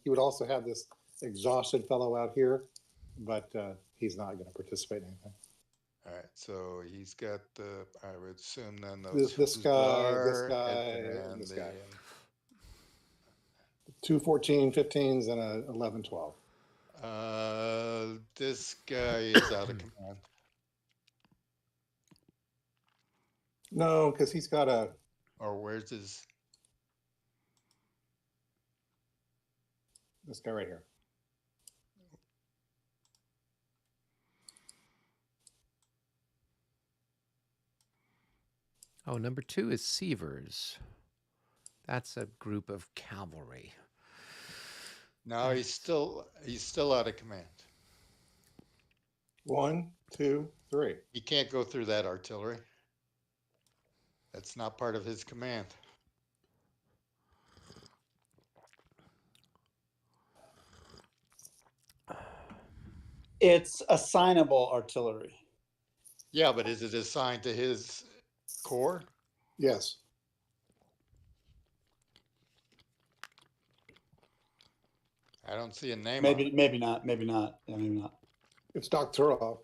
he would also have this exhausted fellow out here, but he's not going to participate in anything. All right, so he's got the, I would assume then those This guy, this Hussar and guy, then this the, guy. Two 14-15s and a 11-12. this guy is out of command. No, because he's got a. Or where's his, This guy right here. Oh, number 2 is Sievers. That's a group of cavalry. no, he's still out of command. 1, 2, 3. He can't go through that artillery. That's not part of his command. It's assignable artillery. Yeah, but is it assigned to his corps? Yes. I don't see a name. Maybe, on it. maybe not. Maybe not. Yeah, maybe not. It's Doktorov.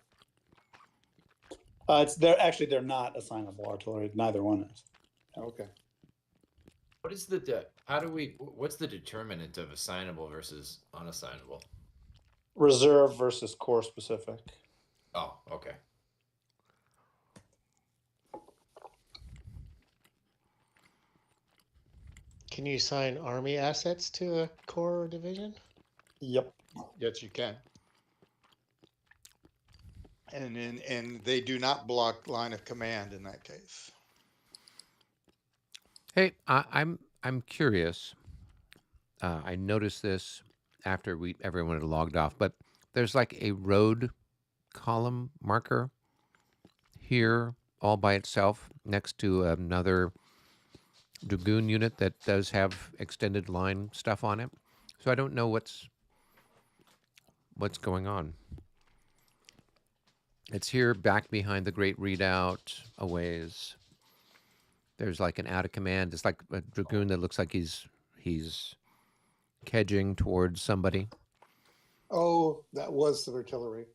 They're not assignable artillery. Neither one is. Okay. What is what's the determinant of assignable versus unassignable? Reserve versus corps specific. Oh, okay. Can you assign army assets to a corps or division? Yep. Yes, you can. And they do not block line of command in that case. Hey, I'm curious. I noticed this after everyone had logged off, but there's like a road column marker here all by itself next to another Dragoon unit that does have extended line stuff on it. So I don't know what's going on. It's here back behind the Great Redoubt a ways. There's like an out of command. It's like a Dragoon that looks like he's kedging towards somebody. Oh, that was the artillery.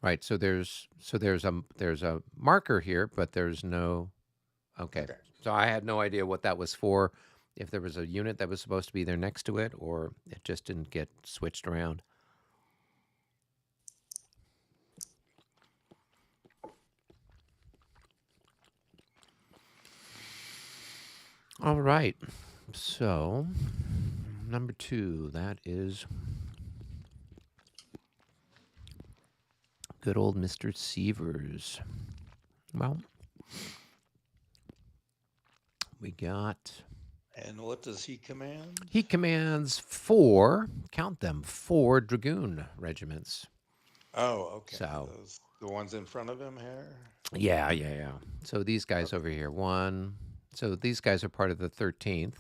Right. So there's a marker here, but there's no. Okay. So I had no idea what that was for. If there was a unit that was supposed to be there next to it, or it just didn't get switched around. All right. So, number 2, that is good old Mr. Sievers. Well, we got... And what does he command? He commands 4, count them, 4 Dragoon regiments. Oh, okay. So, the ones in front of him here? Yeah. So these guys over here, 1. So these guys are part of the 13th,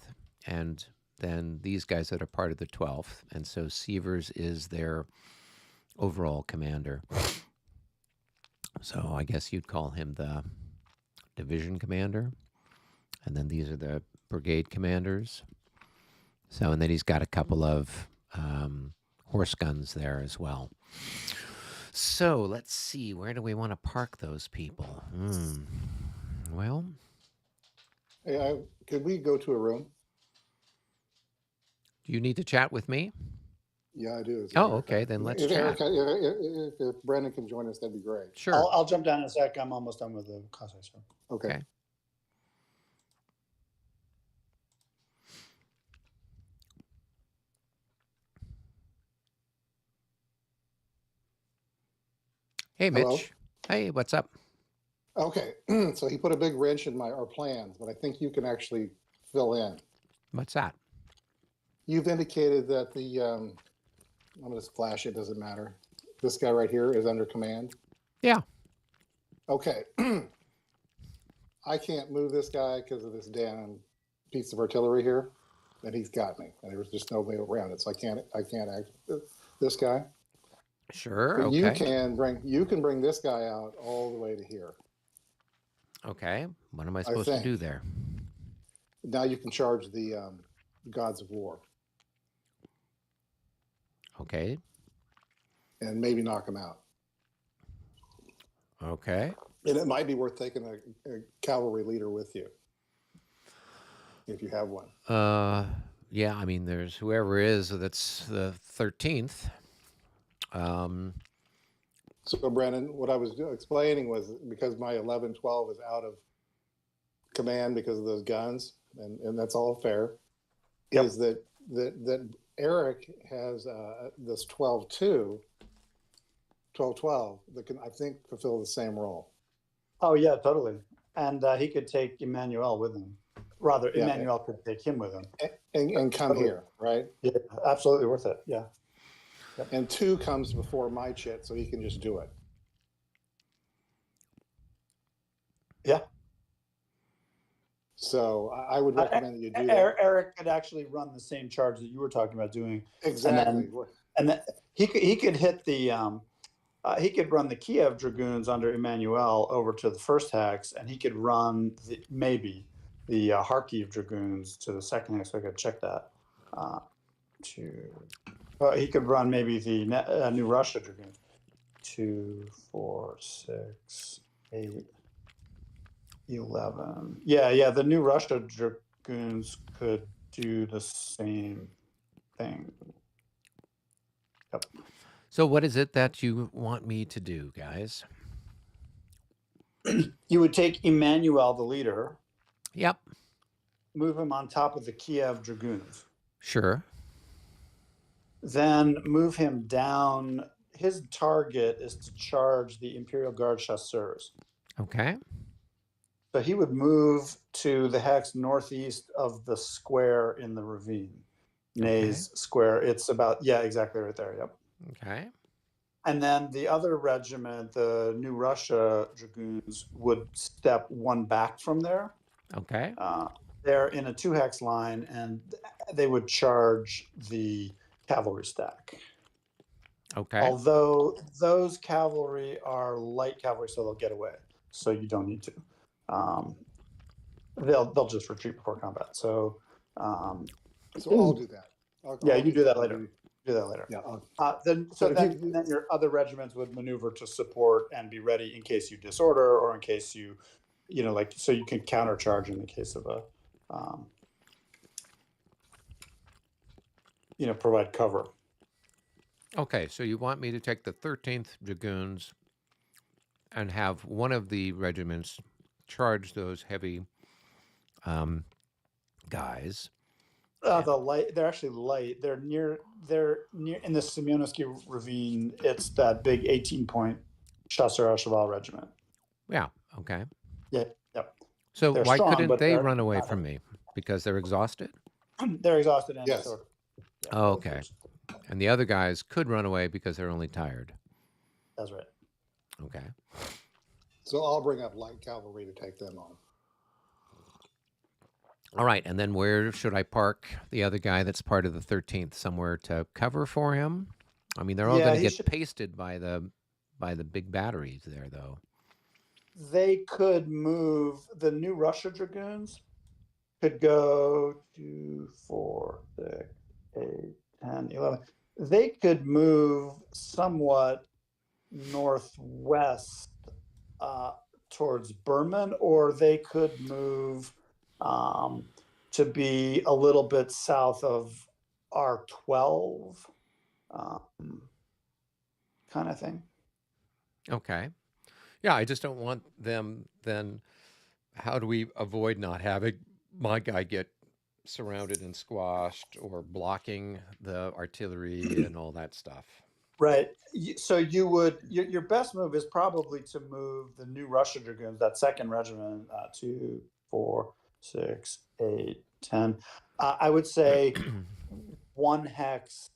and then these guys that are part of the 12th. And so Sievers is their overall commander. So I guess you'd call him the division commander. And then these are the brigade commanders. So, and then he's got a couple of horse guns there as well. So let's see, where do we want to park those people? Well, Hey, could we go to a room? do you need to chat with me? Yeah, I do. Oh, okay, then let's chat. If Brandon can join us, that'd be great. Sure. I'll jump down in a sec. I'm almost done with the class. So. Okay. Hey, Mitch. Hello? Hey, what's up? Okay. So he put a big wrench in our plans, but I think you can actually fill in. What's that? You've indicated that the, I'm going to flash it, doesn't matter. This guy right here is under command. Yeah. Okay. I can't move this guy because of this damn piece of artillery here, and he's got me, and there's just no way around it. So I can't act this guy. Sure. But okay. you can bring this guy out all the way to here. Okay. What am I supposed to do there? Now you can charge the gods of war. Okay. and maybe knock him out. Okay. And it might be worth taking a cavalry leader with you if you have one. Yeah, I mean, there's whoever is that's the 13th. So, Brandon, what I was explaining was because my 11-12 is out of command because of those guns, and that's all fair, Yep. is that Eric has this 12-2, 12-12 that can, I think, fulfill the same role. Oh yeah, totally. And he could take Emmanuel with him. Rather, Yeah. Emmanuel could take him with him. And come Totally. here, right? Yeah, absolutely worth it. Yeah. And 2 comes before my chit, so he can just do it. Yeah. So I would recommend that you do that. Eric could actually run the same charge that you were talking about doing. Exactly. And then he could hit the he could run the Kiev Dragoons under Emmanuel over to the first hex, and he could run maybe the Kharkiv Dragoons to the second hex. So I could check that. He could run maybe the New Russia Dragoons. 2, 4, 6, 8, 11. Yeah. The New Russia Dragoons could do the same thing. Yep. So what is it that you want me to do, guys? You would take Emmanuel, the leader, Yep. move him on top of the Kiev Dragoons, Sure. then move him down. His target is to charge the Imperial Guard chasseurs. Okay. So he would move to the hex northeast of the square in the ravine. Nays Square. It's about, yeah, exactly right there. Yep. Okay. And then the other regiment, the New Russia Dragoons, would step one back from there. Okay. They're in a 2 hex line, and they would charge the cavalry stack. Okay. Although those cavalry are light cavalry, so they'll get away. So you don't need to. They'll just retreat before combat. So So I'll do that. yeah, you do that later. Do that later. Yeah. Then your other regiments would maneuver to support and be ready in case you disorder, or in case you so you can countercharge in the case of a provide cover. Okay, so you want me to take the 13th Dragoons and have one of the regiments charge those heavy guys. They're actually light. They're near in the Semyonovsky ravine. It's that big 18-point Chasseur Cheval regiment. Yeah, okay. Yeah, yep. So They're why strong, couldn't but they they're run away not from me? Because they're exhausted? They're exhausted and Yes. disordered. Yeah, Oh, okay. And the other guys could run away because they're only tired. That's right. Okay. So I'll bring up light cavalry to take them on. All right, and then where should I park the other guy that's part of the 13th? Somewhere to cover for him? I mean, they're all Yeah, going to he get should- pasted by the big batteries there, though. They could move. The New Russia Dragoons could go 2, 4, 6, 8, 10, 11. They could move somewhat northwest towards Berman, or they could move to be a little bit south of R12 kind of thing. Okay. Yeah, I just don't want them then. How do we avoid not having my guy get surrounded and squashed, or blocking the artillery and all that stuff? Right. So you would, your best move is probably to move the New Russia Dragoons, that second regiment, 2, 4, 6, 8, 10. I would say 1 hex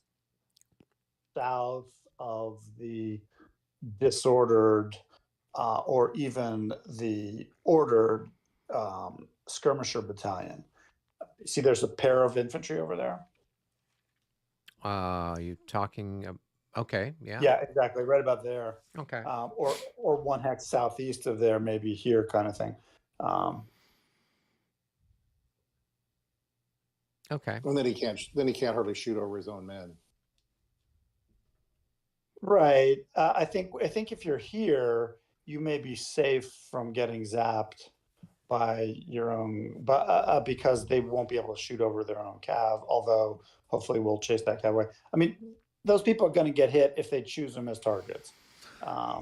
south of the disordered or even the ordered skirmisher battalion. See, there's a pair of infantry over there. You talking? Okay, yeah. Yeah, exactly. Right about there. Okay. Or 1 hex southeast of there, maybe here, kind of thing. Okay. And then he can't hardly shoot over his own men. Right. I think if you're here, you may be safe from getting zapped by your own, but because they won't be able to shoot over their own cav. Although hopefully we'll chase that cav away. I mean, those people are going to get hit if they choose them as targets.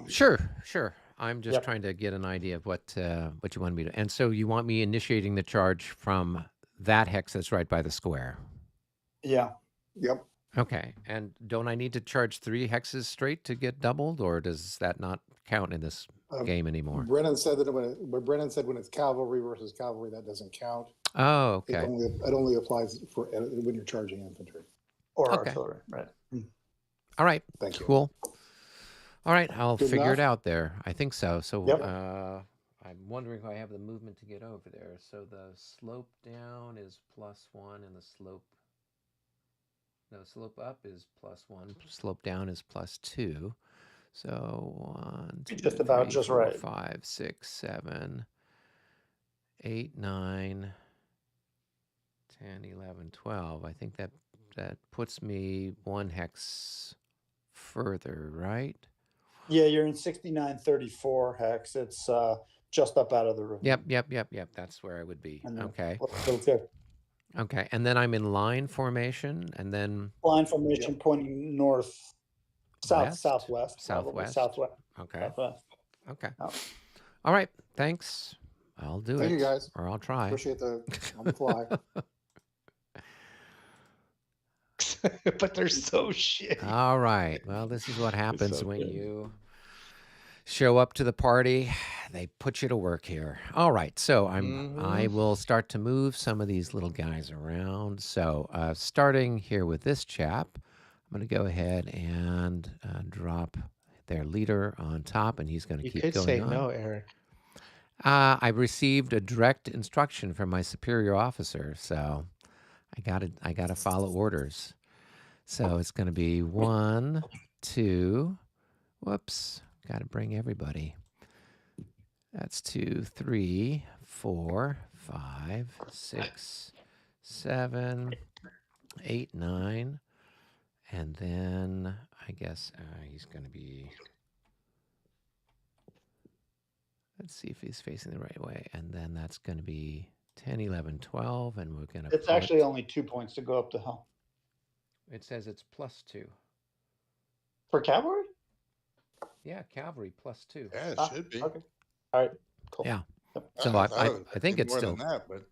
Sure, sure. I'm just Yep. trying to get an idea of what you want me to. And so you want me initiating the charge from that hex that's right by the square. Yeah. Yep. Okay. And don't I need to charge 3 hexes straight to get doubled, or does that not count in this game anymore? Brennan said that when it's cavalry versus cavalry, that doesn't count. Oh, It okay. only applies for when you're charging infantry. Or Okay. artillery. Right. All right. Thank you. Cool. All right. I'll Good figure it enough? out there. I think so. So Yep. I'm wondering if I have the movement to get over there. So the slope down is +1 and the slope up is +1. Slope down is +2. So 1, 2, Just about 3, just 4, right. 5, 6, 7, 8, 9, 10, 11, 12. I think that puts me 1 hex further, right? Yeah, you're in 6934 hex. It's just up out of the ravine. Yep. That's where I would be. And then Okay. little tip. Okay. And then I'm in line formation, and then Line formation pointing north, West? southwest, probably. Southwest? Southwest. Okay. Southwest. Okay. Oh. All right. Thanks. I'll do it. Thank you, guys. Or I'll try. Appreciate the on the fly. But they're so shit. All right. Well, this is what happens so when good. you show up to the party. They put you to work here. All right. So I will start to move some of these little guys around. So starting here with this chap, I'm going to go ahead and drop their leader on top, and he's going to You keep could going say on. no, Eric. I received a direct instruction from my superior officer, so I gotta follow orders. So it's going to be 1, 2. Whoops! Got to bring everybody. That's 2, 3, 4, 5, 6, 7, 8, 9, and then I guess he's going to be. Let's see if he's facing the right way. And then that's going to be 10, 11, 12. And we're going to It's actually only 2 points to go up the hill. It says it's +2. For cavalry? Yeah, cavalry +2. Yeah, it should be. Okay. All right. Cool. Yeah. Yep. So thought it I would think be it's more still. than that, but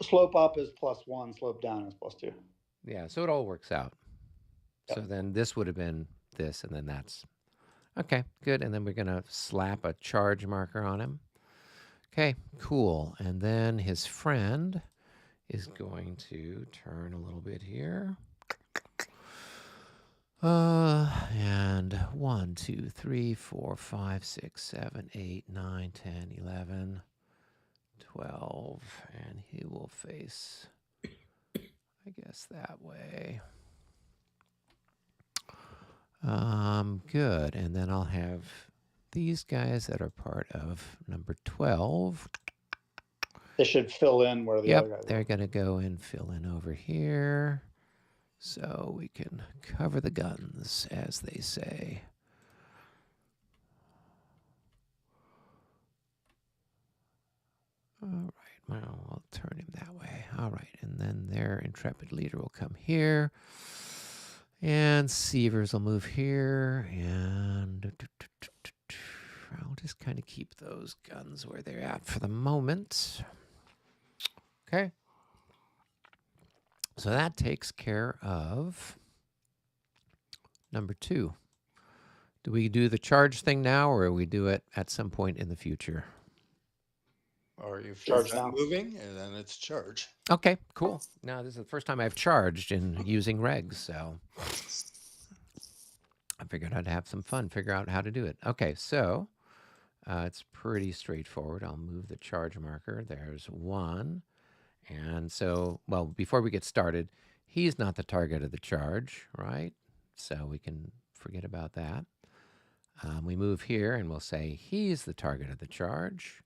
Slope up is +1. Slope down is +2. Yeah, so it all works out. Yep. So then this would have been this, and then that's. Okay, good. And then we're going to slap a charge marker on him. Okay, cool. And then his friend is going to turn a little bit here. And 1, 2, 3, 4, 5, 6, 7, 8, 9, 10, 11, 12. And he will face, I guess, that way. Good. And then I'll have these guys that are part of number 12. They should fill in where the other Yep, guys they're going to go and fill in over here. So we can cover the guns, as they say. All right, well, I'll turn him that way. All right, and then their intrepid leader will come here. And Sievers will move here. And I'll just kind of keep those guns where they're at for the moment. Okay. So that takes care of number 2. Do we do the charge thing now, or we do it at some point in the future? or you Charge start now. moving, and then it's charge. Okay, cool. Now, this is the first time I've charged in using regs, so I figured I'd have some fun, figure out how to do it. Okay, so it's pretty straightforward. I'll move the charge marker. There's 1. And so, well, before we get started, he's not the target of the charge, right? So we can forget about that. We move here and we'll say he's the target of the charge.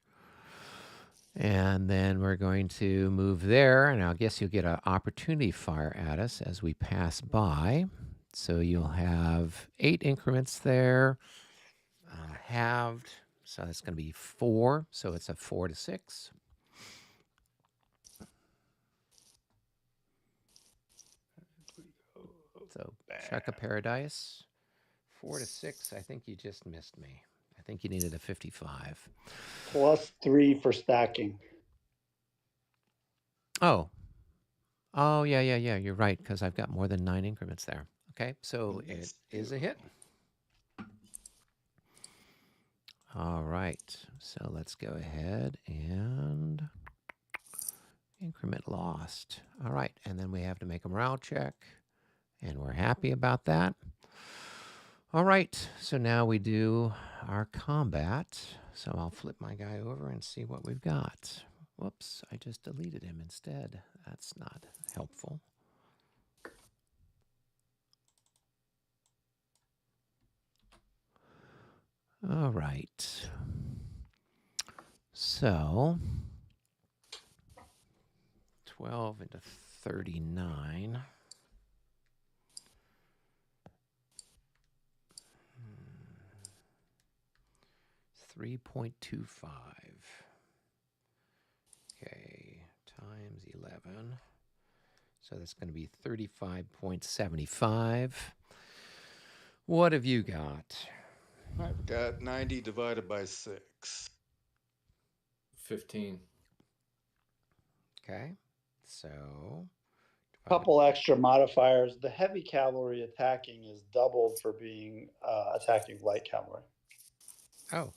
And then we're going to move there, and I guess you'll get an opportunity fire at us as we pass by. So you'll have 8 increments there, halved. So that's going to be 4. So it's a 4 to 6. So check a paradise. 4 to 6. I think you just missed me. I think you needed a 55. +3 for stacking. Oh. Oh, yeah. You're right, because I've got more than 9 increments there. Okay, so it is a hit. All right, so let's go ahead and increment lost. All right, and then we have to make a morale check, and we're happy about that. All right, so now we do our combat. So I'll flip my guy over and see what we've got. Whoops, I just deleted him instead. That's not helpful. All right. So 12 into 39. 3.25. Okay, times 11. So that's going to be 35.75. What have you got? I've got 90 divided by 6. 15. Okay, so Couple extra modifiers. The heavy cavalry attacking is doubled for being attacking light cavalry. Oh,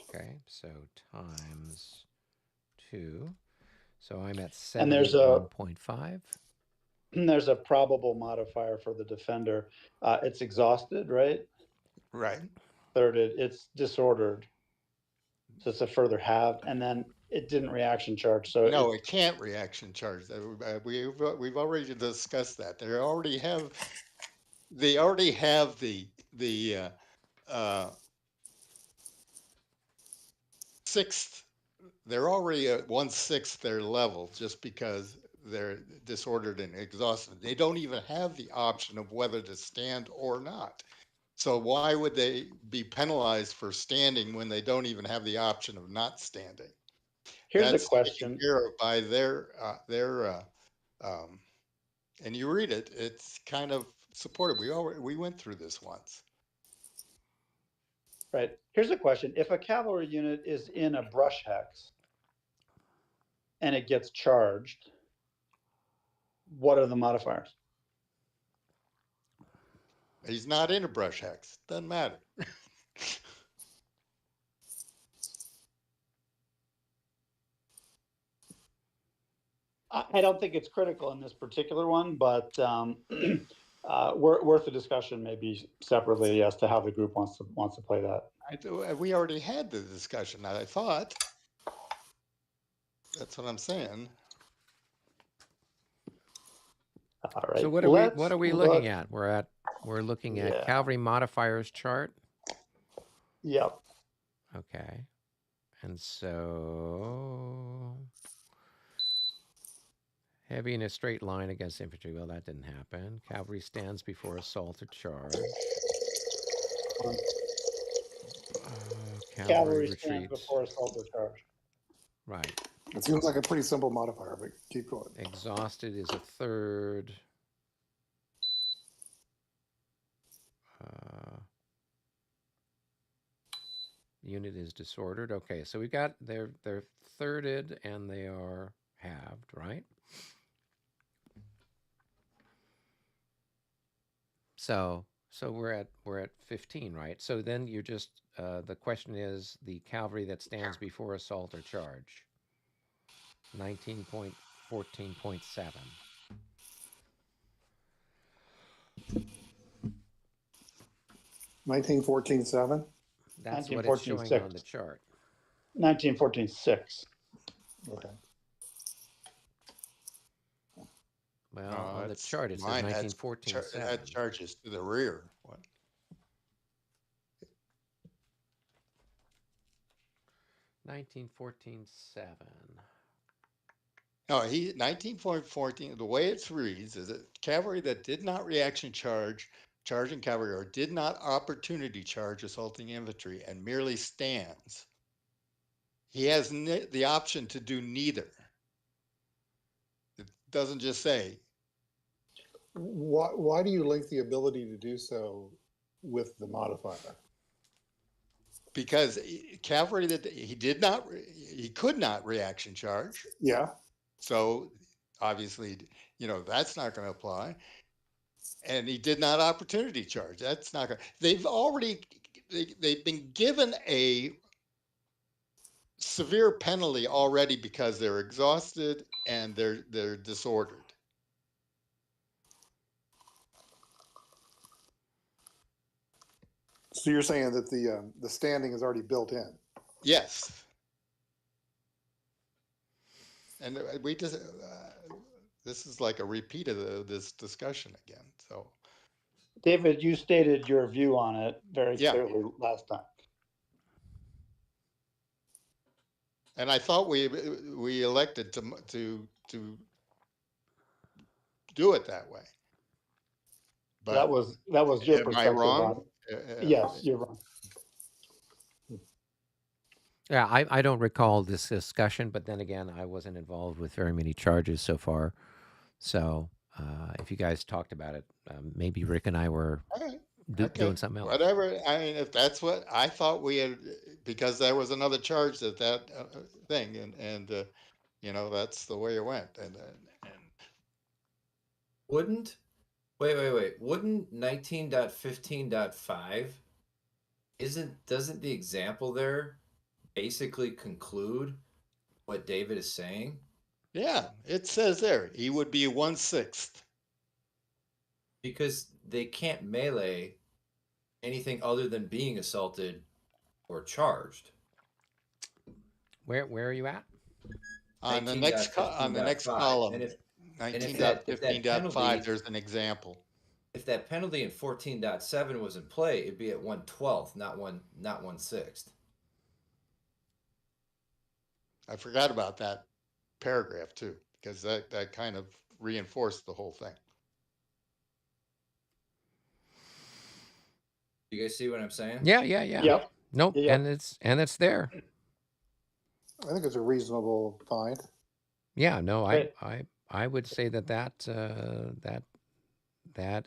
okay, so times 2. So I'm at And there's a 71.5. there's a probable modifier for the defender. It's exhausted, right? Right. Thirded. It's disordered. So it's a further halved, and then it didn't reaction charge. So No, it can't reaction charge. We've already discussed that. They already have the sixth. They're already at 1/6 their level just because they're disordered and exhausted. They don't even have the option of whether to stand or not. So why would they be penalized for standing when they don't even have the option of not standing? here's That's a taken question. care of by and you read it, it's kind of supported. We went through this once. Right. Here's a question. If a cavalry unit is in a brush hex and it gets charged, what are the modifiers? He's not in a brush hex. Doesn't matter. I don't think it's critical in this particular one, but worth a discussion maybe separately as to how the group wants to play that. We already had the discussion. I thought. That's what I'm saying. All right. So what are we looking at? We're looking at cavalry modifiers chart. Yep. Okay. And so heavy in a straight line against infantry. Well, that didn't happen. Cavalry stands before assault or charge. Cavalry Stands retreats before assault or charge. Right. It seems like a pretty simple modifier, but keep going. Exhausted is a third. Unit is disordered. Okay, so we've got they're thirded and they are halved, right? So we're at 15, right? So then you're just the question is the cavalry that stands before assault or charge. 19.14.7. $1914.7. That's what it's showing on the chart. 1914.6. Okay. Well, on the chart it says 1914.7. That charges to the rear. What? 1914.7. No, 19.14, the way it reads is that cavalry that did not reaction charging cavalry, or did not opportunity charge assaulting infantry and merely stands. He has the option to do neither. It doesn't just say. Why do you link the ability to do so with the modifier? Because cavalry that he could not reaction charge. Yeah. So obviously, that's not going to apply. And he did not opportunity charge. That's not going to, they've been given a severe penalty already because they're exhausted and they're disordered. So you're saying that the standing is already built in? Yes. And we just this is like a repeat of this discussion again. So, David, you stated your view on it very Yeah. clearly last time. and I thought we elected to do it that way. But That was your am I perspective wrong? on it. Yes, you're wrong. Yeah, I don't recall this discussion, but then again, I wasn't involved with very many charges so far. So if you guys talked about it, maybe Rick and I were All right. doing something else. Whatever. I mean, if that's what I thought we had, because there was another charge that thing, and that's the way it went. And Wouldn't wouldn't 19.15.5 doesn't the example there basically conclude what David is saying? yeah, it says there he would be 1/6. Because they can't melee anything other than being assaulted or charged. Where are you at? On the next column, And if 19.15.5, there's an example. if that penalty in 14.7 was in play, it'd be at 1/12, not 1/6. I forgot about that paragraph too, because that kind of reinforced the whole thing. You guys see what I'm saying? Yeah. Yep. Nope. Yeah. And it's there. I think it's a reasonable find. Yeah. No, Great. I would say that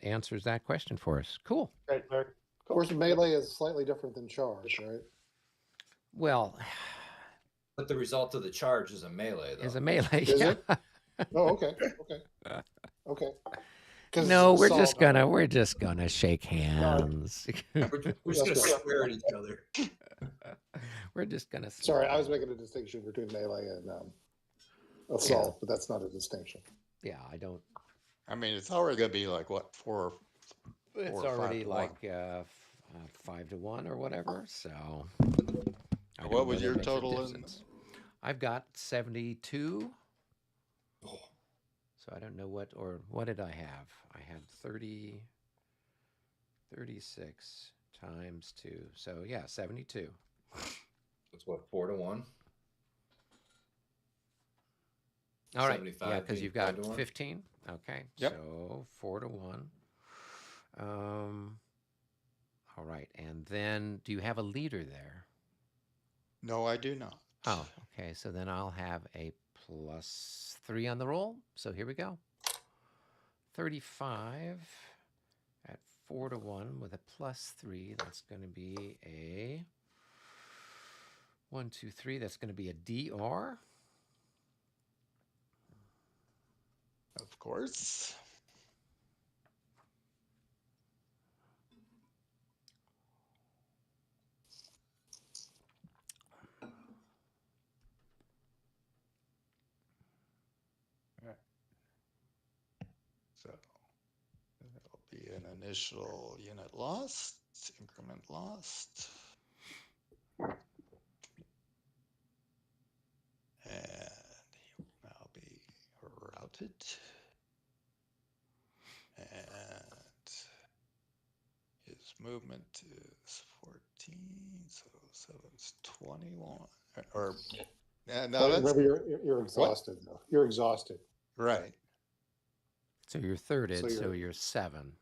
answers that question for us. Cool. Great, very Of course, melee is slightly different than charge, right? Well, But the result of the charge is a melee, though. is a melee. Is yeah. it? Oh, okay. Okay. 'Cause No, we're assault- just gonna shake hands. We're just gonna swear at each other. We're just gonna. Sorry, I was making a distinction between melee and assault, but that's not a distinction. Yeah, I don't. I mean, it's already going to be like what, four It's or five already to like 5-1 or whatever. So. I What don't was know your that makes a total in- difference. I've got 72. Oh. So I don't know what did I have? I had 36 times 2. So yeah, 72. It's what, 4-1? All right. 75 Yeah, because being you've got 5-1? 15. Okay. Yep. So 4-1. All right. And then do you have a leader there? No, I do not. Oh, okay. So then I'll have a +3 on the roll. So here we go. 35 at 4-1 with a +3. That's going to be a 1, 2, 3. That's going to be a DR. Of course. So it'll be an initial unit lost, increment lost. And he will now be routed. And his movement is 14, so 7's 21. Or Yeah, no, But that's remember, you're exhausted though. You're exhausted. right. So you're thirded, So so you're- you're 7.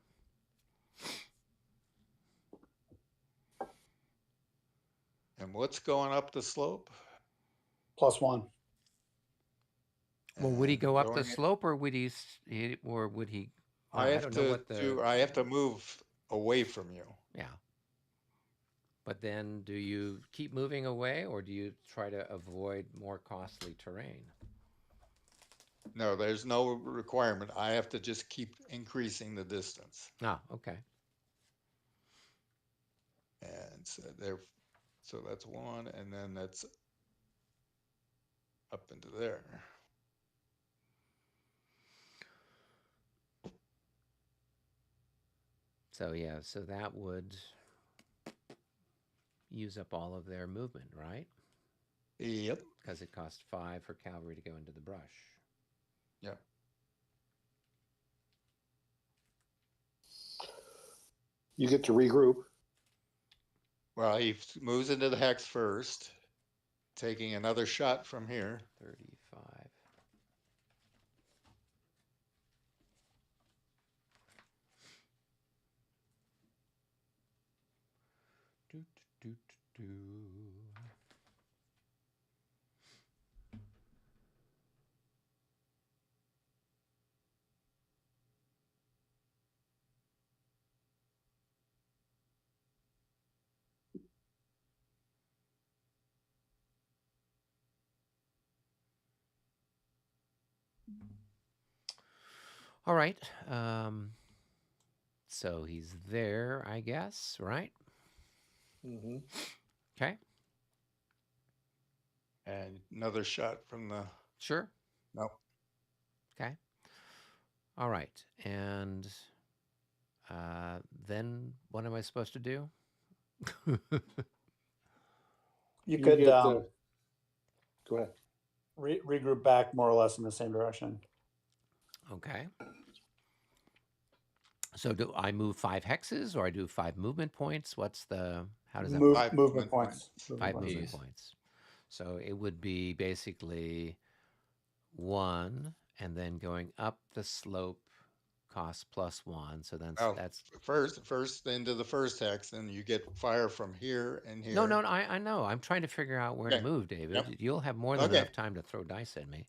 And what's going up the slope? +1. Well, would he And go up the going- slope, or would or would he? I have don't know to what the. I have to move away from you. Yeah. But then, do you keep moving away, or do you try to avoid more costly terrain? No, there's no requirement. I have to just keep increasing the distance. Ah, okay. And so that's 1, and then that's up into there. So yeah, so that would use up all of their movement, right? Yep. Because it costs 5 for cavalry to go into the brush. Yep. You get to regroup. Well, he moves into the hex first, taking another shot from here. 35. Do, do, do, do, do. All right. So he's there, I guess, right? Mm-hmm. Okay. And another shot from the, Sure. no, Okay. All right. And then what am I supposed to do? You could get the. Go ahead. regroup back more or less in the same direction. Okay. So do I move 5 hexes, or I do 5 movement points? What's the, how does that work? 5 movement points. 5 Movement movement points. So it would be basically 1, and then going up the slope costs +1. So then well, that's first into the first hex, and you get fire from here and here. no. I know. I'm trying to figure out where to Okay. move, David. Yep. You'll have more than Okay. enough time to throw dice at me.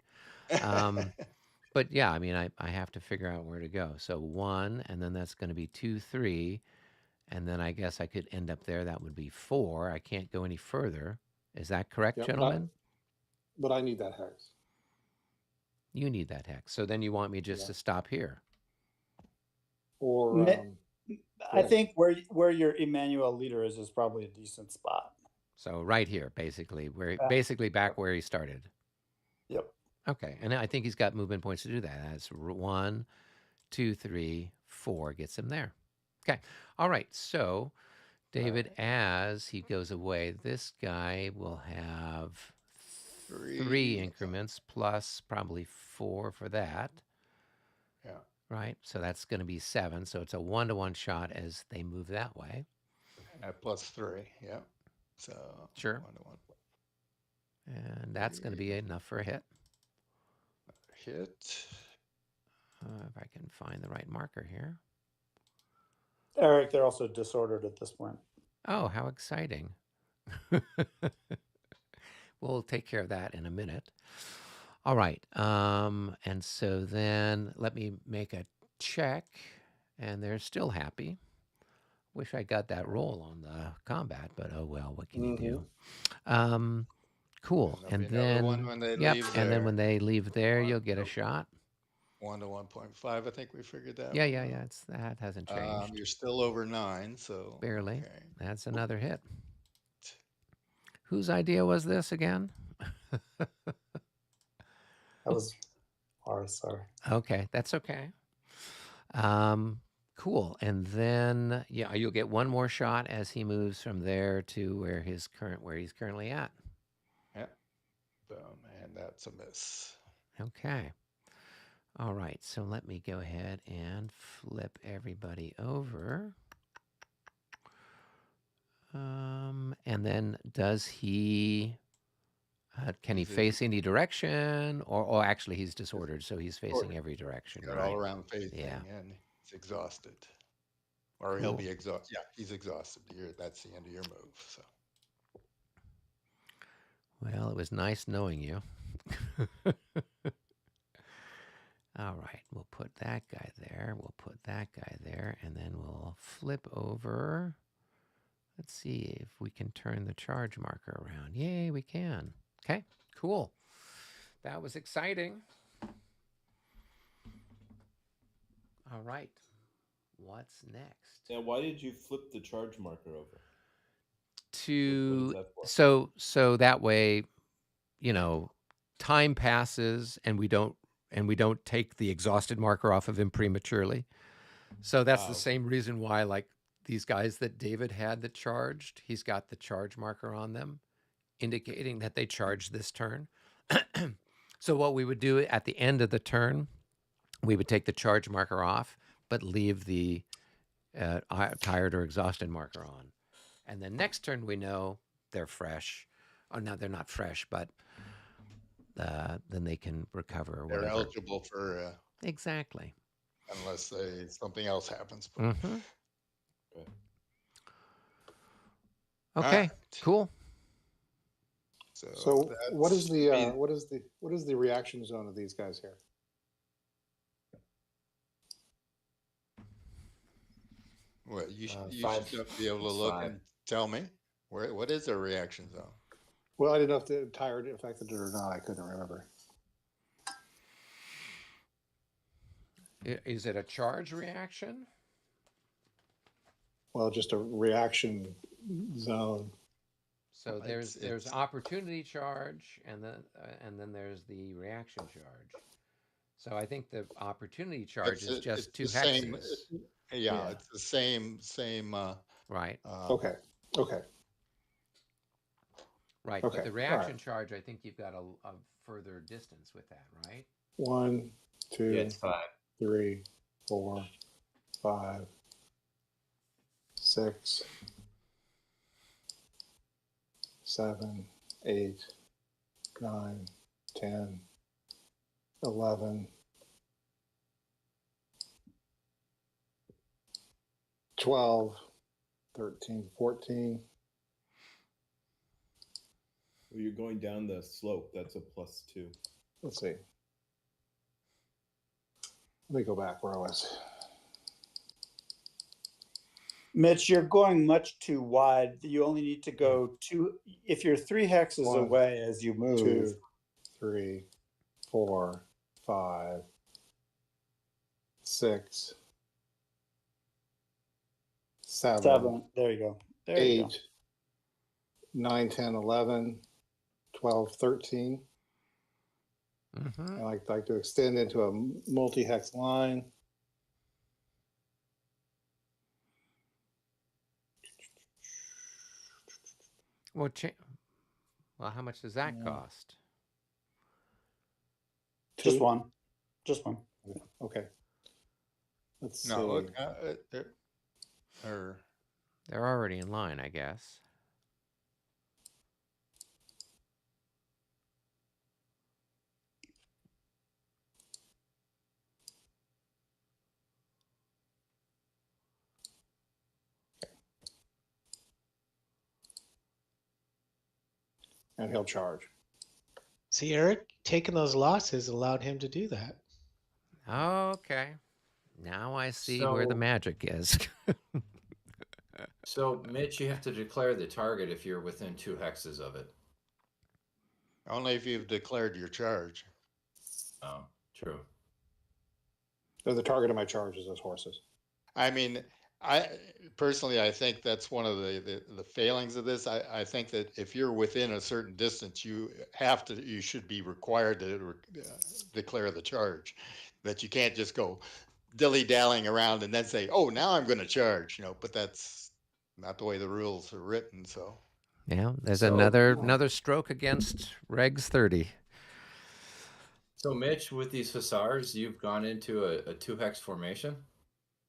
But yeah, I mean, I have to figure out where to go. So 1, and then that's going to be 2, 3, and then I guess I could end up there. That would be 4. I can't go any further. Is that correct, Yep, gentlemen? But I need that hex. You need that hex. So then you want me just Yeah. to stop here? Or I Right. think where your Emmanuel leader is probably a decent spot. So right here, basically, where Yeah. basically back where he started. Yep. Okay, and I think he's got movement points to do that. That's 1, 2, 3, 4 gets him there. Okay, all right. So David, as he goes away, this guy will have 3 3. increments plus probably 4 for that. Yeah. Right. So that's going to be 7. So it's a 1-to-1 shot as they move that way. +3. Yeah. So Sure. 1 to 1. And that's going to be enough for a hit. Hit. If I can find the right marker here. Eric, they're also disordered at this point. Oh, how exciting. We'll take care of that in a minute. All right. And so then let me make a check. And they're still happy. Wish I got that roll on the combat, but oh well, what can you do? Cool. And And there'll be another then, one when they yep. leave And then there. when they leave there, One, you'll get a nope. shot. 1 to 1.5. I think we figured that. Yeah, one yeah, out. yeah. That hasn't changed. You're still over 9, so Barely. okay. That's another hit. Whose idea was this again? That was ours. Sorry. Okay, that's okay. Cool. And then, yeah, you'll get one more shot as he moves from there to where he's currently at. Yeah. Boom, and that's a miss. Okay. All right. So let me go ahead and flip everybody over. And then does he Can he Is it- face any direction? Or actually, he's disordered, so he's facing every direction. got Right? all around facing, Yeah. and he's exhausted, or he'll be exhausted. Yeah, he's exhausted. That's the end of your move. So. Well, it was nice knowing you. All right, we'll put that guy there. We'll put that guy there, and then we'll flip over. Let's see if we can turn the charge marker around. Yay, we can. Okay, cool. That was exciting. All right, what's next? Now, why did you flip the charge marker over? To What is that for? so that way, time passes and we don't take the exhausted marker off of him prematurely. So that's the same reason why, like, these guys that David had that charged, he's got the charge marker on them, indicating that they charged this turn. So what we would do at the end of the turn, we would take the charge marker off, but leave the tired or exhausted marker on. And then next turn, we know they're fresh. Oh, no, they're not fresh, but then they can recover or They're whatever. eligible for Exactly. unless something else happens. But, Mm-hmm. Right. Okay, right. cool. So what is that's- the reaction zone of these guys here? Well, you five- should be able to look 5. and tell me what is their reaction zone. Well, I didn't know if the tired affected it or not. I couldn't remember. Is it a charge reaction? Well, just a reaction zone. So Well, there's it's- opportunity charge, and then there's the reaction charge. So I think the opportunity charge is just it's 2 the same- hexes, Yeah, it's the same. right? Okay. Right. Okay, But the all reaction right. charge, I think you've got a further distance with that, right? 1, 2, Yeah, it's 5. 3, 4, 5, 6, 7, 8, 9, 10, 11, 12, 13, 14. Well, you're going down the slope. That's a +2. Let's see. Let me go back where I was. Mitch, you're going much too wide. You only need to go 2. If you're 3 hexes 1, away as you move, 2, 3, 4, 5, 6, 7, 7. There you go. There you go. 8, 9, 10, 11, 12, 13. Mm-hmm. I like to extend into a multi-hex line. Well, how much does that Yeah. cost? Just 2. one. Just one. Okay. Let's No, see. look, or They're already in line, I guess. And he'll charge. See, Eric, taking those losses allowed him to do that. Okay. Now I see where the So- magic is. So, Mitch, you have to declare the target if you're within 2 hexes of it. only if you've declared your charge. Oh, true. So the target of my charge is those horses. I mean, I personally, I think that's one of the failings of this. I think that if you're within a certain distance, you should be required to declare the charge. That you can't just go dilly-dallying around and then say, "Oh, now I'm going to charge," but that's not the way the rules are written. So Yeah, there's So- another stroke against Regs 30. So, Mitch, with these hussars, you've gone into a 2 hex formation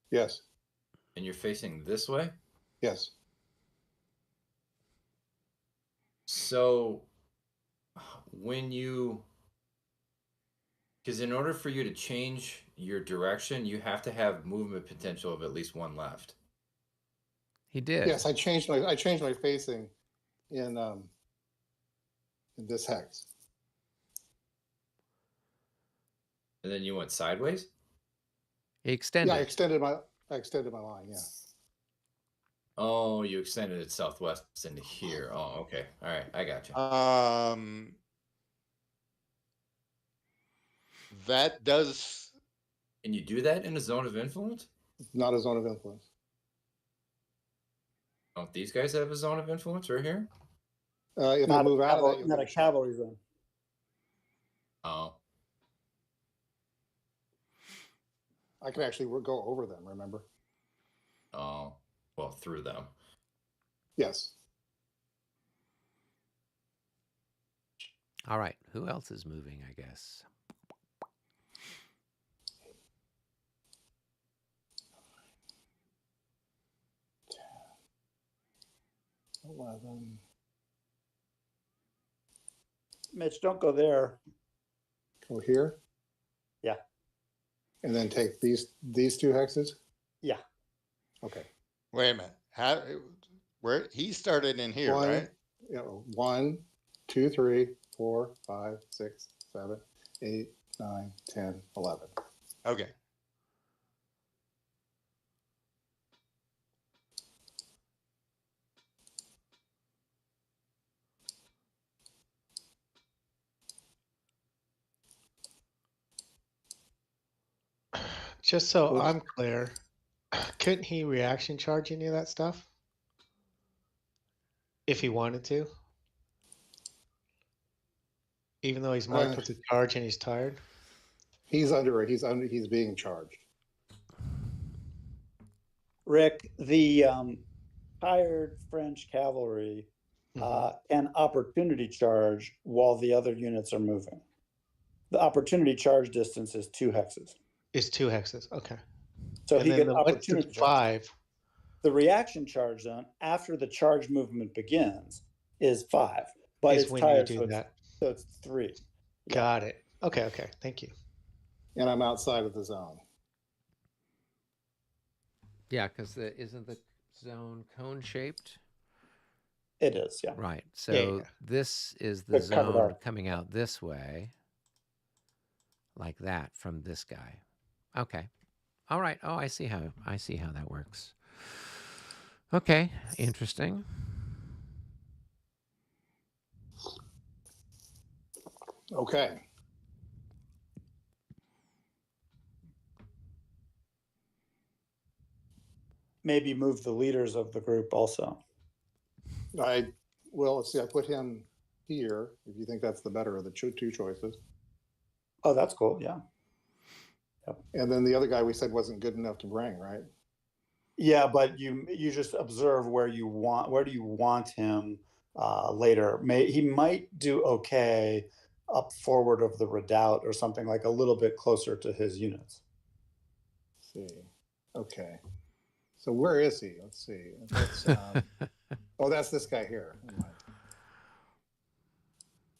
Yes. and you're facing this way. Yes. So, when you, because in order for you to change your direction, you have to have movement potential of at least one left. He did. Yes, I changed my facing in this hex. And then you went sideways? He extended. Yeah, I extended my line. Yeah. Oh, you extended it southwest into here. Oh, okay. All right, I got you. That does. Can you do that in a zone of influence? Not a zone of influence. Don't these guys have a zone of influence right here? If I Not move out of that, you'll not get a shot. cavalry zone. Oh, I can actually go over them. Remember? oh, well, through them. Yes. All right. Who else is moving, I guess? 11. Mitch, don't go there. Go here. Yeah. And then take these two hexes. Yeah. Okay. Wait a minute. Where he started in here, One, right? 1, 2, 3, 4, 5, 6, 7, 8, 9, 10, 11. Okay. Just so Oops. I'm clear, couldn't he reaction charge any of that stuff? If he wanted to? Even though he's marked with the charge and he's tired? He's under it. He's being charged. Rick, the tired French cavalry an opportunity charge while the other units are moving. The opportunity charge distance is 2 hexes. Is 2 hexes. Okay. So and he then gets the width opportunity is charge. 5. The reaction charge zone after the charge movement begins is 5, but is it's when tired, you do that. So it's 3. Yeah. Got it. Okay. Okay. Thank you. And I'm outside of the zone. Yeah, because isn't the zone cone shaped? It is, yeah. Right. So Yeah. this is the It's covered zone up. coming out this way, like that from this guy. Okay. All right. Oh, I see how that works. Okay. Interesting. Okay. Maybe move the leaders of the group also. Let's see. I put him here. If you think that's the better of the two choices. Oh, that's cool. Yeah. Yep. And then the other guy we said wasn't good enough to bring, right? Yeah, but you just observe where do you want him later. He might do okay up forward of the redoubt or something, like a little bit closer to his units. Let's see. Okay. So where is he? Let's see. Oh, that's this guy here.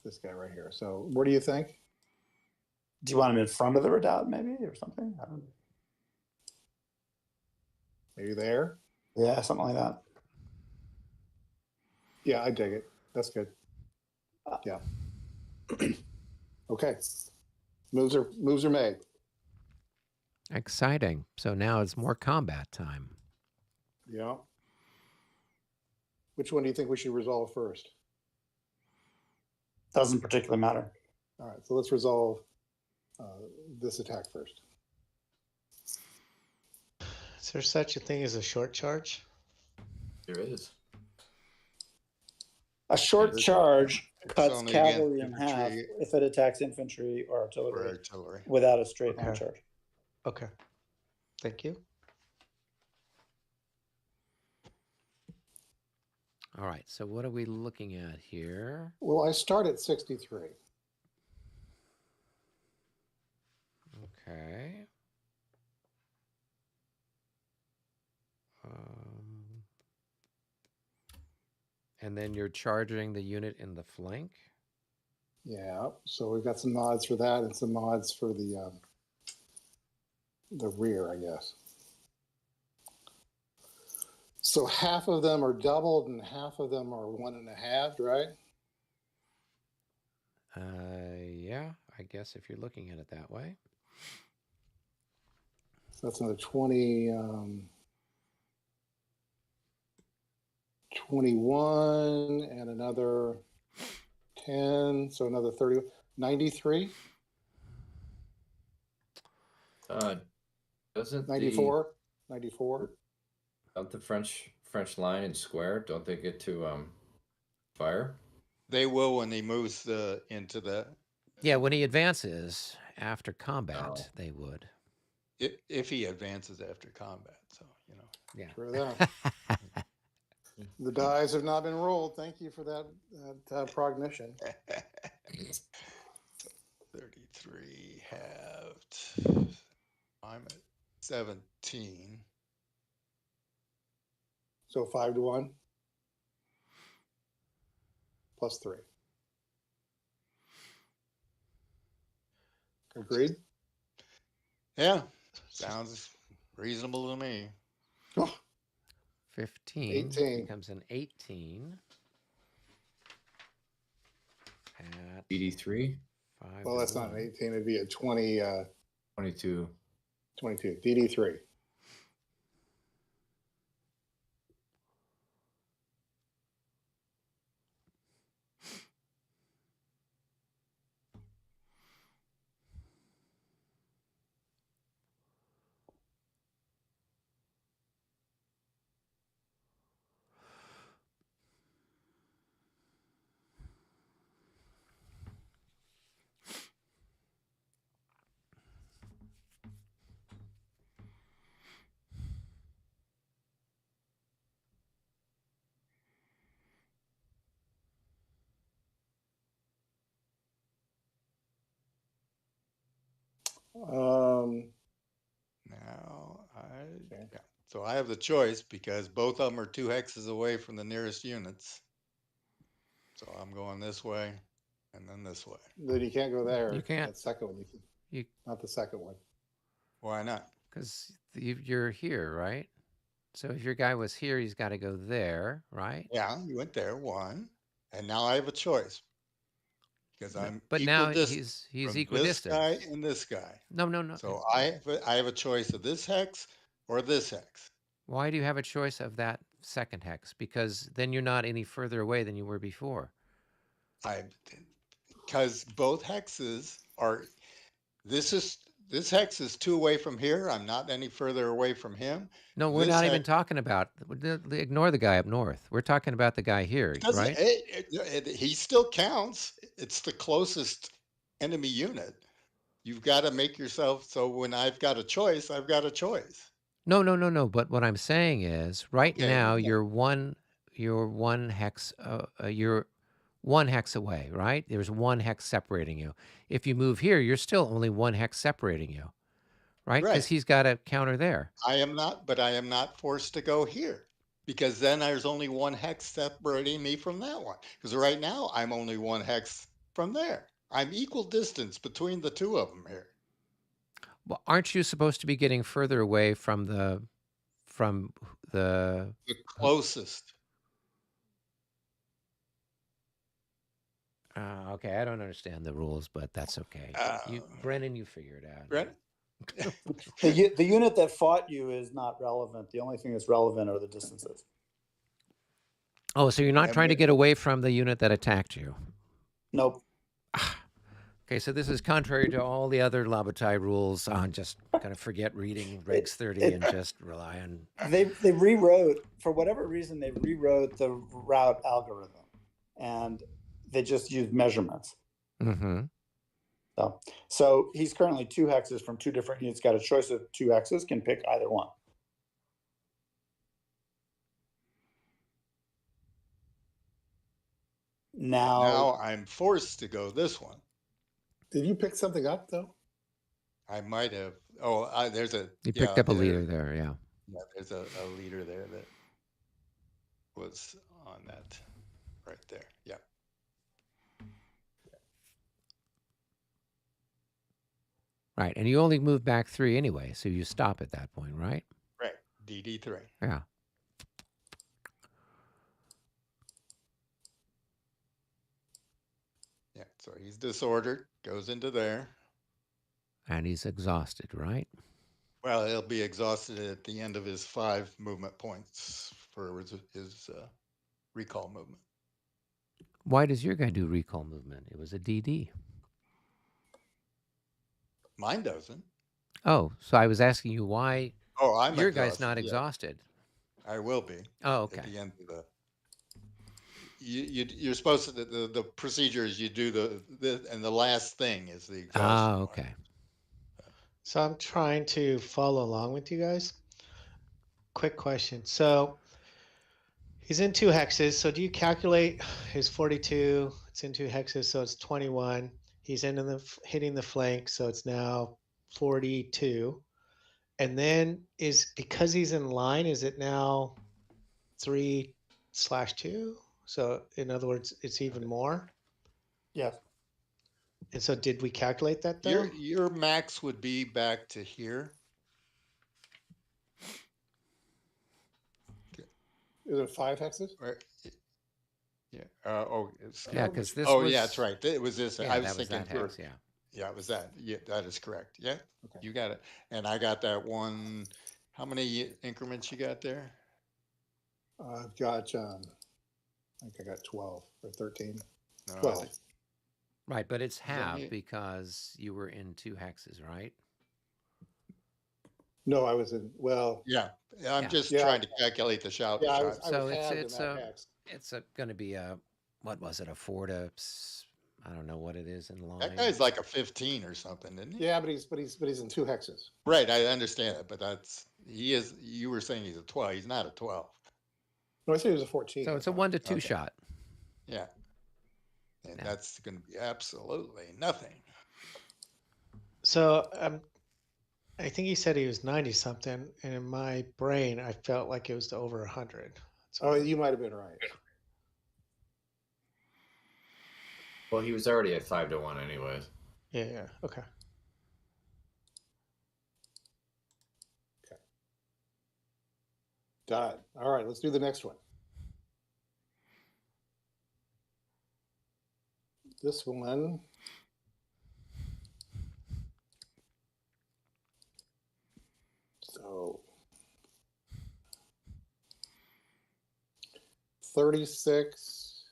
This guy right here. So where do you think? Do you want him in front of the redoubt maybe or something? I don't know. Maybe there? Yeah, something like that. Yeah, I dig it. That's good. Yeah. Okay. Moves are made. Exciting. So now it's more combat time. Yeah. Which one do you think we should resolve first? Doesn't particularly matter. All right, so let's resolve this attack first. Is there such a thing as a short charge? There is. A short charge cuts only cavalry in against half infantry if it attacks infantry or or artillery artillery. without a straight line Okay. charge. Okay. Thank you. All right. So what are we looking at here? Well, I start at 63. Okay. And then you're charging the unit in the flank? Yeah, so we've got some mods for that and some mods for the rear, I guess. So half of them are doubled and half of them are 1.5, right? Yeah, I guess if you're looking at it that way. So that's another 20, 21 and another 10, so another 30, 93, Doesn't 94, 94. don't the French line and square, don't they get to fire? They will when he moves into the. Yeah, when he advances after combat, Oh. they would. If he advances after combat, so Yeah. True that. The dice have not been rolled. Thank you for that prognition. 33 halved. I'm at 17. So 5 to 1 plus 3. Agreed? Yeah, sounds reasonable to me. Oh, 15 18. becomes an 18. At DD3? 5 well, to that's not 1. an 18. It'd be a 20, 22. 22. DD3. Now Okay. yeah. So I have the choice because both of them are 2 hexes away from the nearest units. So I'm going this way and then this way. Then you can't go there. You can't. That second one. You Not the second one. Why not? because you're here, right? So if your guy was here, he's got to go there, right? Yeah, you went there, 1. And now I have a choice. Because I'm But now equidistant he's from equidistant. this guy and this guy. No. So I have a choice of this hex or this hex. Why do you have a choice of that second hex? Because then you're not any further away than you were before. Because both hexes are. This hex is 2 away from here. I'm not any further away from him. No, we're This not even hex- talking about. Ignore the guy up north. We're talking about the guy here, right? He still counts. It's the closest enemy unit. You've got to make yourself so when I've got a choice, I've got a choice. No. But what I'm saying is, right Okay, now yeah. you're one hex. You're 1 hex away, right? There's 1 hex separating you. If you move here, you're still only 1 hex separating you, right? Because Right. he's got a counter there. I am not forced to go here because then there's only 1 hex separating me from that one. Because right now I'm only 1 hex from there. I'm equal distance between the 2 of them here. Well, aren't you supposed to be getting further away from the The closest. Okay, I don't understand the rules, but that's okay. Brennan, you figure it out. Right? The unit that fought you is not relevant. The only thing that's relevant are the distances. Oh, so you're not And trying to we- get away from the unit that attacked you. Nope. Okay, so this is contrary to all the other Labatai rules. I'm just gonna forget reading Regs 30 and just rely on. They rewrote, for whatever reason, they rewrote the route algorithm, and they just used measurements. Mm-hmm. So he's currently 2 hexes from 2 different units. Got a choice of 2 hexes, can pick either one. Now I'm forced to go this one. Did you pick something up though? I might have. Oh, there's a. You picked up a leader there, yeah. Yeah, there's a leader there that was on that right there. Yeah. Right, and you only move back 3 anyway, so you stop at that point, right? Right. DD3. Yeah. Yeah. So he's disordered, goes into there. And he's exhausted, right? Well, he'll be exhausted at the end of his 5 movement points for his recall movement. Why does your guy do recall movement? It was a DD. Mine doesn't. Oh, so I was asking you why Oh, I'm your exhausted. guy's not yeah. exhausted. I will be Oh, at okay. the end of the. You're supposed to the procedure is you do the and the last thing is the exhaustion. Ah, one. okay. So I'm trying to follow along with you guys. Quick question. So he's in 2 hexes. So do you calculate his 42? It's in 2 hexes, so it's 21. He's in the hitting the flank, so it's now 42. And then because he's in line, is it now 3/2? So in other words, it's even more. Yes. And so did we calculate that though? Your max would be back to here. Is it 5 hexes? Right. Yeah. Yeah, because this Oh, was. yeah, that's right. It was this. Yeah, I was that was thinking that hex. Yeah. Yeah, it was that. Yeah, that is correct. Yeah, Okay. you got it. And I got that one. How many increments you got there? I've got, I think I got 12 or 13. No, I 12. think- Right, but it's half me? because you were in 2 hexes, right? No, I was in, well, Yeah, I'm Yeah. just Yeah. trying to calculate the shout. yeah, I shot. was So halved it's in that hex. It's going to be a, what was it, a 4 to, I don't know what it is in line. That guy's like a 15 or something, isn't he? Yeah, but he's in 2 hexes. Right, I understand it, but he is. You were saying he's a 12. He's not a 12. No, I said he was a 14. So it's a 1 to 2 Okay. shot. Yeah, and Yeah. that's going to be absolutely nothing. So I think he said he was 90 something, and in my brain, I felt like it was over 100. Oh, you might have been right. Well, he was already at 5-1 anyways. Yeah. Okay. Done. All right, let's do the next one. This one. So 36.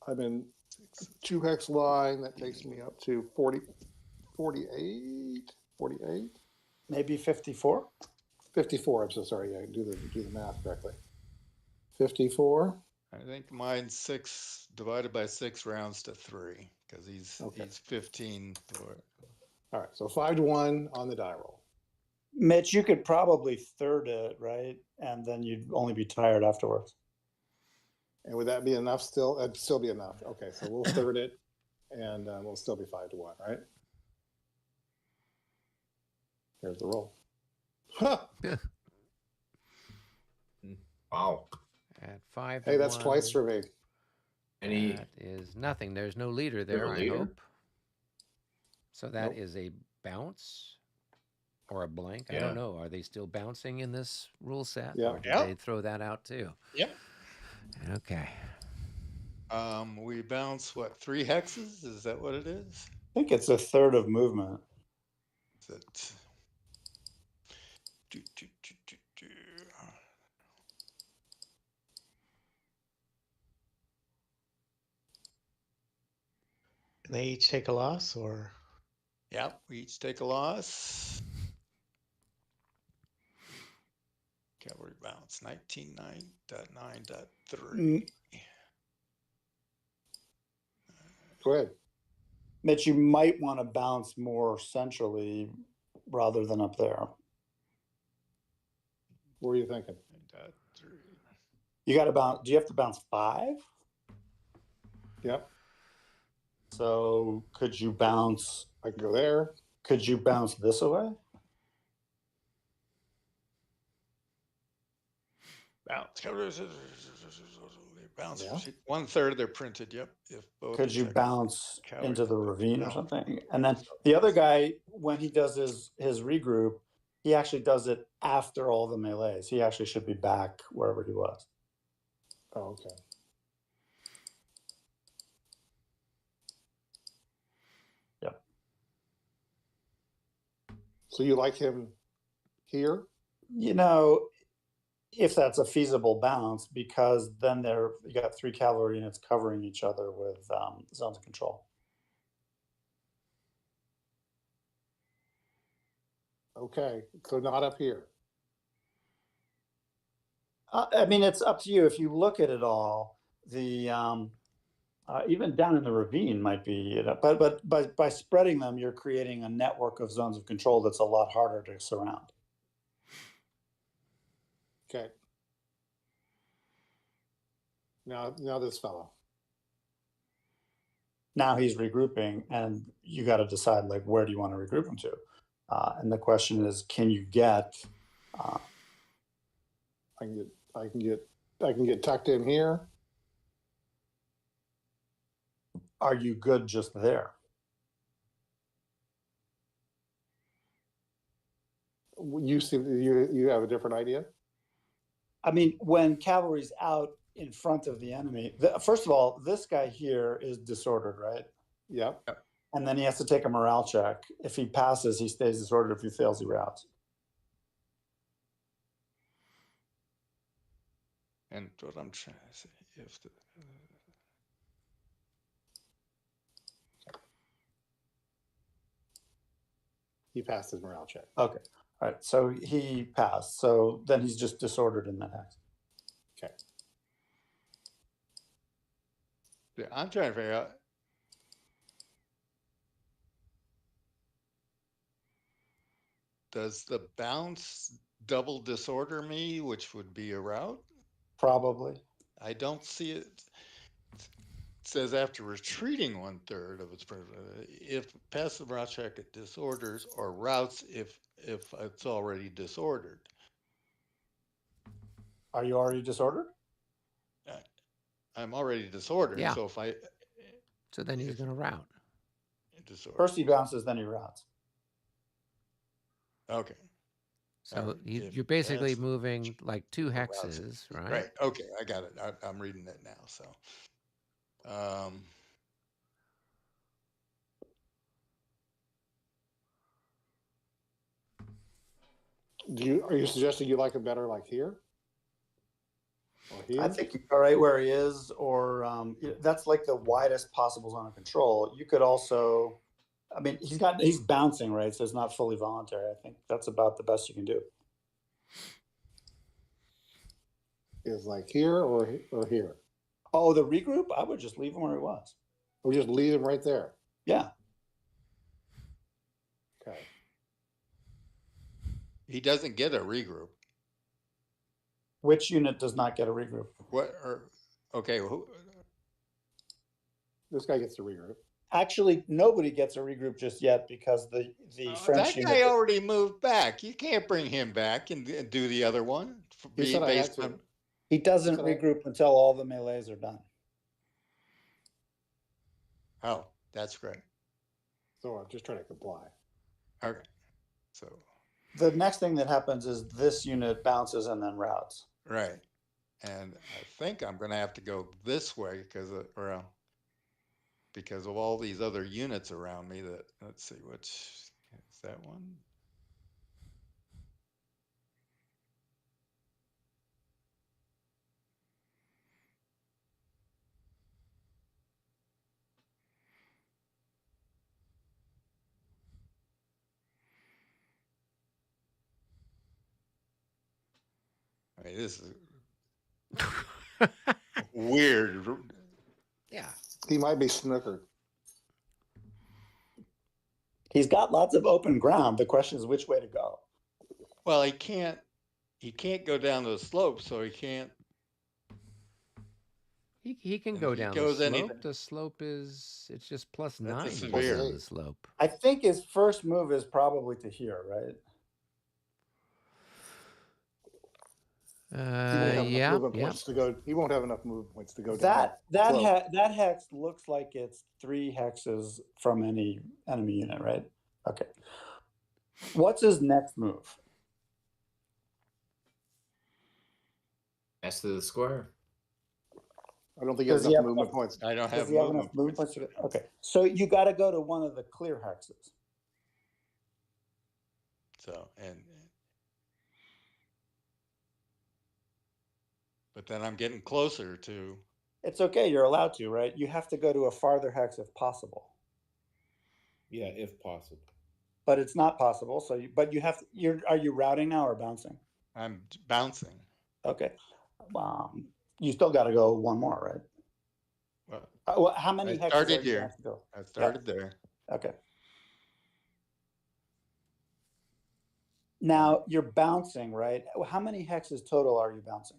I'm in 2 hex line. That takes me up to 40, 48, 48, Maybe 54. 54. I'm so sorry. Yeah, do the math correctly. 54. I think mine's 6 divided by 6 rounds to 3 because he's 15. All right, so 5-1 on the die roll. Mitch, you could probably third it, right? And then you'd only be tired afterwards. And would that be enough still? It'd still be enough. Okay, so we'll third it, and we'll still be 5-1, right? Here's the roll. Wow. At 5 Hey, to that's 1, twice for me. Any That is nothing. There's no leader there, no I leader? hope. So that Nope. is a bounce or a blank. I Yeah. don't know. Are they still bouncing in this rule set? Yeah. Or did Yeah. they throw that out too? Yep. Okay. We bounce what 3 hexes? Is that what it is? I think it's a third of movement. Is it? Do. And they each take a loss, or Yep, we each take a loss. Cavalry bounce 19.9.9.3. Go ahead. Mitch, you might want to bounce more centrally rather than up there. What were you thinking? 9.3. You got to bounce. Do you have to bounce 5? Yep, So could you bounce? I can go there. Could you bounce this away? Bounce. Bounce Yeah. 1/3 they're printed. Yep. If both Could the you second bounce cavalry into the are ravine or down. something? And then the other guy, when he does his regroup, he actually does it after all the melees. He actually should be back wherever he was. Oh, okay. Yep. So you like him here? You know, if that's a feasible bounce, because then you got 3 cavalry units covering each other with zones of control. Okay, so not up here. I mean, it's up to you. If you look at it all, the even down in the ravine might be, but by spreading them, you're creating a network of zones of control that's a lot harder to surround. Okay. Now this fellow. Now he's regrouping, and you got to decide, like, where do you want to regroup him to? And the question is, can you get? I can get tucked in here. Are you good just there? You have a different idea? I mean, when cavalry's out in front of the enemy, first of all, this guy here is disordered, right? Yep. And then he has to take a morale check. If he passes, he stays disordered. If he fails, he routes. And what I'm trying to say, if the He passed his morale check. Okay. All right. So he passed. So then he's just disordered in that hex. Okay. yeah, I'm trying to figure out. Does the bounce double disorder me, which would be a route? Probably. I don't see it. It says after retreating 1/3 of its if passive route check it disorders or routes if it's already disordered. Are you already disordered? I'm already disordered. Yeah. So if I So then he's going to route. disorder. First he bounces, then he routes. Okay. So Alright, you're basically that's- moving like 2 routes. hexes, right? Right. Okay. I got it. I'm reading it now. So, Are you suggesting you like him better like here? Or here? I think all right where he is, or that's like the widest possible zone of control. You could also, I mean, he's bouncing, right? So it's not fully voluntary. I think that's about the best you can do. Is like here or here? Oh, the regroup? I would just leave him where he was. Or just leave him right there? Yeah. Okay. he doesn't get a regroup. Which unit does not get a regroup? Okay. This guy gets the regroup. Actually, nobody gets a regroup just yet because the French that unit. guy already moved back. You can't bring him back and do the other one. He said I had to. He doesn't That's what I- regroup until all the melees are done. Oh, that's great. So I'm just trying to comply. Okay. So, The next thing that happens is this unit bounces and then routes. right. And I think I'm going to have to go this way because of all these other units around me that, let's see, which is that one? I mean, this is weird. Yeah. He might be snookered. He's got lots of open ground. The question is which way to go. Well, he can't go down the slope, so he can't. He can And go if he down goes the anything- slope. The slope is, it's just plus That's a 9 severe. on the slope. I think his first move is probably to here, right? He won't have enough Yeah, movement yeah. points to go. He won't have enough movement points to go down. That hex looks like it's 3 hexes from any enemy unit, right? Okay. What's his next move? S to the square. I don't think he has Does he enough have movement enough- points. I don't Does have he have movement enough movement points. points? Okay, so you got to go to one of the clear hexes. So, but then I'm getting closer to, It's okay. You're allowed to, right? You have to go to a farther hex if possible, Yeah, if possible. but it's not possible. So, but you have. Are you routing now or bouncing? I'm bouncing. Okay. You still got to go one more, right? Well, How many I hexes started are you here. going to go? I started there. Okay. Now you're bouncing, right? How many hexes total are you bouncing?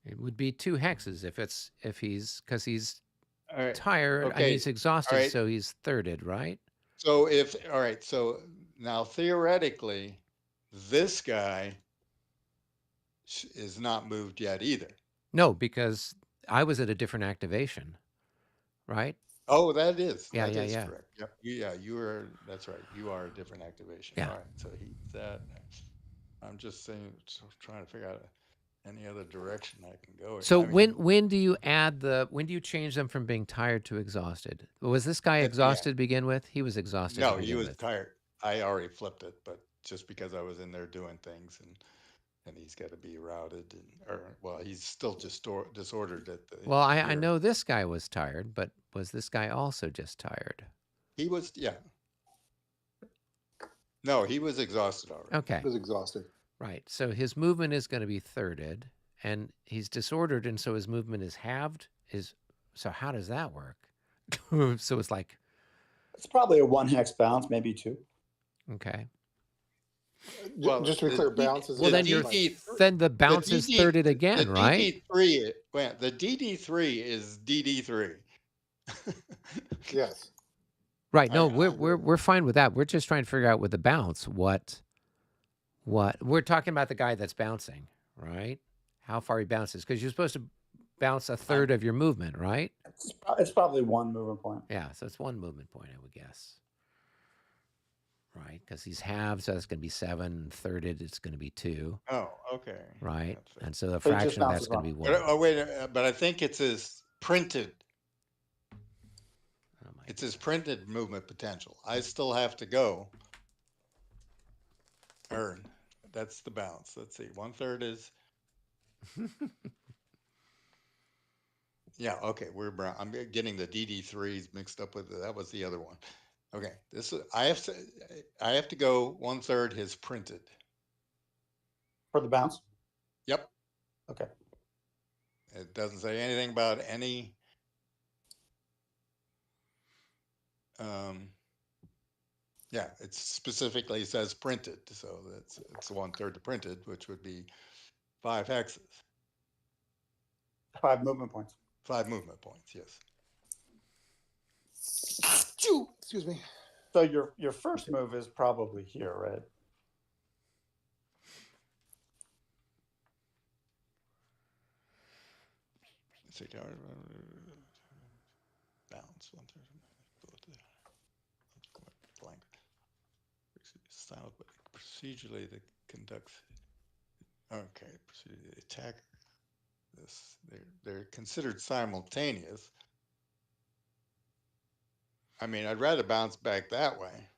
It would be 2 hexes if he's because he's All right. tired and Okay. he's exhausted, All right. so he's thirded, right? So all right. So now theoretically, this guy is not moved yet either. No, because I was at a different activation, right? Oh, that is. Yeah, that yeah, is yeah. correct. Yep. Yeah, you are. That's right. You are a different activation. Yeah. All right. So he's that. I'm just saying, trying to figure out any other direction I can go. So I mean, when do you when do you change them from being tired to exhausted? Was this guy At the end. exhausted to begin with? He was exhausted. No, to he begin was with. tired. I already flipped it, but just because I was in there doing things and he's got to be routed he's still just disordered at the. Well, I here. know this guy was tired, but was this guy also just tired? He was, yeah. No, he was exhausted already. Okay. He was exhausted. Right. So his movement is going to be thirded, and he's disordered, and so his movement is halved. So how does that work? So it's like, It's probably a 1 hex bounce, maybe 2. okay. Well, Just to be clear, bounce is Well, then then the bounce is thirded again, right? The DD3 is DD3. Yes. Right. No, we're fine with that. We're just trying to figure out with the bounce what we're talking about, the guy that's bouncing, right? How far he bounces, because you're supposed to bounce a third of your movement, right? It's probably 1 movement point. Yeah, so it's 1 movement point, I would guess. Right, because he's halved, so that's going to be 7. Thirded, it's going to be 2. Oh, okay. Right, That's fair. and so the So he just fraction of bounces that's going to be 1. Oh wait, but I think it's his printed. Oh my It's his printed movement potential. I still have to go earn. That's the bounce. Let's see. 1/3 is. Yeah. Okay. I'm getting the DD3s mixed up with that was the other one. Okay. I have to go 1/3 his printed. For the bounce? Yep. Okay. It doesn't say anything about any. Yeah, it specifically says printed, so it's 1/3 the printed, which would be 5 hexes. 5 movement points. 5 movement points, yes. Excuse me. So your first move is probably here, right? Balance 1/3. Blank. Style, but procedurally that conducts. Okay, procedurally the attacker. They're considered simultaneous. I mean, I'd rather bounce back that way.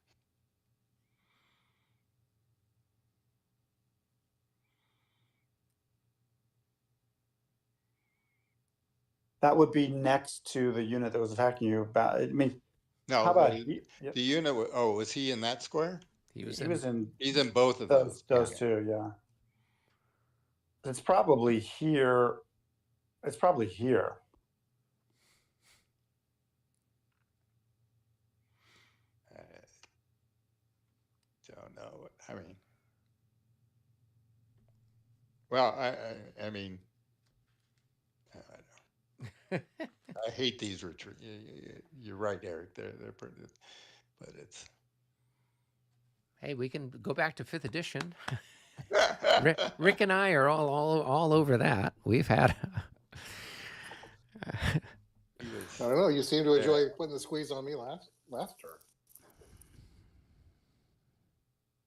That would be next to the unit that was attacking you. I mean, No, how about the unit? Was he in that square? He was He's in both of those. Those two, yeah. It's probably here. It's probably here. Don't know. I mean, well, I mean, I hate these retreat. You're right, Eric. They're pretty, but it's. Hey, we can go back to 5th edition. Rick and I are all over that. We've had. He was I don't know. You seem to there. enjoy putting the squeeze on me last turn.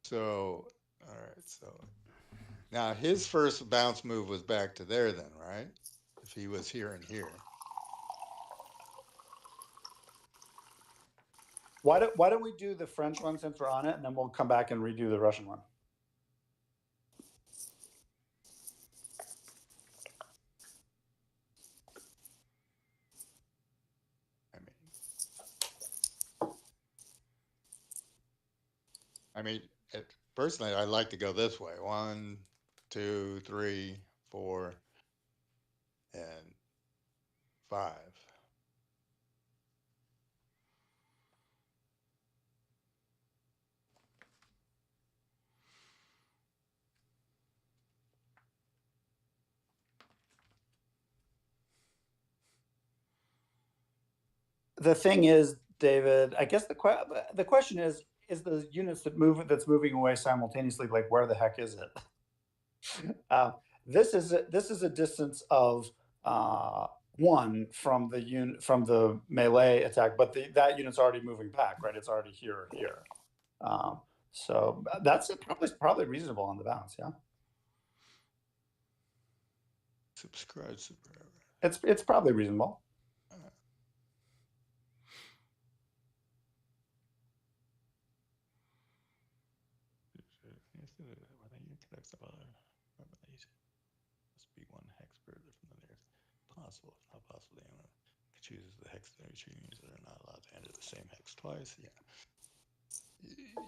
So, all right. So now his first bounce move was back to there then, right? If he was here and here. Why don't we do the French one since we're on it, and then we'll come back and redo the Russian one. I mean, personally, I'd like to go this way. 1, 2, 3, 4, and 5. The thing is, David, I guess the question is the units that's moving away simultaneously, like where the heck is it? This is a distance of 1 from the melee attack, but that unit's already moving back, right? It's already here or here. So that's probably reasonable on the bounce, yeah. Subscribe. It's probably reasonable. Must be 1 hex further from the nearest. Possible, if not possible, the anyone chooses the hex that are not allowed to enter the same hex twice. Yeah.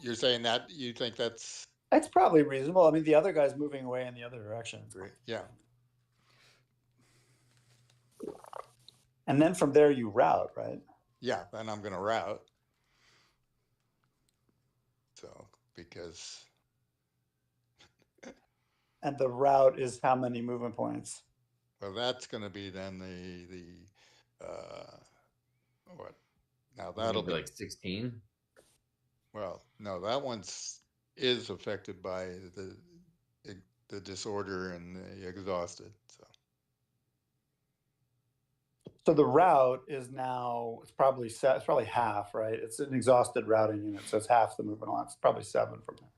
You're saying that you think that's probably reasonable. I mean, the other guy's moving away in the other direction. great. Yeah. And then from there you route, right? Yeah, then I'm going to route. So, because. And the route is how many movement points? Well, that's going to be then what? Now that'll be like 16. Well, no, that is affected by the disorder and the exhausted. So the route is now it's probably half, right? It's an exhausted routing unit, so it's half the movement on. It's probably 7 from there.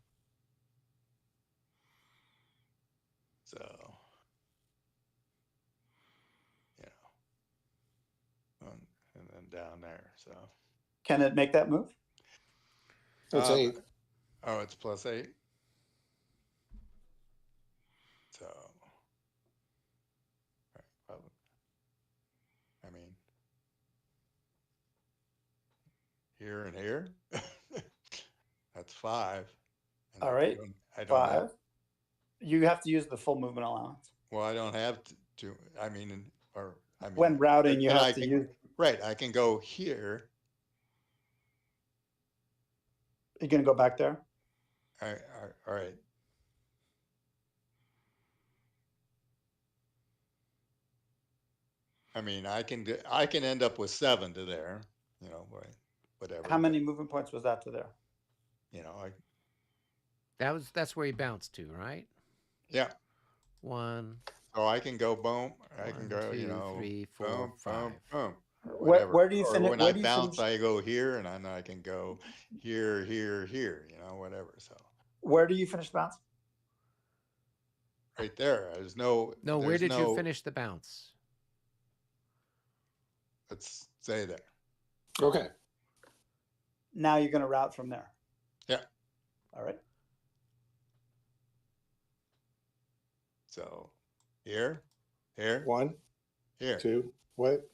So, and then down there. So, can it make that move? It's 8. Oh, it's +8. So, I mean, here and here, that's 5. And all right, I don't 5. have, you have to use the full movement allowance. Well, I don't have to. I mean, when routing, you have to use. Right, I can go here. You're going to go back there? All right. I mean, I can end up with 7 to there, whatever. How many movement points was that to there? That's where he bounced to, right? Yeah. 1. So I can go boom. I can go, 2, 3, 4, boom, 5. boom, boom. Where do you finish? When I bounce, I go here, and I can go here, whatever. So. Where do you finish the bounce? Right there. There's no. No, where did you finish the bounce? Let's say there. Okay. Now you're going to route from there. Yeah. All right. So here, 1, here, 2. What?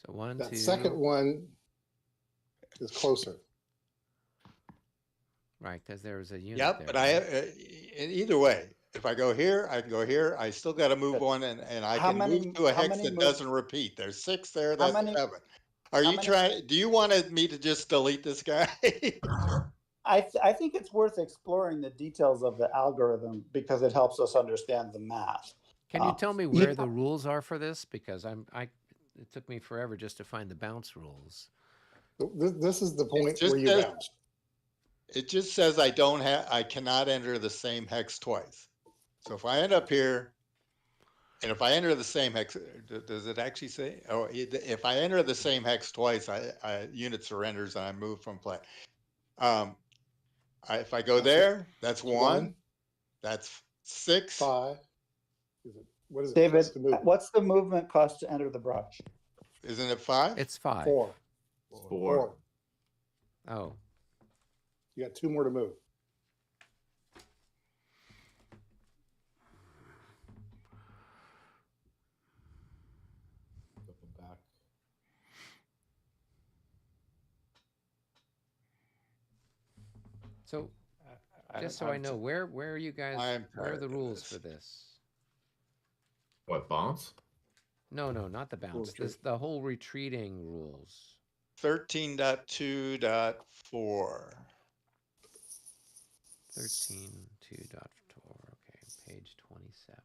So 1, that 2. second one is closer. Right, because there was a unit. Yep, there, but right? Either way, if I go here, I can go here. I still got to move one, and I can move to a hex that doesn't repeat. There's 6 there. That's 7. Are you trying? Do you want me to just delete this guy? I think it's worth exploring the details of the algorithm because it helps us understand the math. Can you tell me where the rules are for this? Because it took me forever just to find the bounce rules. This is the point where you bounce. It just says I cannot enter the same hex twice. So if I end up here, and if I enter the same hex, does it actually say? Oh, if I enter the same hex twice, unit surrenders and I move from play. If I go there, that's one. That's 6. 5. What is it? David, What's the move? what's the movement cost to enter the brush? Isn't it 5? It's 5. 4. 4. Oh, You got 2 more to move. Up and back. so just so I know, where are you guys? I'm Where are tired the of rules this. for this? What, bounce? No, not the bounce. retreat. The whole retreating rules. 13.2.4. 13.2.4. Okay, page 27.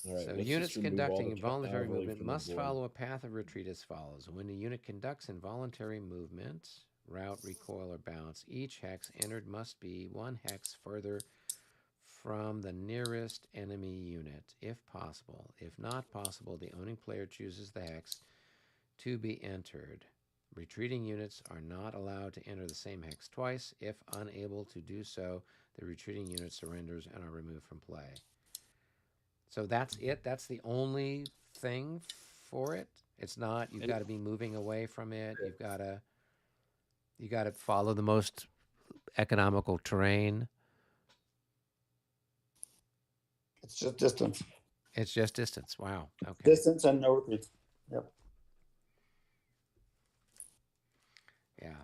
All right, So let's units just remove all conducting the involuntary cavalry movement from the must board. follow a path of retreat as follows. When a unit conducts involuntary movement, route, recoil, or bounce, each hex entered must be 1 hex further from the nearest enemy unit, if possible. If not possible, the owning player chooses the hex to be entered. Retreating units are not allowed to enter the same hex twice. If unable to do so, the retreating unit surrenders and are removed from play. So that's it. That's the only thing for it. It's not, you've got to be moving away from it. You got to follow the most economical terrain. It's just distance. It's just distance. Wow. Okay. Distance and no retreats. Yep. Yeah.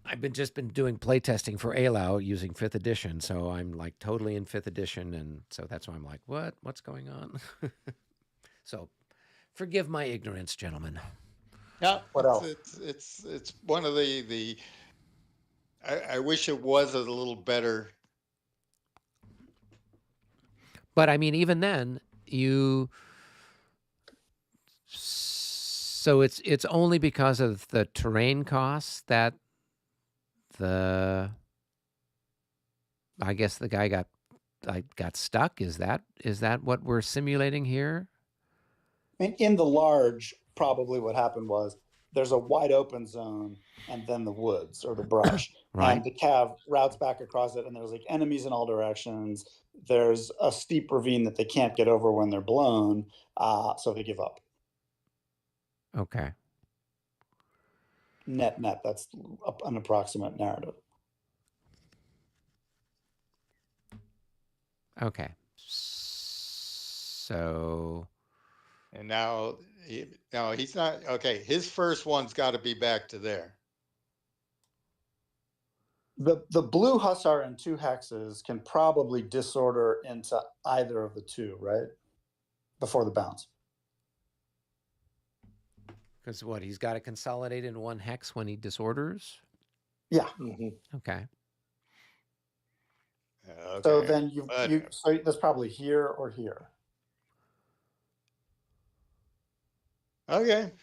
I've been doing playtesting for ALAO using 5th edition, so I'm like totally in 5th edition, and so that's why I'm like, what's going on? So forgive my ignorance, gentlemen. Yeah, What else? It's one of the I wish it was a little better. But I mean, even then, so it's only because of the terrain costs that I guess the guy got stuck. Is that what we're simulating here? I mean, in the large, probably what happened was there's a wide open zone and then the woods or the brush. Right. And the cav routes back across it, and there's like enemies in all directions. There's a steep ravine that they can't get over when they're blown, so they give up. Okay. Net, that's an approximate narrative. Okay. So. And now he's not okay. His first one's got to be back to there. The blue hussar and 2 hexes can probably disorder into either of the 2, right? Before the bounce. Because what, he's got to consolidate in 1 hex when he disorders? Yeah. Mhm. Okay. Okay. So then so that's probably here or here. Okay.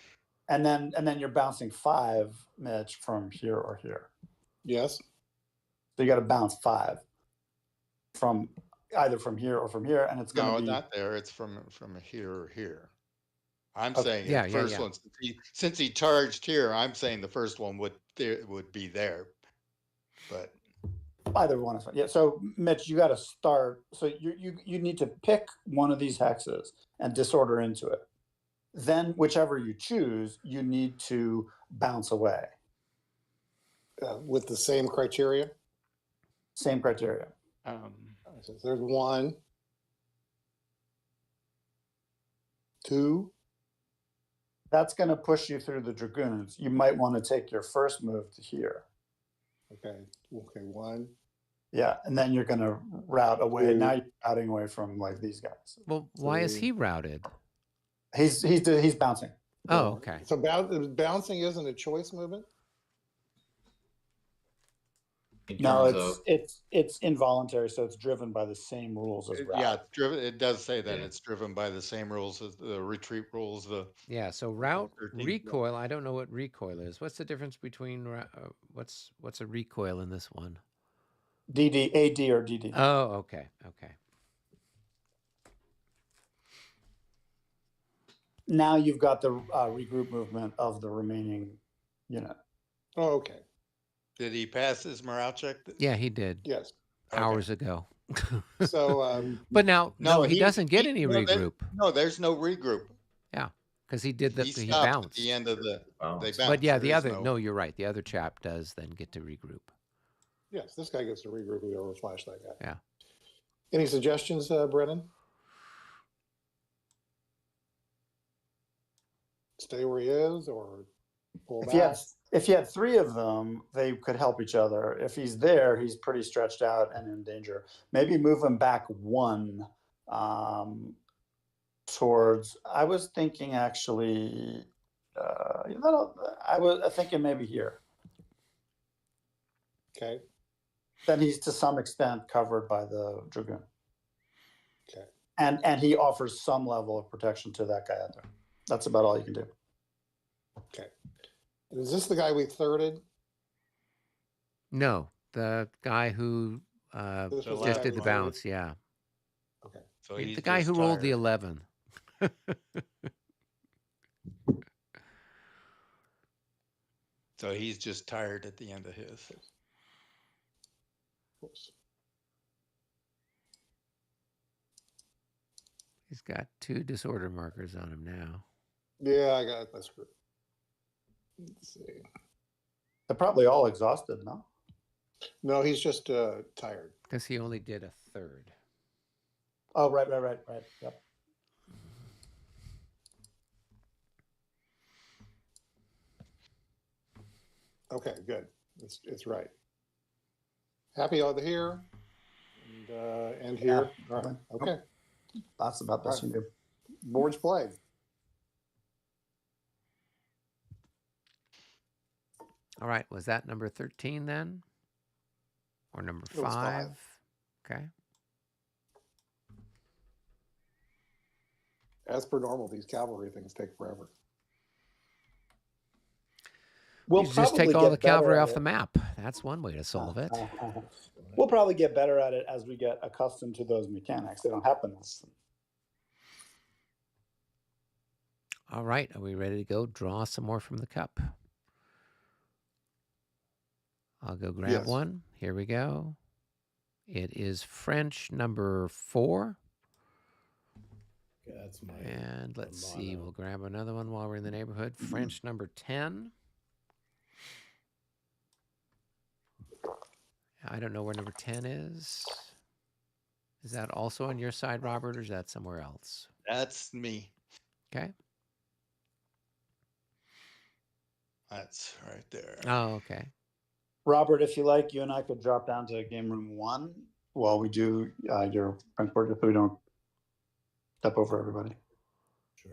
And then you're bouncing 5, Mitch, from here or here. Yes. So you got to bounce 5 from either from here or from here, and it's going No, to be not there. It's from here or here. I'm Okay. saying Yeah, the yeah, first yeah. one, since he charged here, I'm saying the first one would be there. But either one is fine. Yeah. So Mitch, you got to start. So you need to pick one of these hexes and disorder into it. Then whichever you choose, you need to bounce away. With the same criteria. Same criteria. So there's 1, 2. That's going to push you through the dragoons. You might want to take your first move to here. Okay. 1. Yeah, and then you're going to route away. 2. Now you're routing away from like these guys. Well, why is 3. he routed? He's bouncing. Oh, okay. So bouncing isn't a choice movement. In No, terms of it's involuntary, so it's driven by the same rules as route. Yeah, it's driven. It does say that Yeah. it's driven by the same rules as the retreat rules. The Yeah. So route 13. recoil. I don't know what recoil is. What's the difference between what's a recoil in this one? DD, AD, or DD. Oh, okay, okay. Now you've got the regroup movement of the remaining unit. Oh, okay. Did he pass his morale check? Yeah, he did Yes. Okay. hours ago. So, But now, no, he doesn't get any no, regroup. No, there's no regroup. Yeah, because he did He he stopped at bounced. the end of the. Bounce. They But bounced. But yeah, There the is other no, you're right. The other chap does then get to regroup. yes, this guy gets to regroup. We overflash that guy. Yeah. Any suggestions, Brennan? Stay where he is, or pull back? If you had three of them, they could help each other. If he's there, he's pretty stretched out and in danger. Maybe move him back one towards. I was thinking actually. I was thinking maybe here. Okay. Then he's to some extent covered by the Dragoon. Okay. And he offers some level of protection to that guy out there. That's about all you can do. Okay. Is this the guy we thirded? No, the guy who This was just guy did we the thirded? bounce. Yeah, Okay. So the he's guy just who rolled the tired. 11. So he's just tired at the end of his. Oops. He's got 2 disorder markers on him now. Yeah, I got it. That's good. Let's see. They're probably all exhausted, no? No, he's just tired. Because he only did a third. Oh, right. Yep. Okay, good. It's right. Happy all here, and here. Yeah. All right. Okay. That's about best you can do. Board's play. All right, was that number 13 then? Or number It was 5? 5. Okay. As per normal, these cavalry things take forever. We'll You just probably take all get the better cavalry at off it. the map. That's one way to solve it. We'll probably get better at it as we get accustomed to those mechanics. They don't happen. All right, are we ready to go draw some more from the cup? I'll go grab Yes. one. Here we go. It is French number 4. Okay, that's my. And let's see, mono. we'll grab another one while we're in the neighborhood. French number 10. I don't know where number 10 is. Is that also on your side, Robert, or is that somewhere else? That's me. Okay. That's right there. Oh, okay. Robert, if you like, you and I could drop down to game room 1 while we do your French board, just so we don't step over everybody. Sure.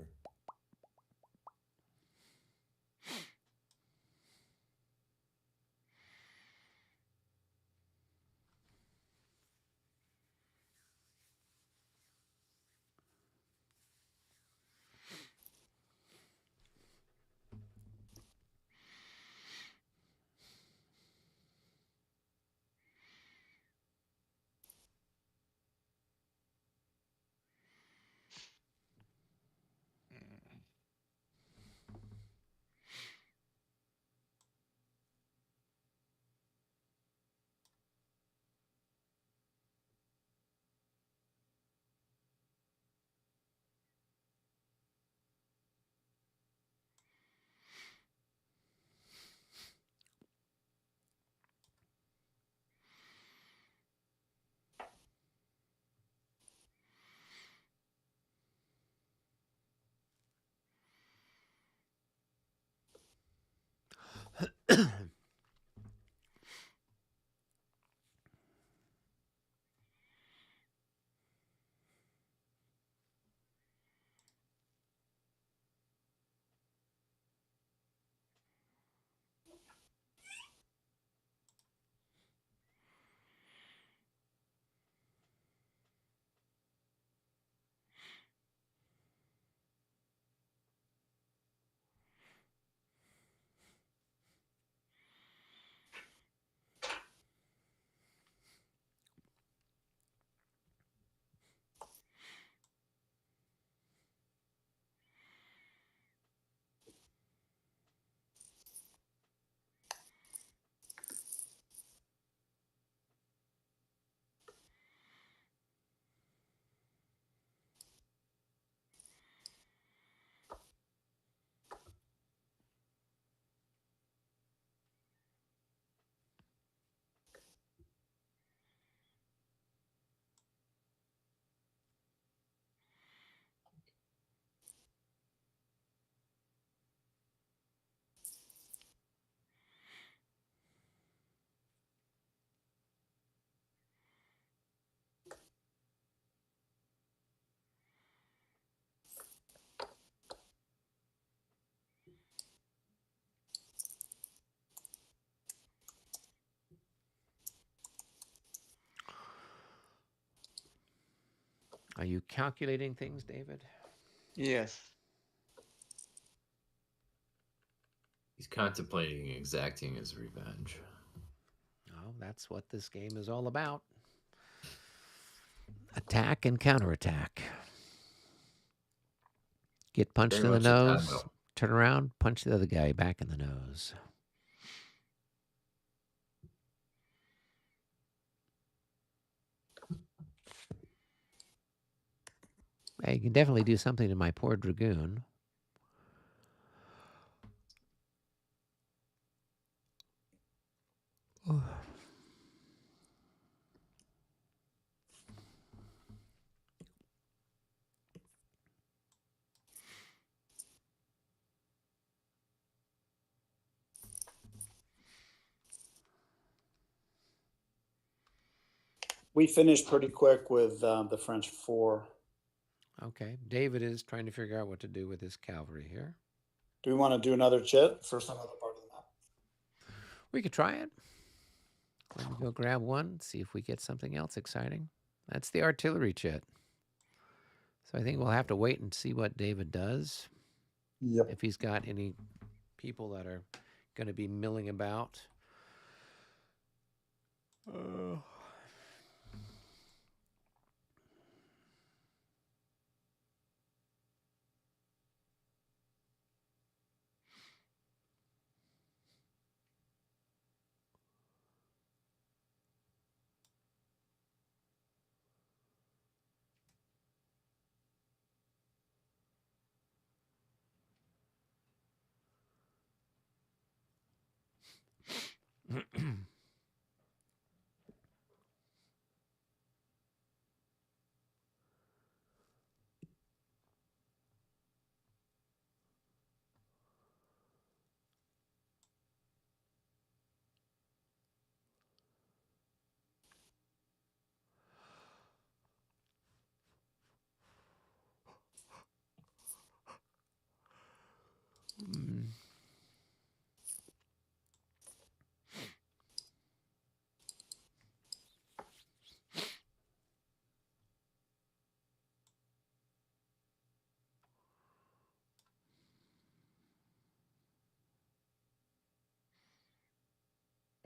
Are you calculating things, David? Yes. He's contemplating exacting his revenge. Oh, that's what this game is all about. Attack and counterattack. Get punched Very in the much a nose, timeout. turn around, punch the other guy back in the nose. Hey, you can definitely do something to my poor dragoon. We finished pretty quick with the French 4. Okay, David is trying to figure out what to do with his cavalry here. Do we want to do another chit for some other part of the map? We could try it. Let me go grab one, see if we get something else exciting. That's the artillery chit. So I think we'll have to wait and see what David does. Yep. If he's got any people that are going to be milling about.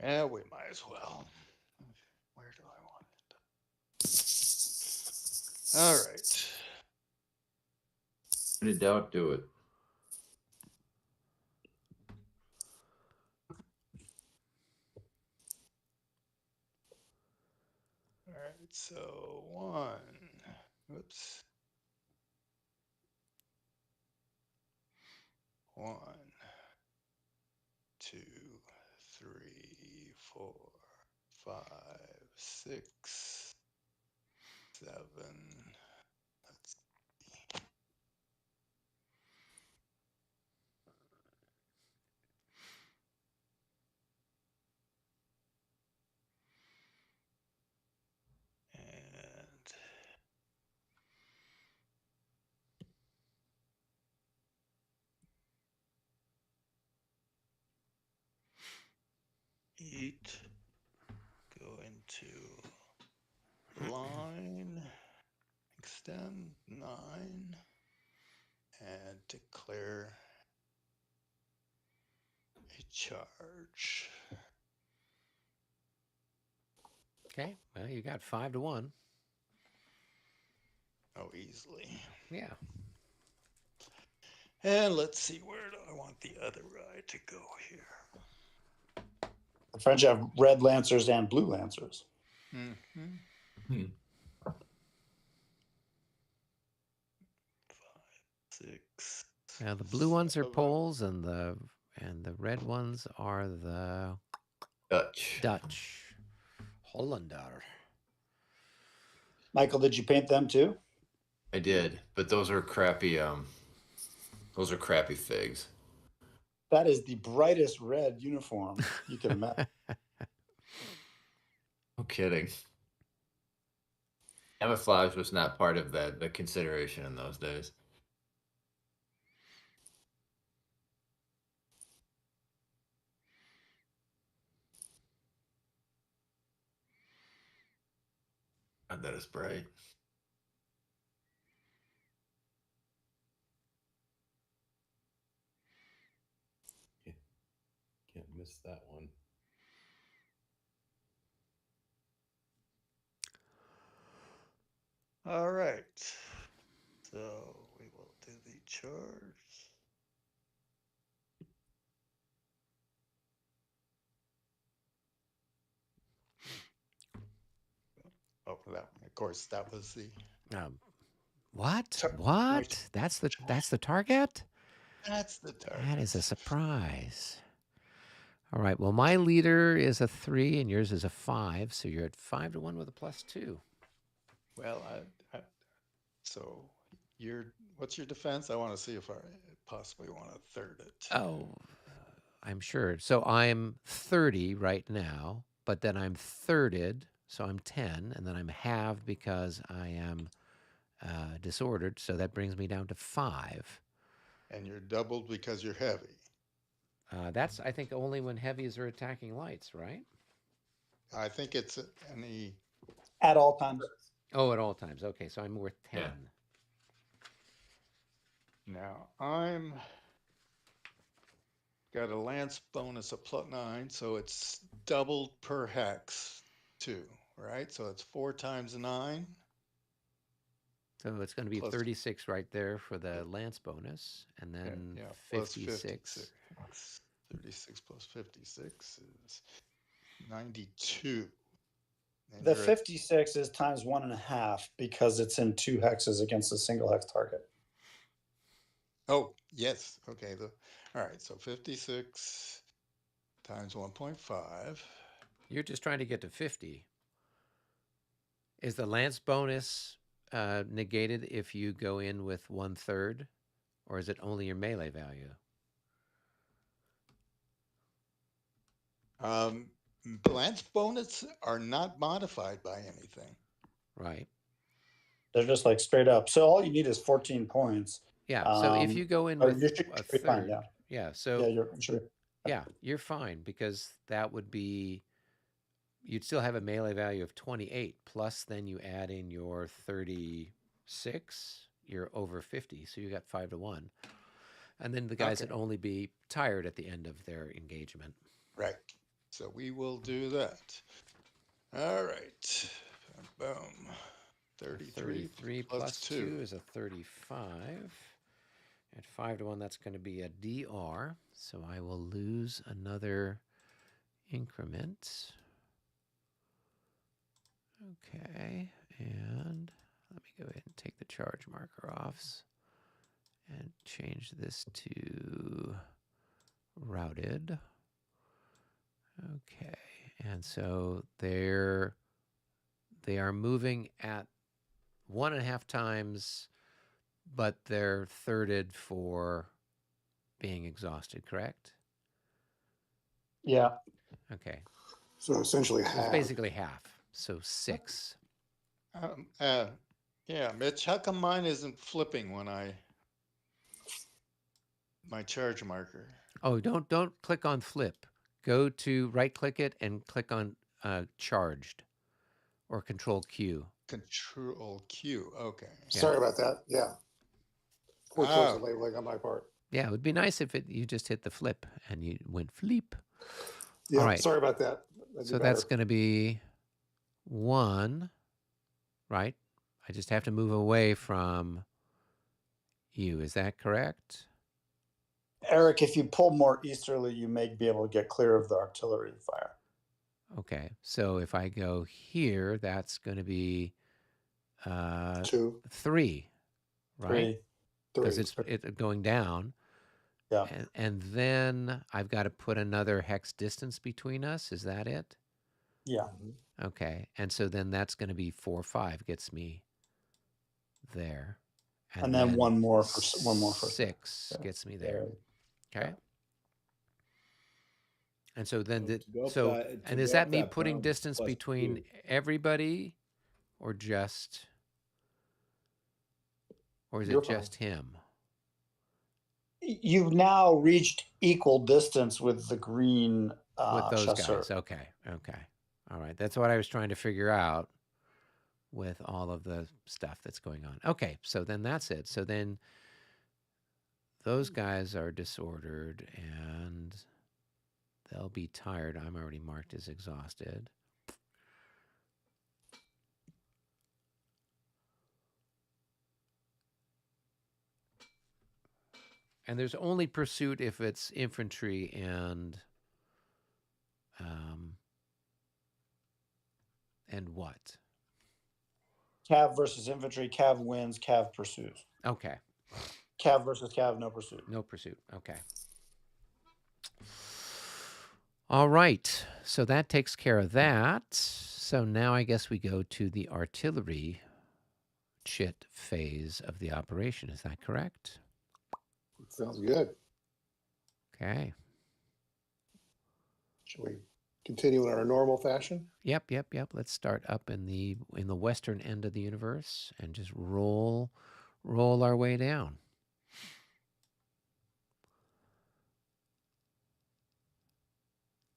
Yeah, we might as well. Where do I want it? All right. When in doubt, do it. All right. So 1. Whoops. 1, 2, 3, 4, 5, 6, 7. Let's see. And 8. Go into line, extend 9, and declare a charge. Okay, well, you got 5-1. Oh, easily. Yeah. And let's see, where do I want the other guy to go here? The French have red lancers and blue lancers. Mm-hmm. 5, 6. Now the blue ones are 7. Poles, and the red ones are the Dutch. Hollander. Michael, did you paint them too? I did, but those are crappy. Those are crappy figs. That is the brightest red uniform you can imagine. No kidding. Camouflage was not part of the consideration in those days. God, that is bright. missed that one. All right. So we will do the charge. Oh, that of course, that was the What? Tar- What? That's the target? that's the target. That is a surprise. All right. Well, my leader is a 3 and yours is a 5, so you're at 5-1 with a +2. Well, so what's your defense? I want to see if I possibly want to third it. Oh, I'm sure. So I'm 30 right now, but then I'm thirded, so I'm 10, and then I'm halved because I am disordered, so that brings me down to 5. And you're doubled because you're heavy. That's, I think, only when heavies are attacking lights, right? I think it's any. At all times. Oh, at all times. Okay, so I'm worth 10. Yeah. Now I'm got a lance bonus of +9, so it's doubled per hex too, right? So it's 4 times 9. So it's going to be Plus- 36 right there for the lance bonus, and then plus 56. 36 plus 56 is 92. And The you're at- 56 is times 1.5 because it's in 2 hexes against a single hex target. Oh, yes. Okay. All right. So 56 times 1.5. You're just trying to get to 50. Is the lance bonus negated if you go in with 1/3, or is it only your melee value? Lance bonus are not modified by anything. Right. They're just like straight up. So all you need is 14 points. Yeah. So if you go in Oh, with you should a be fine, third, yeah. yeah. So Yeah, you're sure. yeah, you're fine because that would be, you'd still have a melee value of 28 plus then you add in your 36, you're over 50. So you got 5-1. And then the guys Okay. would only be tired at the end of their engagement. Right. So we will do that. All right. Boom. 33 plus 2 is a 35. At 5-1, that's going to be a DR. So I will lose another increment. Okay, and let me go ahead and take the charge marker off and change this to routed. Okay, and so they are moving at 1.5 times, but they're thirded for being exhausted, correct? Yeah. Okay, So essentially so it's half. basically half, so 6. Yeah, Mitch, how come mine isn't flipping when my charge marker? Oh, don't click on flip. Go to right click it and click on charged or Control Q. Control Q. Okay. Yeah. Sorry about that. Yeah. Poor choice Oh. of labeling on my part. Yeah, it would be nice if you just hit the flip and you went flip. Yeah. All right. Sorry about that. That'd be So that's better. going to be 1, right? I just have to move away from you. Is that correct? Eric, if you pull more easterly, you may be able to get clear of the artillery fire. Okay. So if I go here, that's going to be 2, 3, right? 3. Because it's going down. Yeah. And then I've got to put another hex distance between us. Is that it? Yeah. Okay. And so then that's going to be 4, 5 gets me there. And then one more for 6 yeah. gets me there. Yeah. Okay. And so then So to go up that- to and is go that up me that putting bound distance +2. between everybody or is You're it fine. just him? You've now reached equal distance with the green With those chasseur. guys. Okay. All right. That's what I was trying to figure out with all of the stuff that's going on. Okay. So then that's it. So then those guys are disordered and they'll be tired. I'm already marked as exhausted. And there's only pursuit if it's infantry and what? Cav versus infantry. Cav wins. Cav pursues. Okay. Cav versus Cav, no pursuit. No pursuit. Okay. All right. So that takes care of that. So now I guess we go to the artillery chit phase of the operation. Is that correct? Sounds good. Okay. Shall we continue in our normal fashion? Yep. Let's start up in the western end of the universe and just roll our way down.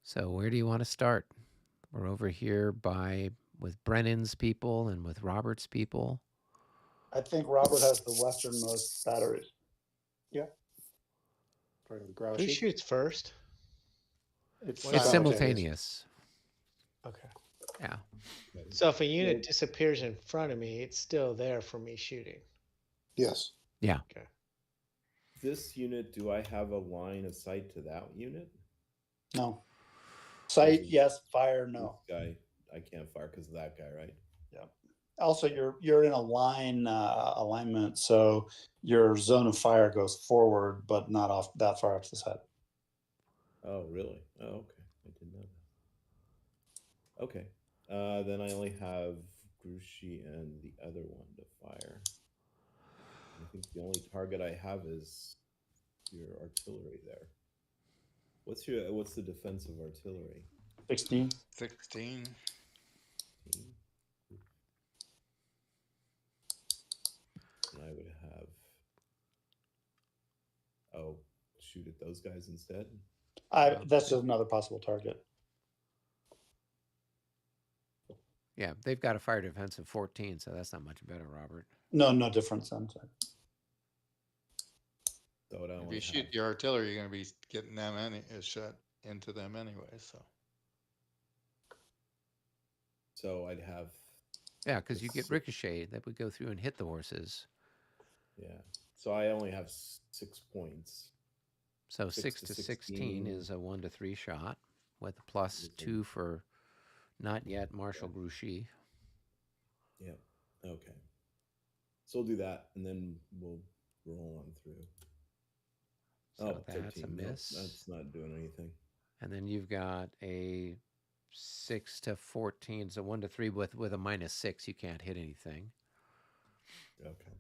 So where do you want to start? We're over here with Brennan's people and with Robert's people. I think Robert has the westernmost batteries. Yeah. Part of the Grouchy. Who shoots first? It's It's simultaneous. Okay. Yeah. So if a unit disappears in front of me, it's still there for me shooting. Yes. Yeah. Okay. This unit, do I have a line of sight to that unit? No. Sight, yes. Fire, no. This guy, I can't fire because of that guy, right? Yeah. Also, you're in a line alignment, so your zone of fire goes forward, but not off that far off the side. Oh, really? Oh, okay. I didn't know that. Okay. Then I only have Grouchy and the other one to fire. I think the only target I have is your artillery there. What's the defensive artillery? 16. 16. And I would have shoot at those guys instead. That's just another possible target. Yeah, they've got a fire defense of 14, so that's not much better, Robert. No difference then. So If you shoot the artillery, you're going to be getting them a shot into them anyway. So I'd have. Yeah, because you get ricochet that would go through and hit the horses. Yeah. So I only have 6 points. So 6 to 16 is a 1 to 3 shot with a +2 for not yet Marshal Grouchy. Yeah. Okay. So we'll do that, and then we'll roll on through. So that's 13. a miss. No, that's not doing anything. And then you've got a 6 to 14, so 1 to 3 with a -6. You can't hit anything. Okay.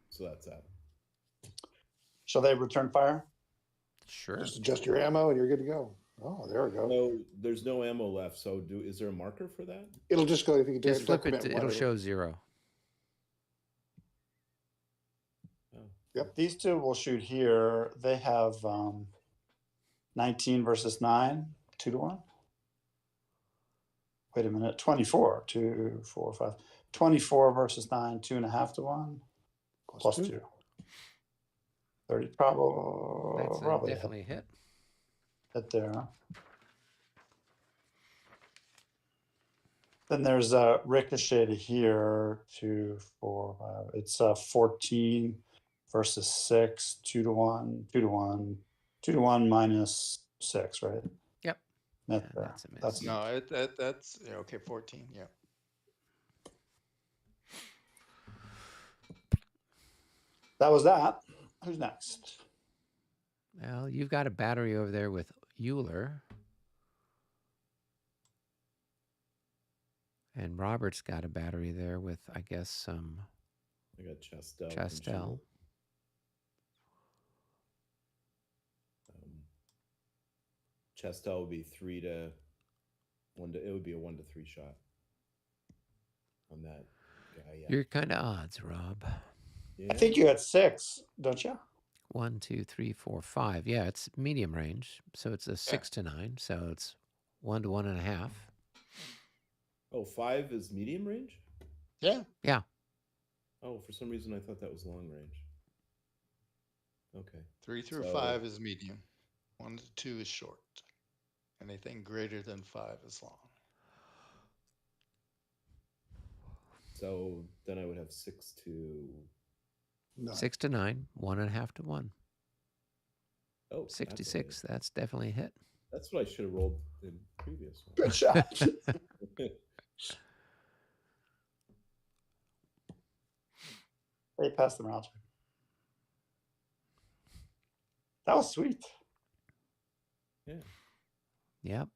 So that's that. Shall they return fire? Sure. Just adjust your ammo and you're good to go. Oh, there we go. No, there's no ammo left. So is there a marker for that? It'll just go if you Just flip it. decrement It'll one, show 0. Oh. Yep. These two will shoot here. They have 19 versus 9, 2 to 1. Wait a minute, 24, 2, 4, 5. 24 versus 9, 2.5 to 1, plus 2. 30, probably definitely a hit. Hit there. Then there's a ricochet to here, 2, 4, 5. It's 14 versus 6, 2 to 1, 2 to 1, 2 to 1 minus 6, right? Yep. That's That's a miss. That's No, that's okay. 14. Yeah. that was that. Who's next? Well, you've got a battery over there with Euler. And Robert's got a battery there with, I guess, I got Chastel. Chastel. Chastel would be 3 to 1 to. It would be a 1 to 3 shot on that guy. Yeah. You're kind of odds, Rob. Yeah. I think you had 6, don't you? 1, 2, 3, 4, 5. Yeah, it's medium range, so it's a 6 to 9. So it's 1 to 1.5. Oh, 5 is medium range? Yeah. Yeah. Oh, for some reason I thought that was long range. Okay. 3 through So- 5 is medium. 1 to 2 is short. Anything greater than 5 is long. So then I would have 6 to. 6 to 9, 1.5 to 1. Oh, 66. That's definitely a hit. That's what I should have rolled the previous one. Good shot. Hey, pass the morale check. That was sweet. Yeah. Yep.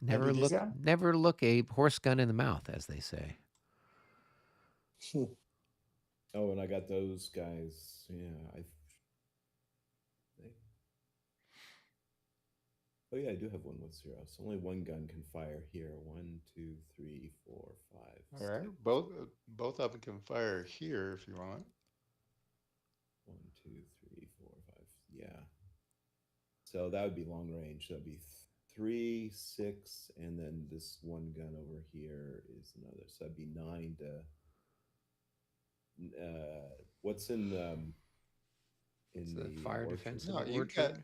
Maybe these guys? Never look a horse gun in the mouth, as they say. Oh, and I got those guys. Yeah, Oh yeah, I do have one with 0. So only one gun can fire here. 1, 2, 3, 4, 5. All right. 6. Both of them can fire here if you want. 1, 2, 3, 4, 5. Yeah. So that would be long range. That'd be 3, 6, and then this one gun over here is another. So that'd be 9 to. What's in the the fire orchard? defense No, of the you got orchard?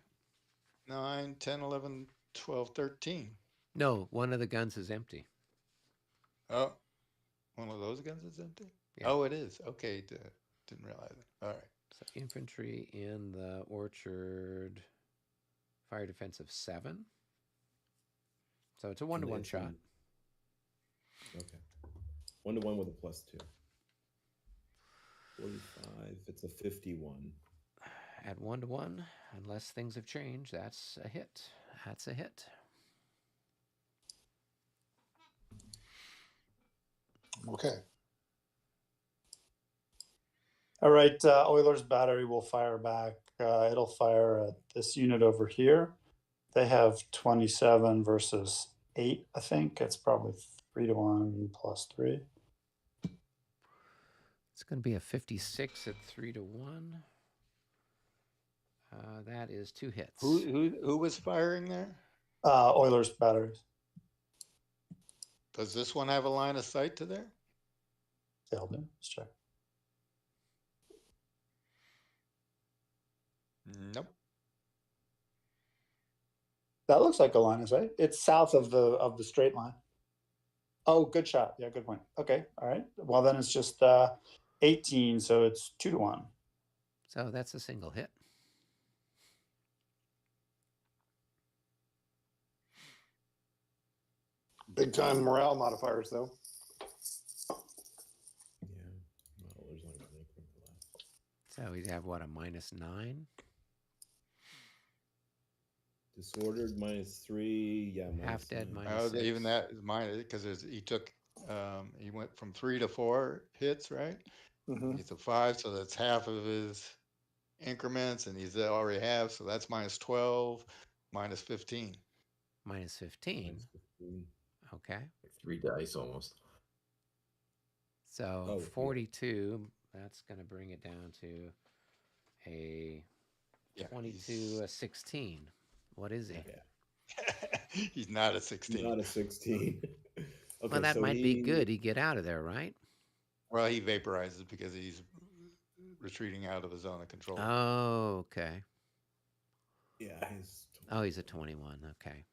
9, 10, 11, 12, 13. No, one of the guns is empty. Oh, one of those guns is empty? Yeah. Oh, it is. Okay, didn't realize it. All right. So infantry in the orchard, fire defense of 7. So it's a 1-to-1 shot. Okay. 1-to-1 with a +2. 45. It's a 51. At 1-to-1, unless things have changed, that's a hit. That's a hit. Okay. All right, Oiler's battery will fire back. It'll fire at this unit over here. They have 27 versus 8, I think. It's probably 3-to-1 +3. It's going to be a 56 at 3-to-1. That is 2 hits. Who was firing there? Oiler's batteries. Does this one have a line of sight to there? They'll do. Let's check. Nope. That looks like a line of sight. It's south of the straight line. Oh, good shot. Yeah, good point. Okay, all right. Well, then it's just 18, so it's 2-to-1. So that's a single hit. Big time morale modifiers, though. Yeah. Well, there's not really anything for that. So we'd have, what, a -9? Disordered -3. Yeah. Half dead -9. minus- Even 6. that is mine because he took he went from 3 to 4 hits, right? Mm-hmm. He's a 5, so that's half of his increments, and he's already have, so that's -12, -15. -15. -15. Okay. Like 3 dice almost. So Oh, yeah. 42, that's going to bring it down to a Yeah, 22, a 16. What is he? Yeah. he's not a 16. Not a 16. Okay, Well, that so might be good. He'd get out of there, right? Well, he vaporizes because he's retreating out of the zone of control. Oh, okay. Yeah, he's. Oh, he's a 21. Okay.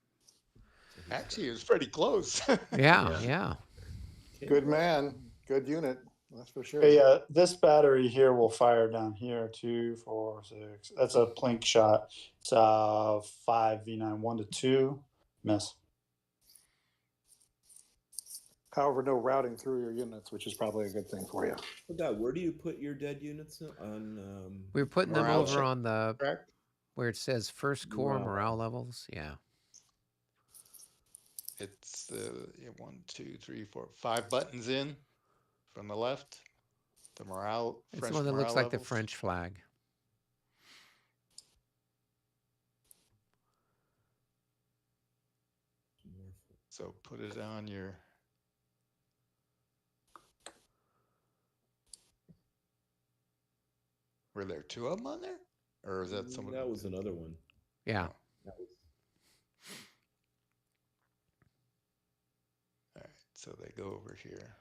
So he's Actually, it was pretty close. Yeah. Good man. Good unit. That's for sure. Okay, this battery here will fire down here. 2, 4, 6. That's a plink shot. It's 5 V9, 1-to-2. Miss. However, no routing through your units, which is probably a good thing for you. Forgot, where do you put your dead units on? We were putting them Morale over check. on the Correct? where it says first core Morale. morale levels. Yeah. It's 1, 2, 3, 4, 5 buttons in from the left. The morale. It's French the one that looks morale like the levels. French flag. So put it on your. Were there 2 of them on there, or is that someone? That was another one. Yeah. That was. All right, so they go over here.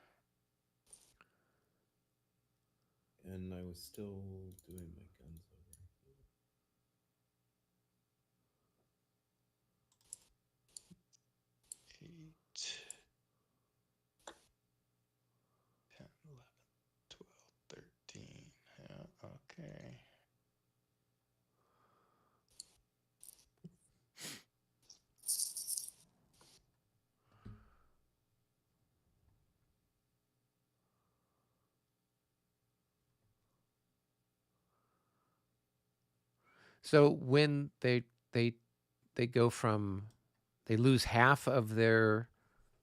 And I was still doing my guns over So when they go from, they lose half of their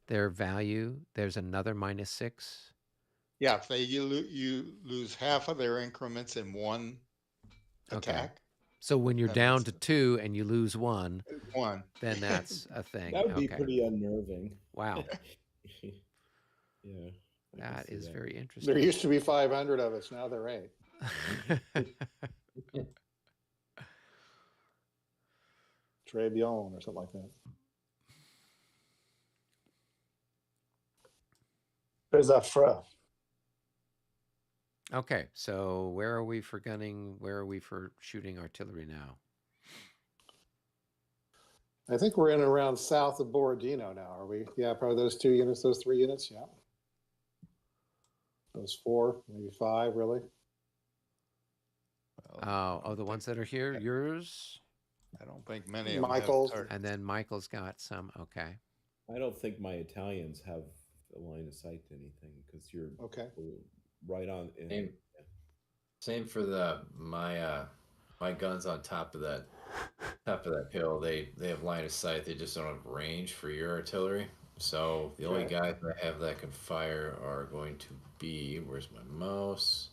value, there's another -6. Yeah, if you lose half of their increments in one Okay. attack, So when you're That down makes to sense. 2 and you lose 1, one. then that's a thing. That would be Okay. pretty unnerving. Wow. Yeah. I can That see is that. very There interesting. used to be 500 of us. Now there ain't. Très bien or something like that. There's that fra. Okay, so where are we for gunning? Where are we for shooting artillery now? I think we're in and around south of Borodino now, are we? Yeah, probably those 2 units, those 3 units. Yeah. Those 4, maybe 5, really. Well, Oh, the ones that are here, yours? I don't think many of them Michael's. have And then Michael's got some. Okay. I don't think my Italians have a line of sight to anything because you're Okay. right on. In, Same. Same for my guns on top of that hill. They have line of sight. They just don't have range for your artillery. So the only Okay. guys I have that can fire are going to be, where's my mouse?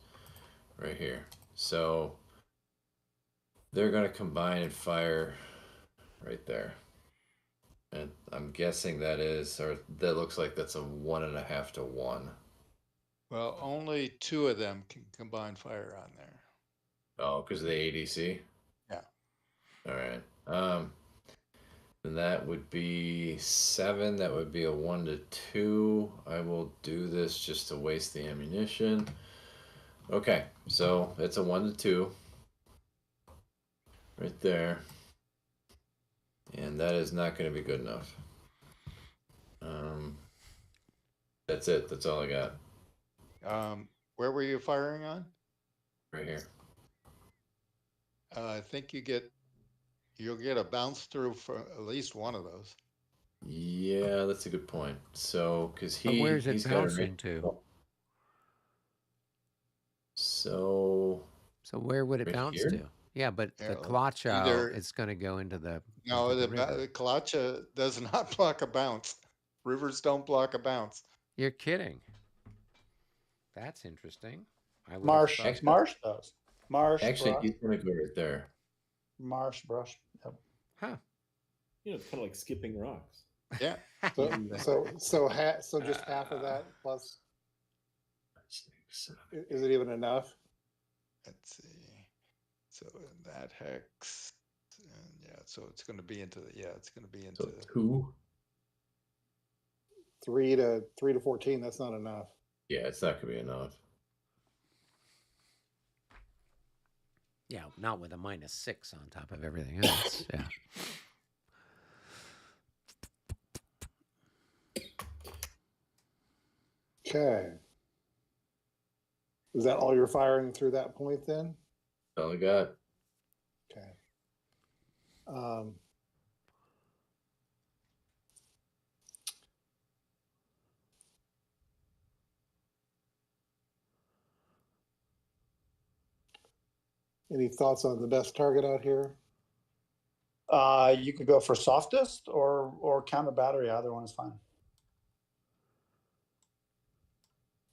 Right here. So they're going to combine and fire right there. And I'm guessing that looks like that's a 1.5 to 1. Well, only 2 of them can combine fire on there. Oh, because of the ADC? Yeah. All right. Then that would be 7. That would be a 1 to 2. I will do this just to waste the ammunition. Okay, so it's a 1 to 2. Right there. And that is not going to be good enough. That's it. That's all I got. Where were you firing on? Right here. I think you'll get a bounce through for at least one of those. Yeah, that's a good point. So, because where's it he's got a bouncing range. to? So where would it Right bounce here? to? Yeah, but the Yeah, Kalacha either- is going to go into the No, into the river. Kalacha does not block a bounce. Rivers don't block a bounce. You're kidding. That's interesting. I would Marsh. have thought- Marsh does. Marsh. Actually, brush. he's going to go right there. Marsh brush. Yep. Huh. you know, it's kind of like skipping rocks. Yeah. So just half of that plus. Is it even enough? Let's see. So that hex, and yeah, so it's going to be into it's going to be into So 2. 3 to 14. That's not enough. Yeah, it's not going to be enough. Yeah, not with a -6 on top of everything else. Yeah. Okay. Is that all you're firing through that point then? That's all I got. Okay. Any thoughts on the best target out here? You could go for softest or counter battery. Either one is fine.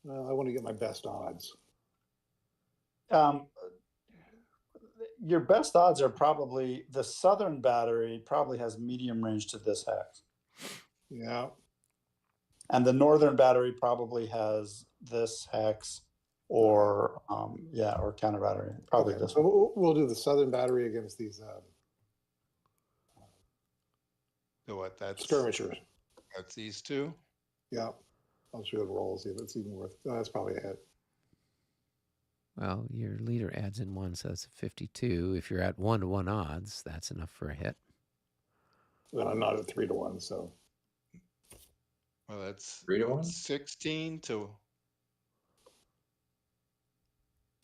Well, I want to get my best odds. Your best odds are probably the southern battery probably has medium range to this hex, Yeah. and the northern battery probably has this hex or or counter battery. Probably Okay, this so one. we'll do the southern battery against these so what? That's skirmishers. That's these 2. Yeah. I'll show the roll, see if it's even worth. That's probably a hit. Well, your leader adds in 1, so it's a 52. If you're at 1-to-1 odds, that's enough for a hit. Then I'm not at 3 to 1, so Well, that's 3 to 1. 16 to.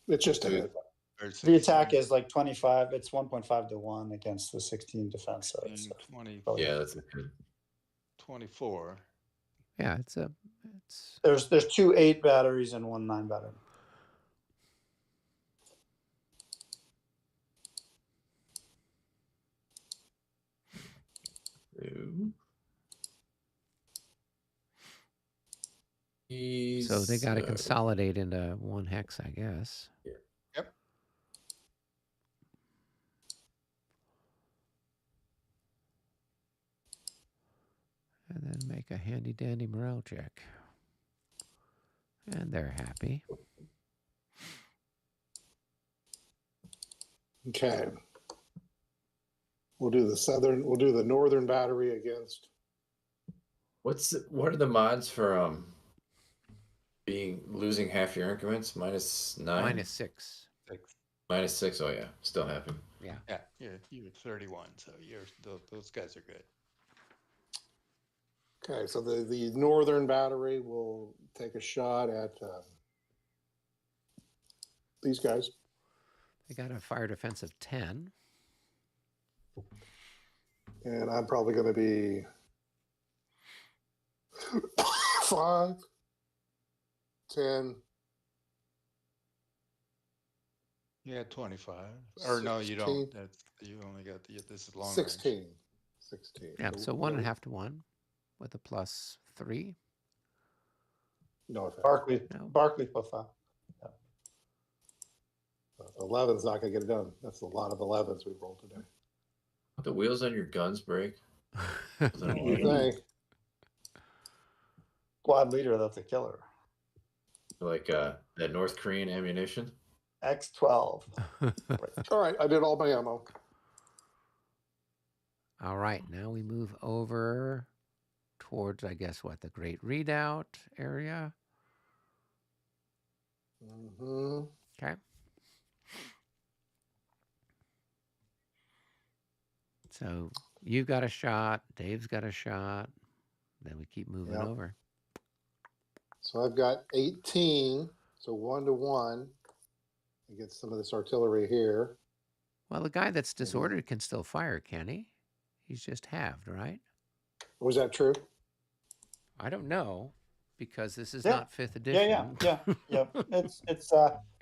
it's just a hit. Or The attack 16, is like 25. It's 1.5 to 1 against the 16 defense. So it's 20, Yeah, that's a good. 24. Yeah, it's there's 2 8 batteries and 1 9 battery. Two. So they got to He's, consolidate into one hex, I guess. Yep. And then make a handy dandy morale check. And they're happy. Okay. We'll do the northern battery against. what are the mods for losing half your increments? -9? -6. -6. Oh yeah, still happy. Yeah. Yeah, you're 31, so those guys are good. Okay, so the northern battery will take a shot at these guys. They got a fire defense of 10. And I'm probably going to be 5, 10. Yeah, 25. Or no, you 16. don't. You only got this is long 16. range. 16. Yeah, so 1.5 to 1 with a +3. No effect. Barkley plus 5. 11's not going to get it done. That's a lot of 11s we rolled today. The wheels on your guns break. You think? Squad leader, that's a killer. Like that North Korean ammunition. X12. All right, I did all my ammo. All right, now we move over towards, I guess, what, the Great Redoubt area? Mm-hmm. Okay. So you've got a shot, Dave's got a shot, then we keep moving over. So I've got 18, so 1 to 1 against some of this artillery here. Well, the guy that's disordered can still fire, can he? He's just halved, right? Was that true? I don't know, because this is not 5th edition. Yeah. It's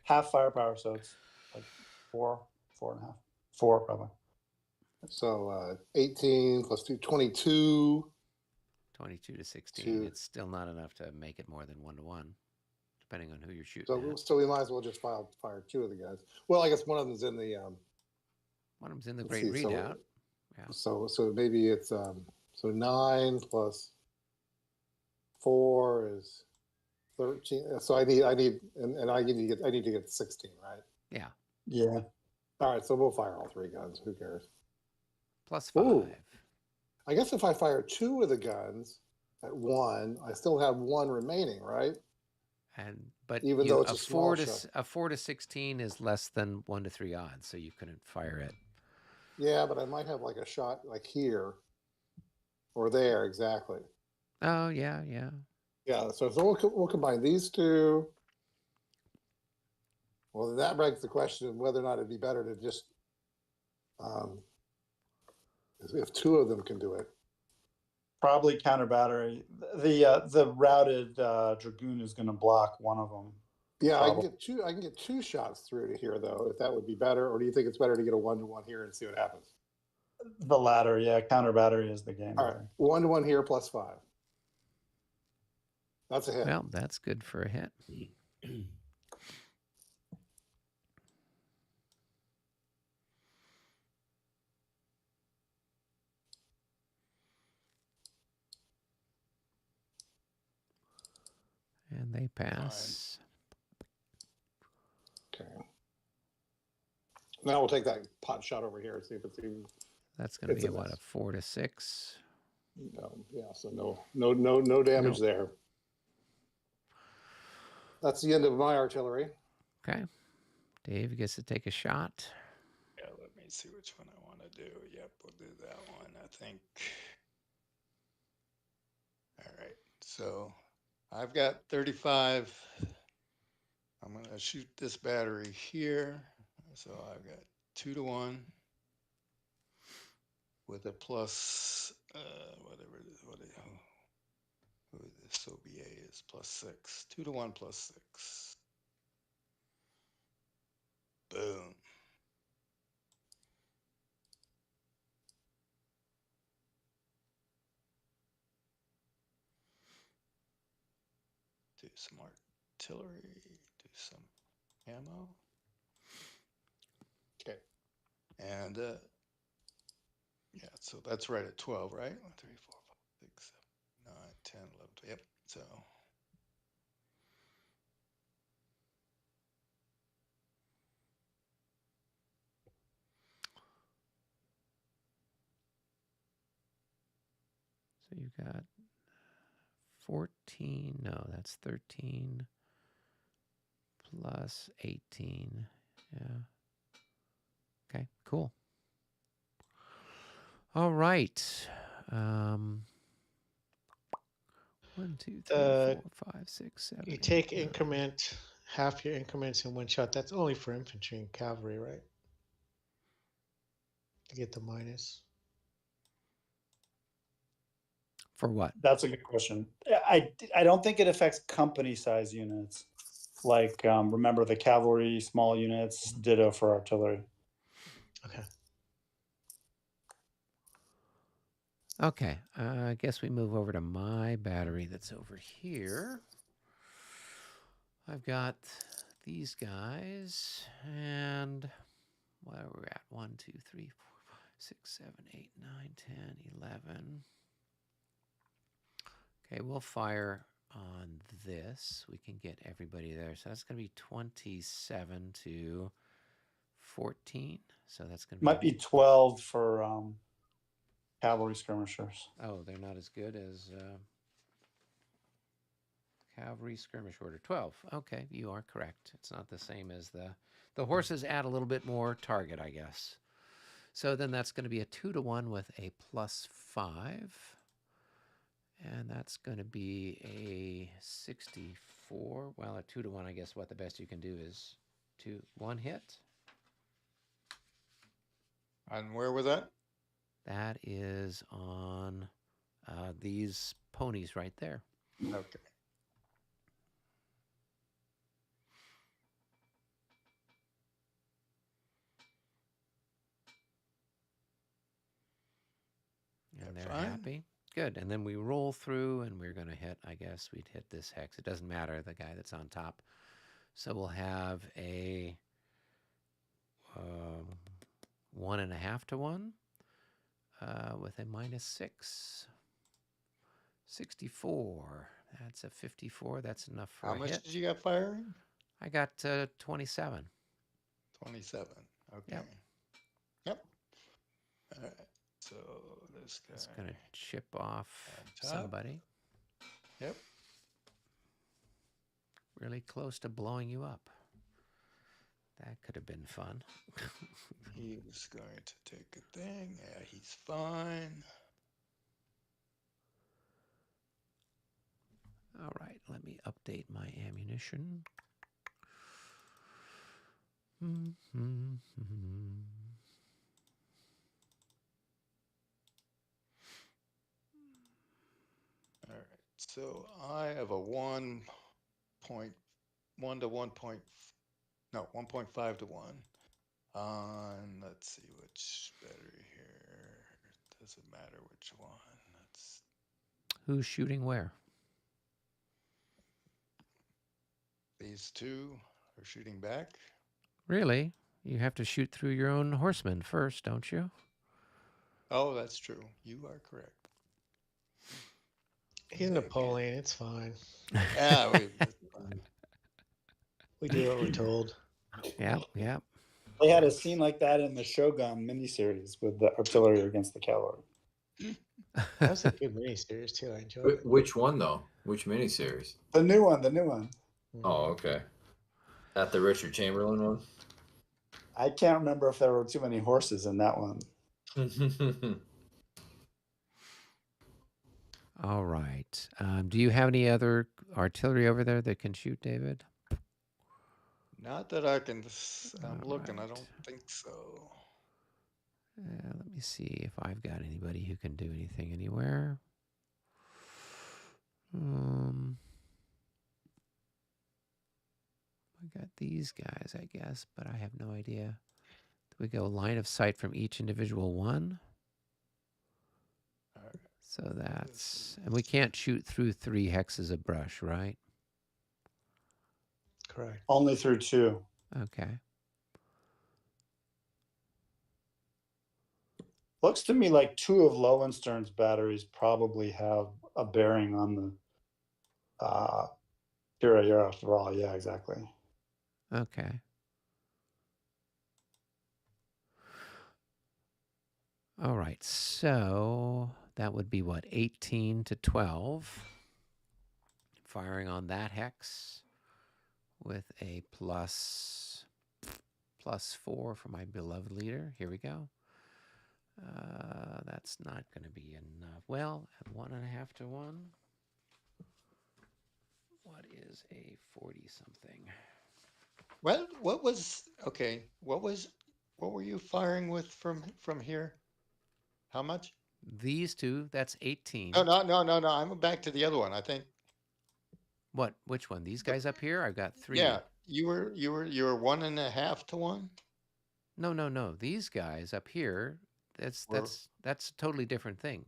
half firepower, so it's like 4.5. 4 probably. So 18 plus 2, 22. 22 to 16. It's still not enough to make it more than 1 to 1, depending on who you're shooting at. So we might as well just fire 2 of the guys. Well, I guess one of them's in the one of them's in the Great Redoubt. So maybe it's so 9 plus 4 is 13. So I need to get 16, right? Yeah. Yeah. All right, so we'll fire all 3 guns. Who cares? Plus 5. Ooh. I guess if I fire 2 of the guns at 1, I still have 1 remaining, right? But even though it's a small shot. A 4 to 16 is less than 1 to 3 odds, so you couldn't fire it. Yeah, but I might have like a shot like here or there, exactly. Oh, yeah. Yeah, so we'll combine these 2. Well, then that begs the question of whether or not it'd be better to just, if 2 of them can do it. Probably counter battery. The routed dragoon is going to block one of them. Yeah, I can get 2 shots through to here though, if that would be better. Or do you think it's better to get a 1 to 1 here and see what happens? The latter, yeah. Counter battery is the game. All right, 1 to 1 here plus 5. That's a hit. Well, that's good for a hit. And they pass. Okay. Now we'll take that pot shot over here and see if it's even. That's going to be what, a 4 to 6? Yeah, so no damage there. That's the end of my artillery. Okay. Dave gets to take a shot. Yeah, let me see which one I want to do. Yep, we'll do that one, I think. All right, so I've got 35. I'm going to shoot this battery here. So I've got 2 to 1 with a plus, who this OBA is, plus 6. 2 to 1 plus 6. Boom. some artillery, do some ammo. Okay. And yeah, so that's right at 12, right? 1, 3, 4, 5, 6, 7, 9, 10, 11. Yep. So So you got 14. No, that's 13 plus 18. Yeah. Okay, cool. All right. 1, 2, 3, 4, 5, 6, 7. You 8, take 9. increment, half your increments in one shot. That's only for infantry and cavalry, right? To get the minus. For what? That's a good question. I don't think it affects company size units. Like, remember the cavalry, small units, ditto for artillery. Okay. Okay, I guess we move over to my battery that's over here. I've got these guys, and where are we at? 1, 2, 3, 4, 5, 6, 7, 8, 9, 10, 11. Okay, we'll fire on this. We can get everybody there. So that's going to be 27 to 14. So that's going to Might be 12 for cavalry skirmishers. Oh, they're not as good as cavalry skirmish order. 12. Okay, you are correct. It's not the same as the horses add a little bit more target, I guess. So then that's going to be a 2 to 1 with a +5. And that's going to be a 64. Well, a 2 to 1, I guess what the best you can do is 1 hit. and where was that? That is on these ponies right there. Okay. And That's they're fine. happy. Good. And then we roll through, and we're going to hit, I guess we'd hit this hex. It doesn't matter, the guy that's on top. So we'll have a 1.5 to 1 with a -6. 64. That's a 54. That's enough for How a much hit. did you got firing? I got 27. 27. Okay. Yep. All right. So this guy. It's going to chip off on top. somebody. Yep. Really close to blowing you up. That could have been fun. He was going to take a thing. Yeah, he's fine. All right, let me update my ammunition. All right. So I have a 1.1 to 1.5 to 1 on, let's see which battery here. Doesn't matter which one. That's Who's shooting where? these two are shooting back. Really? You have to shoot through your own horsemen first, don't you? Oh, that's true. You are correct. He's Napoleon. It's fine. Yeah, We do what we're told. Yep, yep. They had a scene like that in the Shogun miniseries with the artillery against the cavalry. That was a good miniseries too. I enjoyed it. Which one though? Which miniseries? The new one. Oh, okay. That the Richard Chamberlain one? I can't remember if there were too many horses in that one. All right. Do you have any other artillery over there that can shoot, David? not that I can. I'm All looking. I right. don't think so. Let me see if I've got anybody who can do anything anywhere. I got these guys, I guess, but I have no idea. Do we go line of sight from each individual one? All right. So that's, and we can't shoot through 3 hexes of brush, right? Correct. Only through 2. Okay. Looks to me like 2 of Lowenstern's batteries probably have a bearing on the Kira after all. Yeah, exactly. Okay. All right. So that would be what, 18 to 12. Firing on that hex with a plus 4 for my beloved leader. Here we go. That's not going to be enough. Well, at 1.5 to 1. What is a 40-something? Well, what was okay? What were you firing with from here? How much? These two, that's 18. No. I'm back to the other one. I think. What? Which one? These guys up here? I've got 3. Yeah, you were 1.5 to 1. No. These guys up here, that's a totally different thing.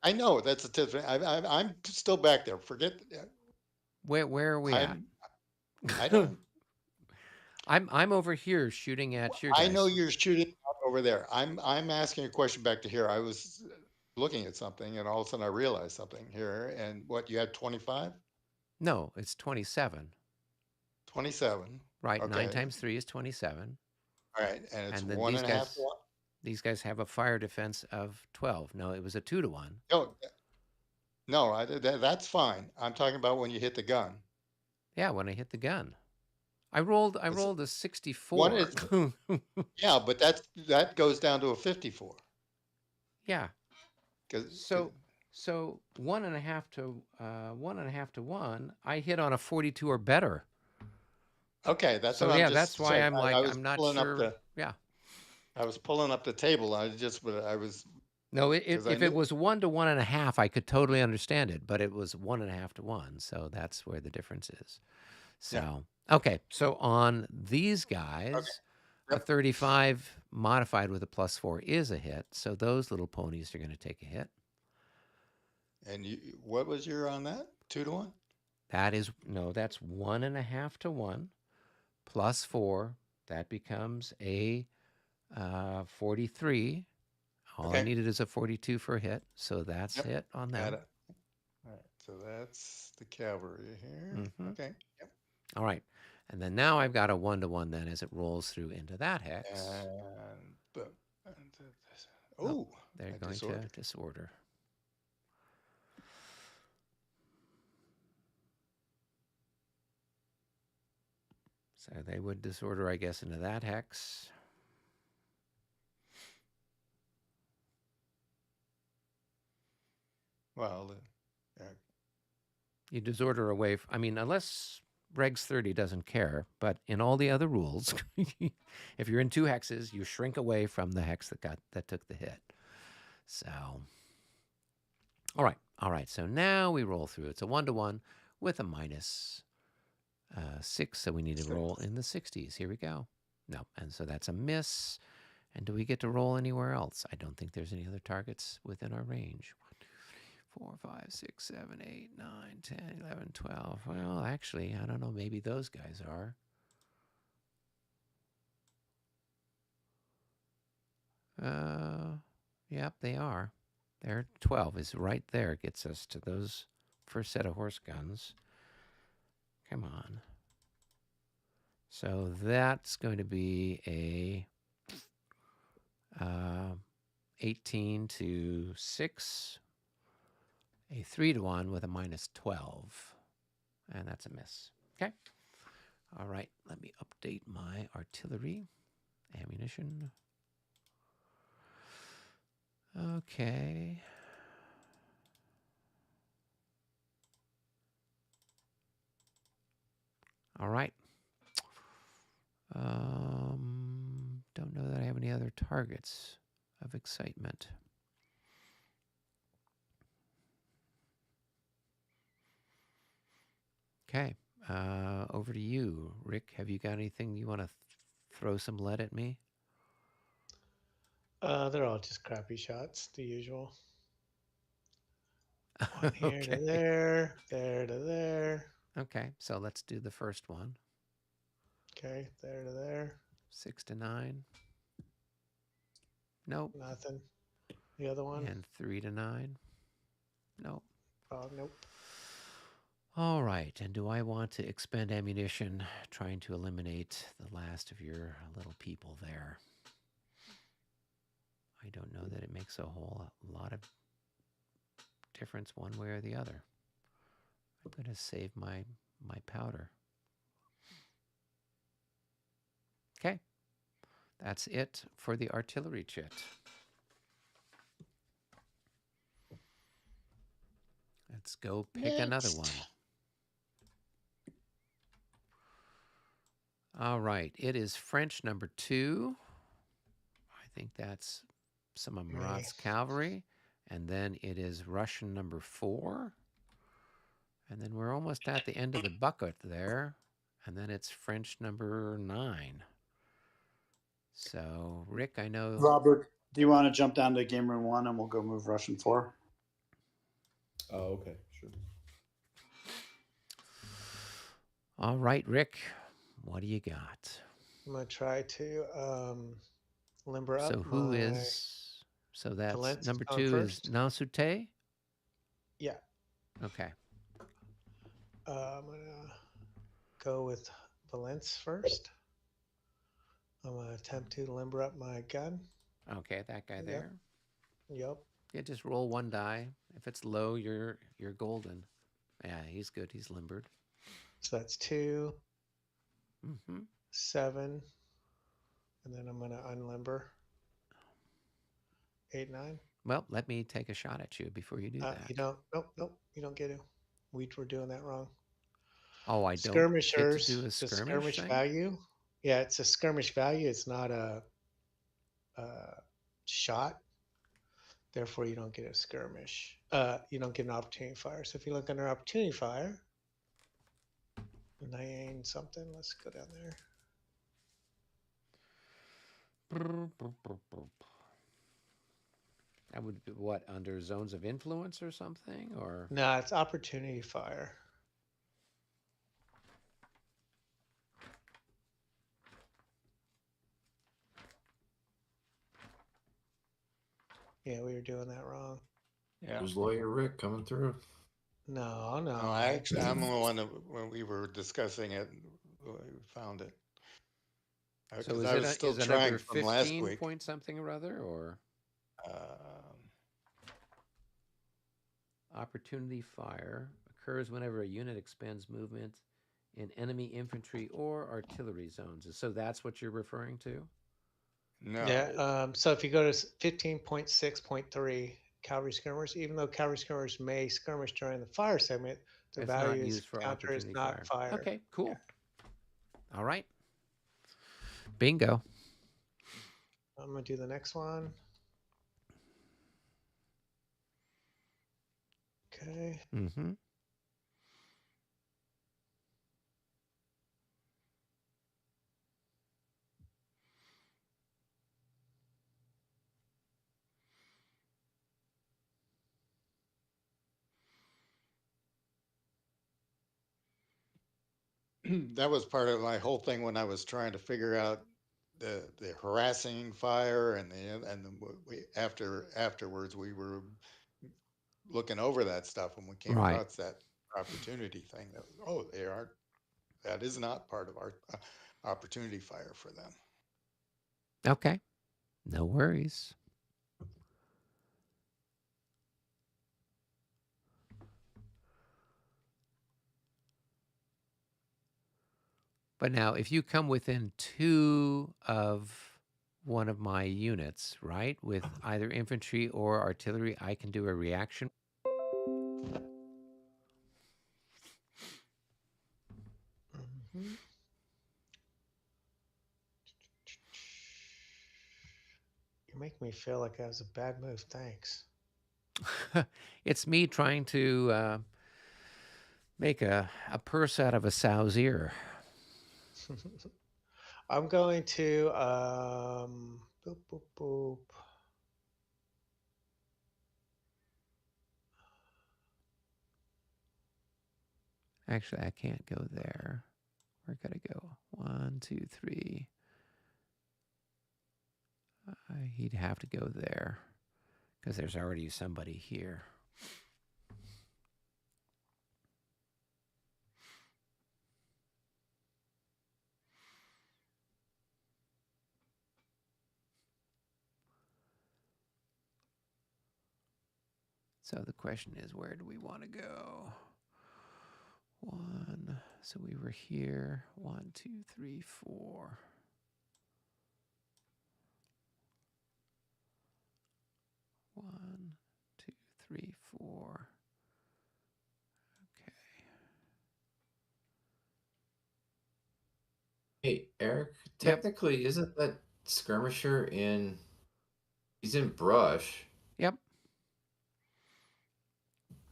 I know that's a different. I'm still back there. Forget. Where are we at? I don't. I'm over here shooting at your guys. I know you're shooting out over there. I'm asking a question back to here. I was looking at something, and all of a sudden I realized something here. And what, you had 25? No, it's 27. 27. Right. Okay. 9 times 3 is 27. All right, and it's And then 1.5 to 1. These guys have a fire defense of 12. No, it was a 2 to 1. No, that's fine. I'm talking about when you hit the gun. Yeah, when I hit the gun. I rolled a 64. Yeah, but that goes down to a 54. Yeah. So 1.5 to 1.5 to 1, I hit on a 42 or better. Okay, that's so what yeah, I'm just that's why saying. I'm like, I'm not pulling sure. up yeah. I was pulling up the table. I was. No, if it was 1 to 1.5, I could totally understand it, but it was 1.5 to 1, so that's where the difference is. So okay, so on these guys, a 35 modified with a plus 4 is a hit. So those little ponies are going to take a hit. And what was your on that? 2 to 1? That's 1.5 to 1 plus 4. That becomes a 43. All I needed is a 42 for a hit, so that's hit on them. Got it. All right, so that's the cavalry here. Mm-hmm. Okay. Yep. All right, and then now I've got a 1 to 1 then as it rolls through into that hex. And boom. Oh, they're going to disorder. So they would disorder, I guess, into that hex. Well, you disorder away. Unless Regs 30 doesn't care, but in all the other rules, if you're in 2 hexes, you shrink away from the hex that took the hit. So, all right. So now we roll through. It's a 1 to 1 with a minus 6, so we need to roll in the 60s. Here we go. No, and so that's a miss. And do we get to roll anywhere else? I don't think there's any other targets within our range. 4, 5, 6, 7, 8, 9, 10, 11, 12. Well, actually, I don't know. Maybe those guys are. Yep, they are. They're 12 is right there. Gets us to those first set of horse guns. Come on. So that's going to be a 18 to 6. A 3 to 1 with a minus 12. And that's a miss. Okay. All right. Let me update my artillery ammunition. Okay. All right. Don't know that I have any other targets of excitement. Okay, over to you, Rick. Have you got anything you want to throw some lead at me? They're all just crappy shots, the usual. One here to there to there. Okay, so let's do the first one. Okay, there to there. 6 to 9. Nope. Nothing. The other one? And 3 to 9. Nope. Oh, nope. All right. And do I want to expend ammunition trying to eliminate the last of your little people there? I don't know that it makes a whole lot of difference one way or the other. I'm going to save my powder. Okay. That's it for the artillery chit. Let's go pick another one. All right. It is French number 2. I think that's some of Marat's cavalry. And then it is Russian number 4. And then we're almost at the end of the bucket there. And then it's French number 9. So, Rick, I know... Robert, do you want to jump down to game room 1 and we'll go move Russian 4? Oh, okay, sure. All right, Rick, what do you got? I'm going to try to limber up. So who is... So that's Valence number on 2 first. is Nansute? Yeah. Okay. I'm going to go with Valence first. I'm going to attempt to limber up my gun. Okay, that guy there. Yep. Yeah, just roll 1 die. If it's low, you're golden. Yeah, he's good. He's limbered. So that's 2, Mm-hmm. 7, and then I'm going to unlimber. 8, 9. Well, let me take a shot at you before you do that. You don't. Nope. You don't get to. We were doing that wrong. Oh, I don't Skirmishers. get to do a The skirmish thing? value. Yeah, it's a skirmish value. It's not a shot. Therefore, you don't get a skirmish. You don't get an opportunity fire. So if you look under opportunity fire, 9 something. Let's go down there. That would be what, under zones of influence or something, or? No, it's opportunity fire. Yeah, we were doing that wrong. Yeah. There's lawyer Rick coming through. No. No, I'm the one that when we were discussing it, we found it. So Because is I it, was still is it trying under from last 15 week. point something or other, or? Opportunity fire occurs whenever a unit expends movement in enemy infantry or artillery zones. So that's what you're referring to? No. Yeah. So if you go to 15.6.3 cavalry skirmishers, even though cavalry skirmishers may skirmish during the fire segment, the It's not value is used for counter is opportunity not fire. fire. Okay, cool. All right. Bingo. I'm gonna do the next one. Okay. Mm-hmm. That was part of my whole thing when I was trying to figure out the harassing fire and afterwards we were looking over that stuff and we came Right. across that opportunity thing. That is not part of our opportunity fire for them. Okay. No worries. But now, if you come within 2 of one of my units, right, with either infantry or artillery, I can do a reaction. Mm-hmm. You make me feel like that was a bad move. Thanks. It's me trying to make a purse out of a sow's ear. I'm going to boop boop boop. Actually, I can't go there. Where could I go? 1, 1, 2, 3. He'd have to go there because there's already somebody here. So the question is, where do we want to go? 1. So we were here. 1, 2, 3, 4. One, 2, 3, 4. Okay. Hey, Eric, Yep. technically, isn't that skirmisher in? He's in brush, Yep.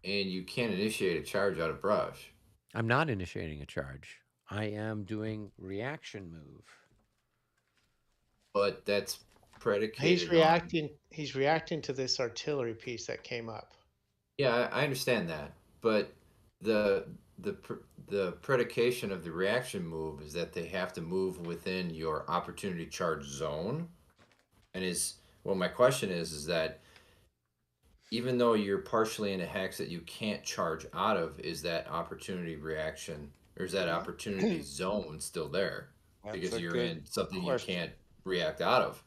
and you can't initiate a charge out of brush. I'm not initiating a charge. I am doing reaction move. But that's predicated He's on. reacting. He's reacting to this artillery piece that came up. Yeah, I understand that, but the the predication of the reaction move is that they have to move within your opportunity charge zone. And my question is that even though you're partially in a hex that you can't charge out of, is that opportunity reaction or is that opportunity zone still there? That's Because a you're good in something question. you can't react out of.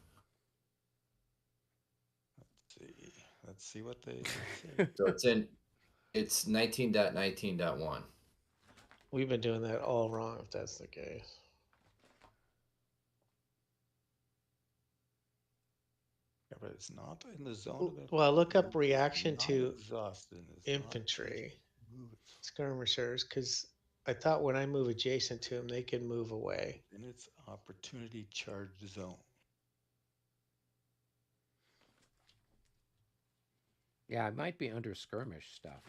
Let's see what they say. So it's 19.19.1. We've been doing that all wrong if that's the case. Yeah, but it's not in the zone of Well, look up it's reaction not to exhausted, it's not infantry moved skirmishers, because I thought when I move adjacent to them, they can move away. in its opportunity charge zone. Yeah, it might be under skirmish stuff.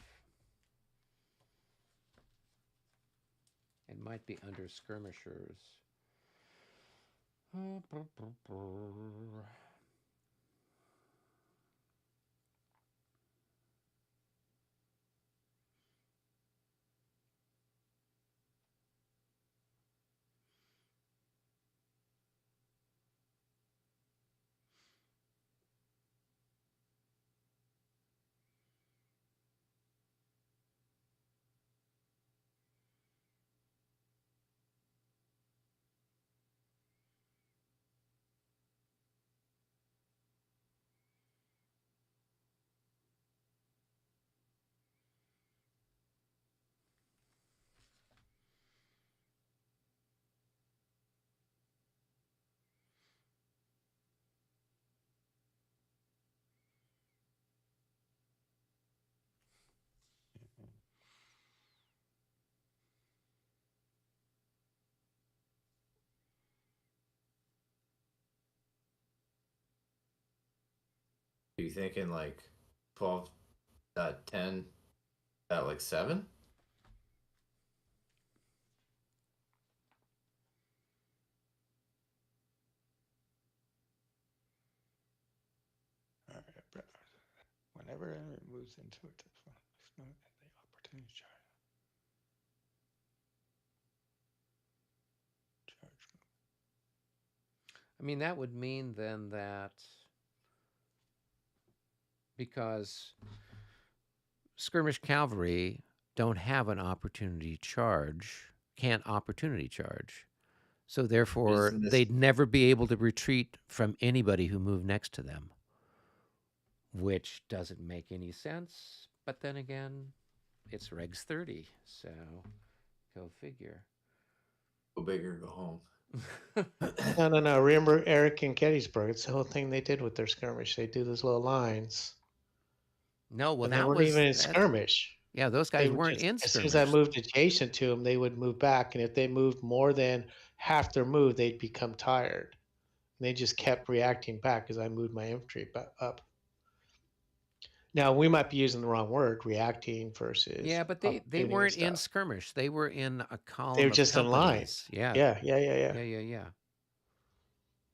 It might be under skirmishers. Are you thinking like 12.10 at like 7? All right, whenever enemy moves into it, the opportunity charge. I mean, that would mean then that because skirmish cavalry don't have an opportunity charge, can't opportunity charge. So therefore, Isn't this- they'd never be able to retreat from anybody who moved next to them, which doesn't make any sense. But then again, it's Regs 30, so go figure. Go big or go home. No. Remember Eric in Gettysburg? It's the whole thing they did with their skirmish. They do those little lines. No, well, And they that weren't was even in that- skirmish. Yeah, those guys They would weren't just, in as soon skirmish. as I moved adjacent to them, they would move back, and if they moved more than half their move, they'd become tired. And they just kept reacting back as I moved my infantry up. Now we might be using the wrong word, reacting versus. Yeah, but they opportunity and weren't in stuff. skirmish. They were in a column. They were of just in line. companies. Yeah. Yeah.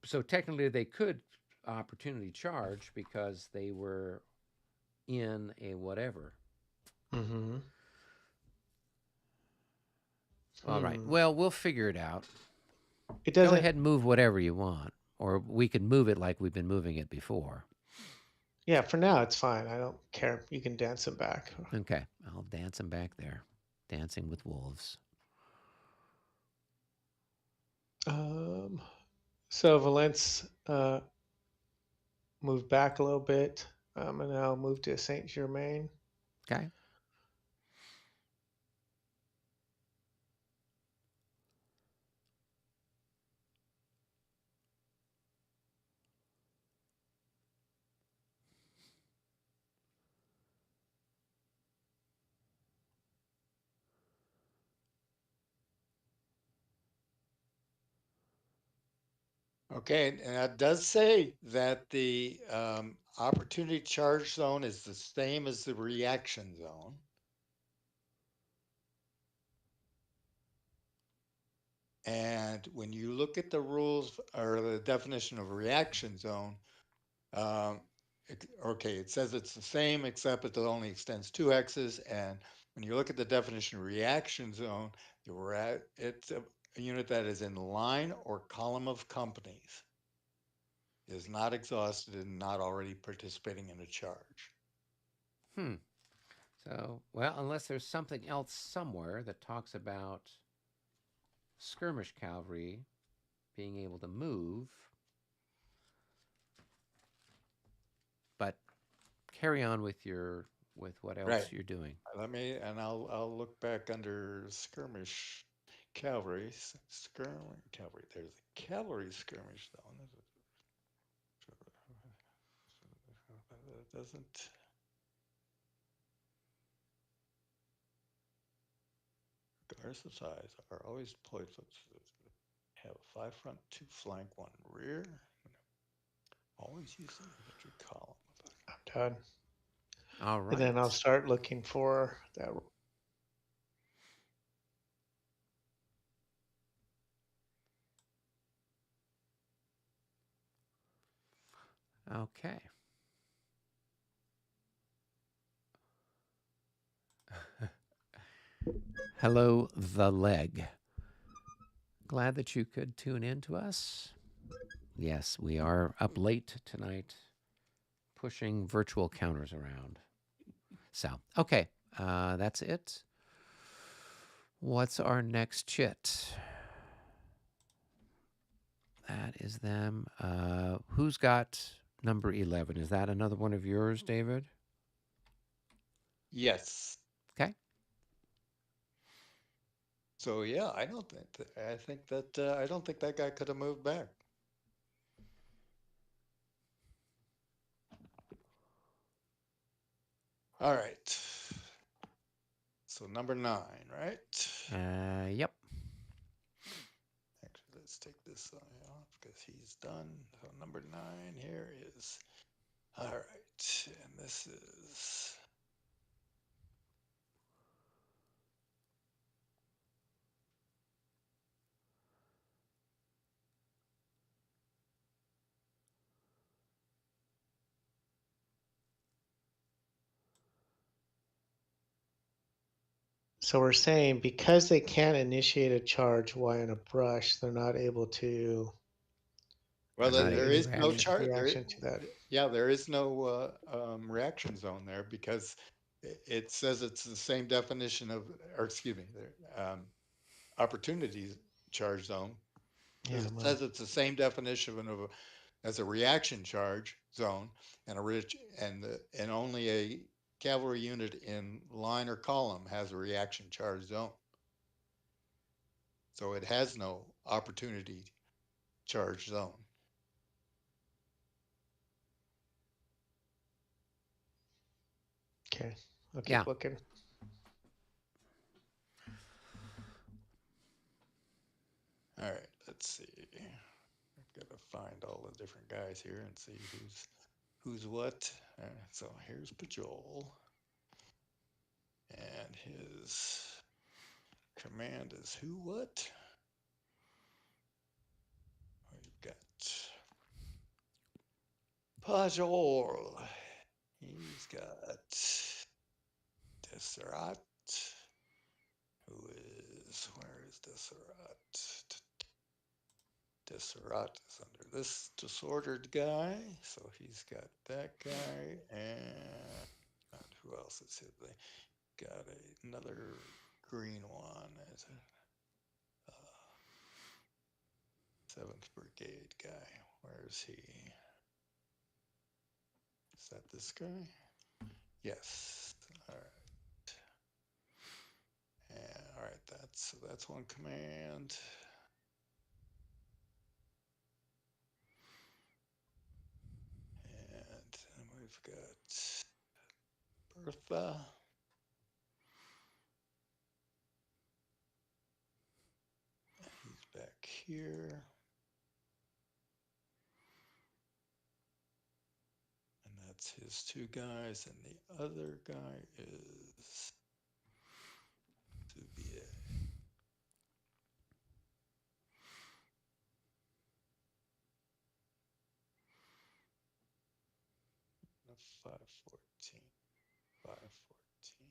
So technically, they could opportunity charge because they were in a whatever. Mm-hmm. All right. Well, we'll figure it out. It Go doesn't. ahead and move whatever you want, or we can move it like we've been moving it before. Yeah, for now it's fine. I don't care. You can dance him back. Okay, I'll dance him back there. Dancing with wolves. So Valence moved back a little bit, and now move to Saint Germain. Okay. Okay, and that does say that the opportunity charge zone is the same as the reaction zone. And when you look at the rules or the definition of reaction zone, um, okay, it says it's the same except it only extends 2 hexes. And when you look at the definition of reaction zone, it's a unit that is in line or column of companies, is not exhausted and not already participating in a charge. So, well, unless there's something else somewhere that talks about skirmish cavalry being able to move, but carry on with what else Right. you're doing. I'll look back under skirmish cavalry. Skirmish cavalry. There's a cavalry skirmish zone. It doesn't. Guards of size are always deployed. Have a 5 front, 2 flank, 1 rear. Always use the infantry column. I'm done. All right. And then I'll start looking for that. Okay. Hello, the leg. Glad that you could tune in to us. Yes, we are up late tonight, pushing virtual counters around. So, okay, that's it. What's our next chit? That is them. Who's got number 11? Is that another one of yours, David? Yes. Okay. So yeah, I don't think that guy could have moved back. All right. So number 9, right? Yep. Actually, let's take this off because he's done. So number 9 here is all right, and this is. So we're saying because they can't initiate a charge while in a brush, they're not able to. Well, Not there able is to no reaction. chart. Reaction to that. Yeah, there is no reaction zone there because it says it's the same definition of, or excuse me, opportunity charge zone. Yeah, It says it's the same definition of as a reaction charge zone, and and only a cavalry unit in line or column has a reaction charge zone. So it has no opportunity charge zone. okay. I'll keep Yeah. looking. All right, let's see. I've got to find all the different guys here and see who's what. So here's Pajol, and his command is who what. We've got Pajol. He's got Desserrat, who is, where is Desserrat? Desserate is under this disordered guy, so he's got that guy, and who else is here? They got another green one. Is it 7th Brigade guy? Where is he? Is that this guy? Yes. All right. And all right, that's one command. And we've got Bertha. He's back here. And that's his two guys, and the other guy is Zubier. 514. 514.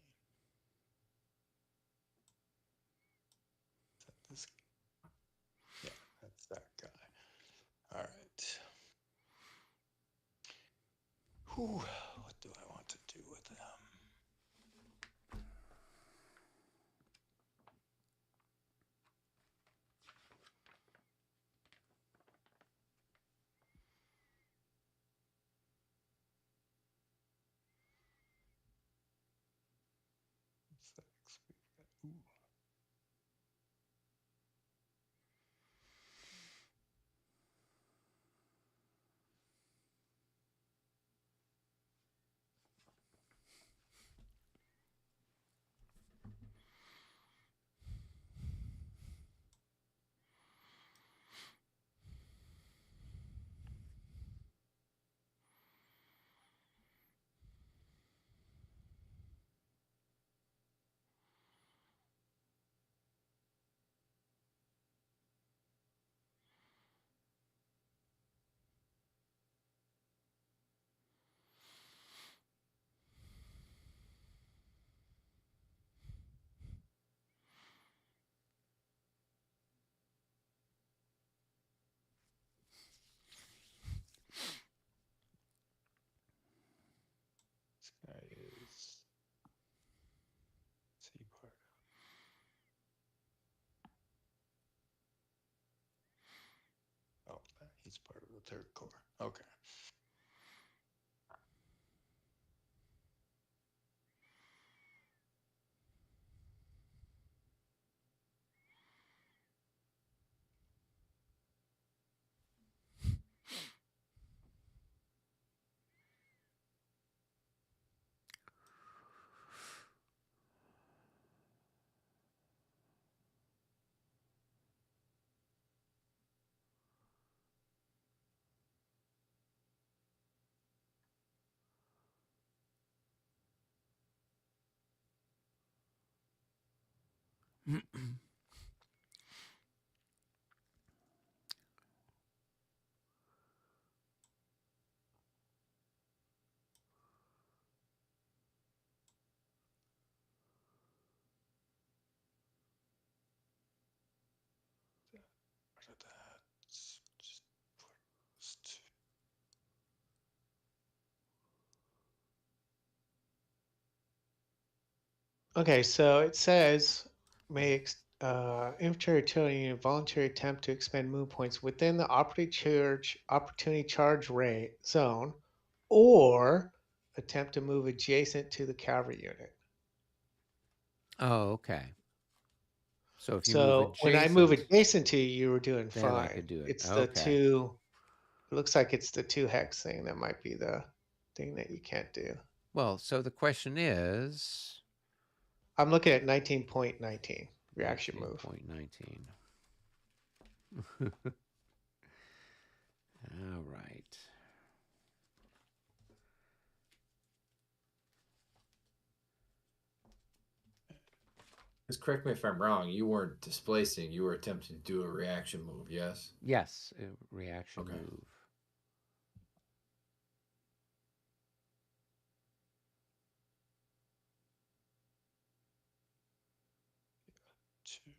Is that this? Yeah, that's that guy. All right. Whew, what do I want to do with them? Ooh. This guy is C part. Oh, he's part of the 3rd Corps. Okay. What are that? Just put those two. Okay, so it says infantry artillery unit voluntary attempt to expend move points within the opportunity charge rate zone, or attempt to move adjacent to the cavalry unit. Oh, okay. So if you move So adjacent, when I move adjacent to you, you were doing then fine. I could do it. It's the Okay. two. It looks like it's the 2 hex thing that might be the thing that you can't do. Well, so the question is, I'm looking at 19.19 reaction move. 19.19. All right. Just correct me if I'm wrong. You weren't displacing. You were attempting to do a reaction move. Yes. Yes, a reaction Okay. move. Two.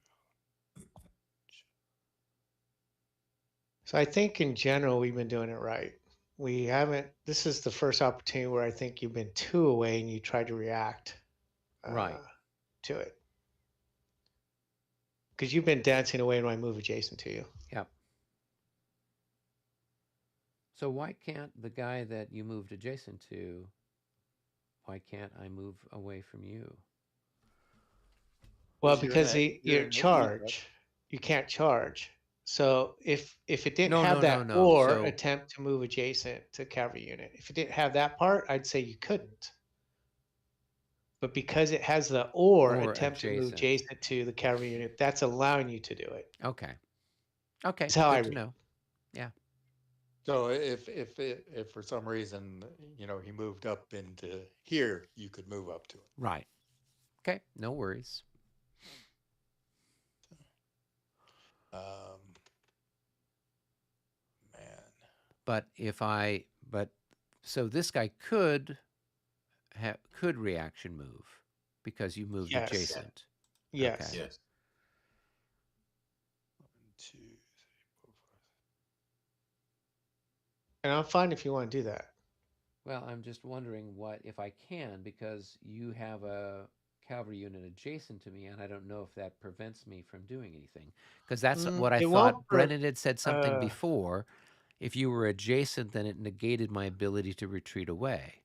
So I think in general we've been doing it right. We haven't. This is the first opportunity where I think you've been 2 away and you tried to react Right. to it because you've been dancing away when I move adjacent to you. Yep. So why can't the guy that you moved adjacent to, why can't I move away from you? Well, You're in because a, you're you're in the charge, you can't charge. So if it didn't have that No. or So attempt to move adjacent to cavalry unit, if it didn't have that part, I'd say you couldn't. But because it has the or attempt to move adjacent to the cavalry unit, that's allowing you to do it. okay. Okay. That's how I Good to read it. know. Yeah. So if for some reason, he moved up into here, you could move up to it. Right. Okay. No worries. Man. But so this guy could reaction move because you moved Yes. adjacent. Yes. Okay. Yes. 1, 2, 3, 4, 5. And I'm fine if you want to do that. Well, I'm just wondering what if I can, because you have a cavalry unit adjacent to me, and I don't know if that prevents me from doing anything. Because that's what I It thought. won't Brennan had said something before. If you were adjacent, then it negated my ability to retreat away.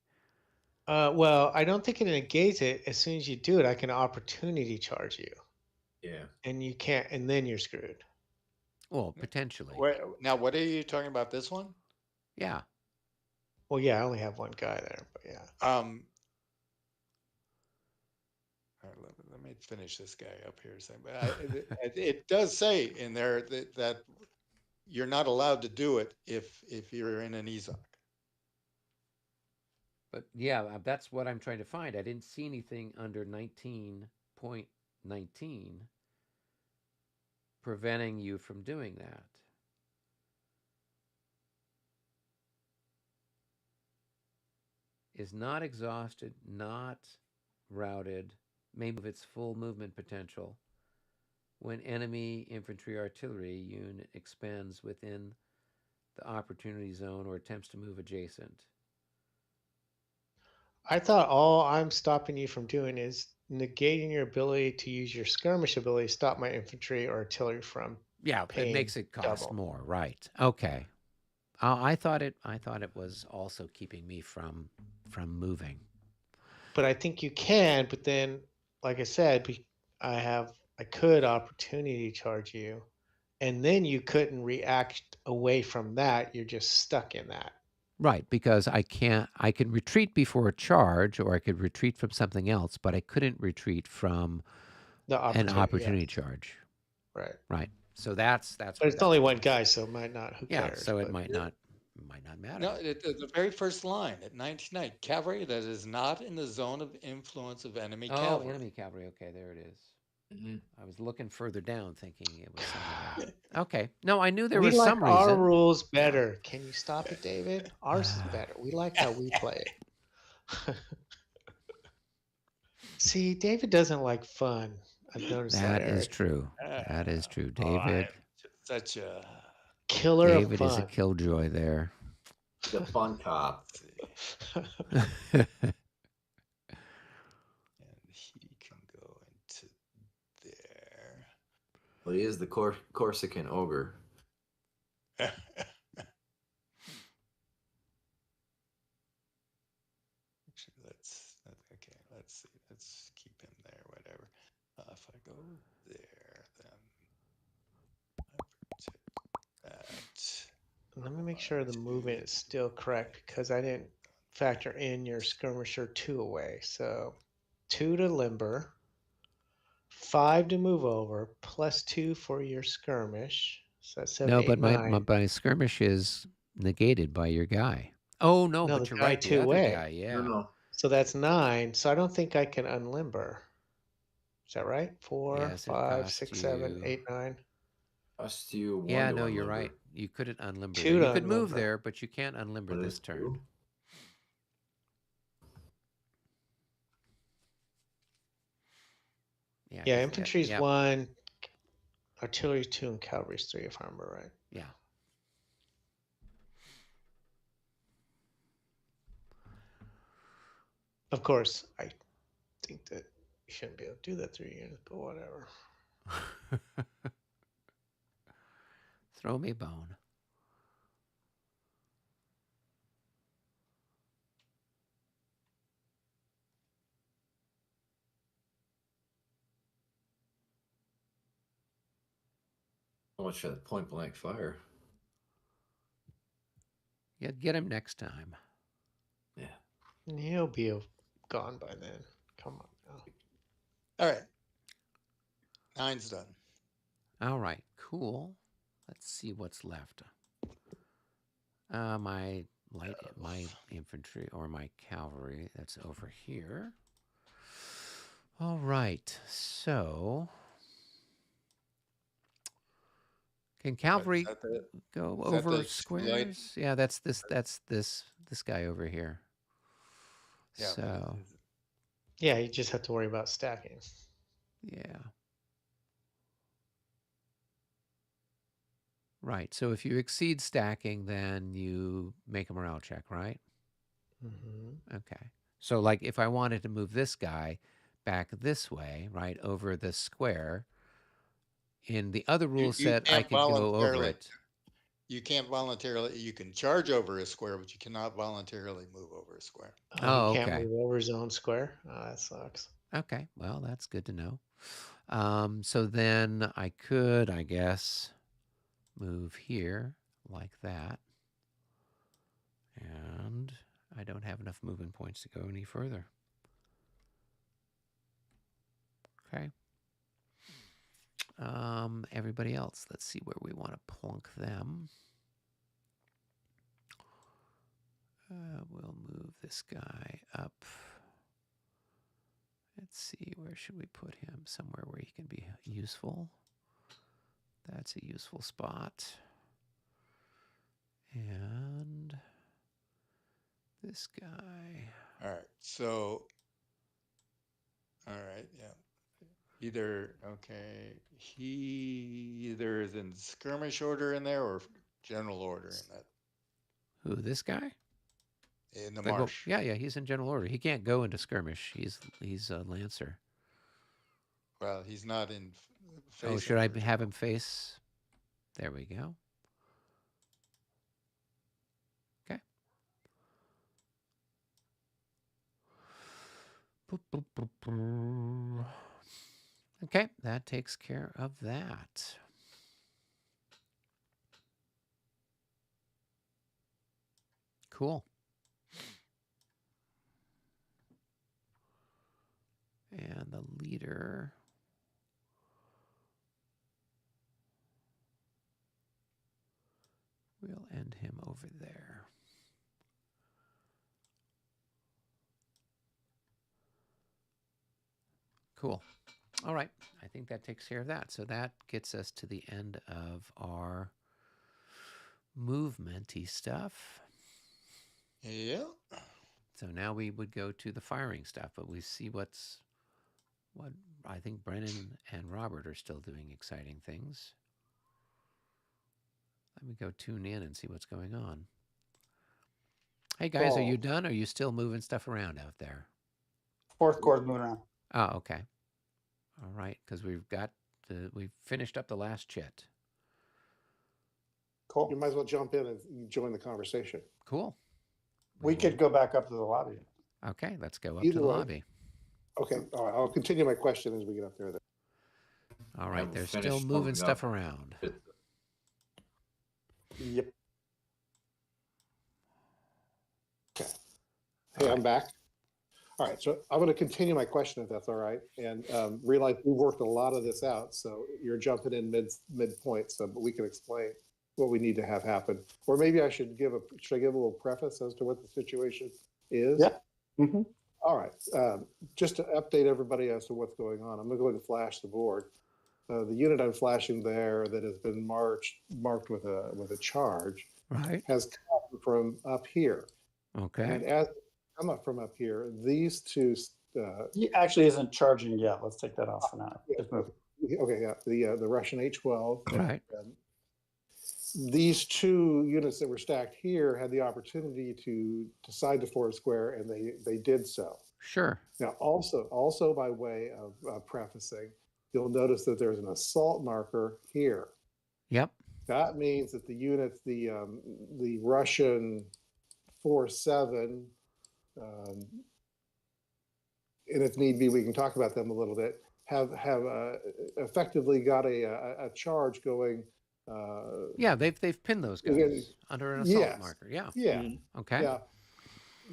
Well, I don't think it negates it. As soon as you do it, I can opportunity charge you, Yeah. and you can't, and then you're screwed. Well, potentially. Now, what are you talking about? This one? Yeah. Well, yeah, I only have one guy there, but yeah. All right, let me finish this guy up here. It does say in there that you're not allowed to do it if you're in an EZOC. But yeah, that's what I'm trying to find. I didn't see anything under 19.19 preventing you from doing that. Is not exhausted, not routed, may move its full movement potential when enemy infantry artillery unit expands within the opportunity zone or attempts to move adjacent. I thought all I'm stopping you from doing is negating your ability to use your skirmish ability to stop my infantry or artillery from. Yeah, it makes it cost more, right? Okay. I thought it was also keeping me from moving. But I think you can. But then, like I said, I could opportunity charge you, and then you couldn't react away from that. You're just stuck in that. Right, because I can retreat before a charge, or I could retreat from something else, but I couldn't retreat from an opportunity charge. Right. Right. So that's. But it's only one guy, so it might not. Who cares? Yeah. So it might not matter. No, the very first line at 99, cavalry that is not in the zone of influence of enemy cavalry. Oh, enemy cavalry. Okay, there it is. Mm-hmm. I was looking further down, thinking it was something else. Okay. No, I knew there we was like some reason. our rules better. Can you stop it, David? Ours is better. We like how we play it. See, David doesn't like fun. I've noticed that. That is true. That is true, David. Such a Killer of David fun. is a killjoy there. The fun cop. and he can go into there. Well, he is the Corsican ogre. Actually, let's see. Let's keep him there, whatever. If I go there, then I protect that. Let me make sure the movement is still correct because I didn't factor in your skirmisher 2 away. So 2 to limber, 5 to move over, plus 2 for your skirmish. So that's 7, No, 8, but 9. my skirmish is negated by your guy. Oh no, No, but the you're guy right. The 2 other away. guy, yeah. No. So that's 9. So I don't think I can unlimber. Is that right? 4, Yes, it 5, costs 6, 7, you- 8, 9. Cost you 1 Yeah, to no, you're unlimber. right. You couldn't unlimber. 2 You to could move unlimber. there, but you can't unlimber What this is turn. 2? Yeah, Yeah, 'cause infantry's yeah, 1, artillery's 2, and cavalry's 3, if I remember right. yeah. Of course, I think that you shouldn't be able to do that 3 units, but whatever. Throw me a bone. How much for the point blank fire? Yeah, get him next time. Yeah. He'll be gone by then. Come on now. All right. 9's done. All right, cool. Let's see what's left. My infantry or my cavalry, that's over here. All right, so can cavalry go over the light? squares? Yeah, that's this guy over here. Yeah. So Yeah, you just have to worry about stacking. yeah. Right. So if you exceed stacking, then you make a morale check, right? Mm-hmm. Okay. So like if I wanted to move this guy back this way, right, over this square, in the other rule You set, I can't could go over voluntarily. it. You can't voluntarily. You can charge over a square, but you cannot voluntarily move over a square. Oh, He can't okay. move over his own square. Oh, that sucks. Okay. Well, that's good to know. So then I could, I guess, move here like that. And I don't have enough movement points to go any further. Okay. Everybody else, let's see where we want to plunk them. We'll move this guy up. Let's see, where should we put him? Somewhere where he can be useful. That's a useful spot. And this guy. All right. So, all right. Yeah. Either, okay, he either is in skirmish order in there or general order in that, Who, this guy? in the Like, well, marsh. yeah, he's in general order. He can't go into skirmish. He's a lancer. Well, he's not in Oh, should I have him face? There we go. Okay. Okay, that takes care of that. Cool. And the leader. We'll end him over there. Cool. All right. I think that takes care of that. So that gets us to the end of our movementy stuff. Yeah. So now we would go to the firing stuff, but we see what I think Brennan and Robert are still doing exciting things. Let me go tune in and see what's going on. Hey guys, are you done? Or are you still moving stuff around out there? Fourth Corps moving around. Oh, okay. All right, because we've finished up the last chit. Cool. You might as well jump in and join the conversation. Cool. We could go back up to the lobby. Okay, let's go up Either to the way. lobby. Okay, all right. I'll continue my question as we get up there. Then. All right, we'll they're finish still moving moving stuff up. around. Yep. Okay. Hey, I'm back. All right, so I'm going to continue my question if that's all right, and realize we worked a lot of this out, so you're jumping in midpoint, so but we can explain what we need to have happen, or maybe I should give a little preface as to what the situation is. Yeah. Mm-hmm. All right, just to update everybody as to what's going on, I'm going to go ahead and flash the board. The unit I'm flashing there that has been marked with a charge, Right. has come from up here. Okay. And as come up from up here, these two. He actually isn't charging yet. Let's take that off for now. Just move. Okay, yeah, the Russian A-12. Right. These two units that were stacked here had the opportunity to decide to forward square, and they did so. Sure. Now, also by way of prefacing, you'll notice that there's an assault marker here. Yep. That means that the units, the Russian 4-7, and if need be, we can talk about them a little bit, have effectively got a charge going. Yeah, they've pinned those guys under an assault marker. Yeah. Yeah. Okay. Yeah.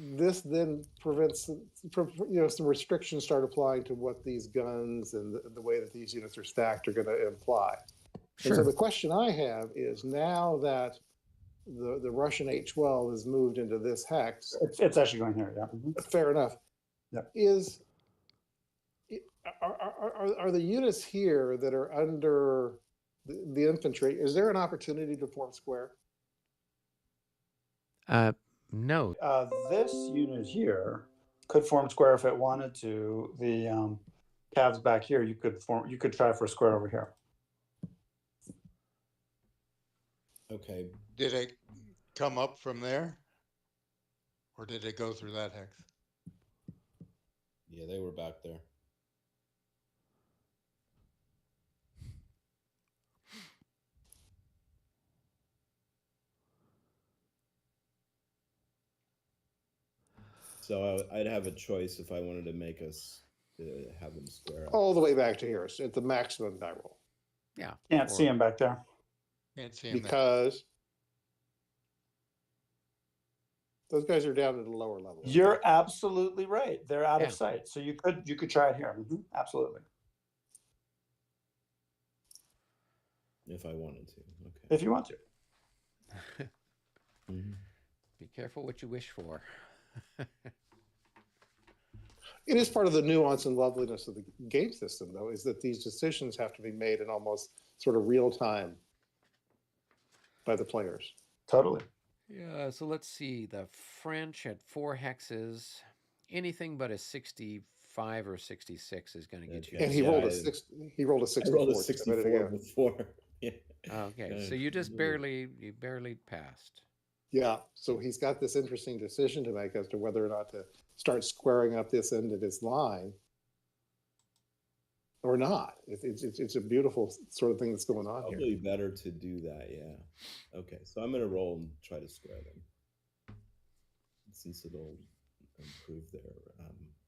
This then prevents, some restrictions start applying to what these guns and the way that these units are stacked are going to imply. Sure. And so the question I have is, now that the Russian 812 has moved into this hex, It's actually going here, yeah. fair enough. Yeah. Are the units here that are under the infantry, is there an opportunity to form square? No. This unit here could form square if it wanted to. The calves back here, you could try for a square over here. Okay. Did it come up from there? Or did it go through that hex? Yeah, they were back there. So I'd have a choice if I wanted to make us have them square up. All the way back to here. So it's the maximum die roll. Yeah. Can't see him back there. Can't see him there. Because those guys are down at a lower level. You're absolutely right. They're out Yeah. of sight. So you could try it here. Absolutely. If I wanted to. Okay. If you want to. Be careful what you wish for. It is part of the nuance and loveliness of the game system, though, is that these decisions have to be made in almost sort of real time by the players. Totally. Yeah, so let's see. The French at 4 hexes. Anything but a 65 or 66 is going to get you. And he rolled a 64. I rolled a 64 before. Yeah. Okay, so you just barely passed. Yeah, so he's got this interesting decision to make as to whether or not to start squaring up this end of his line or not. It's a beautiful sort of thing that's going on Probably here. better to do that, yeah. Okay, so I'm going to roll and try to square them, since it'll improve their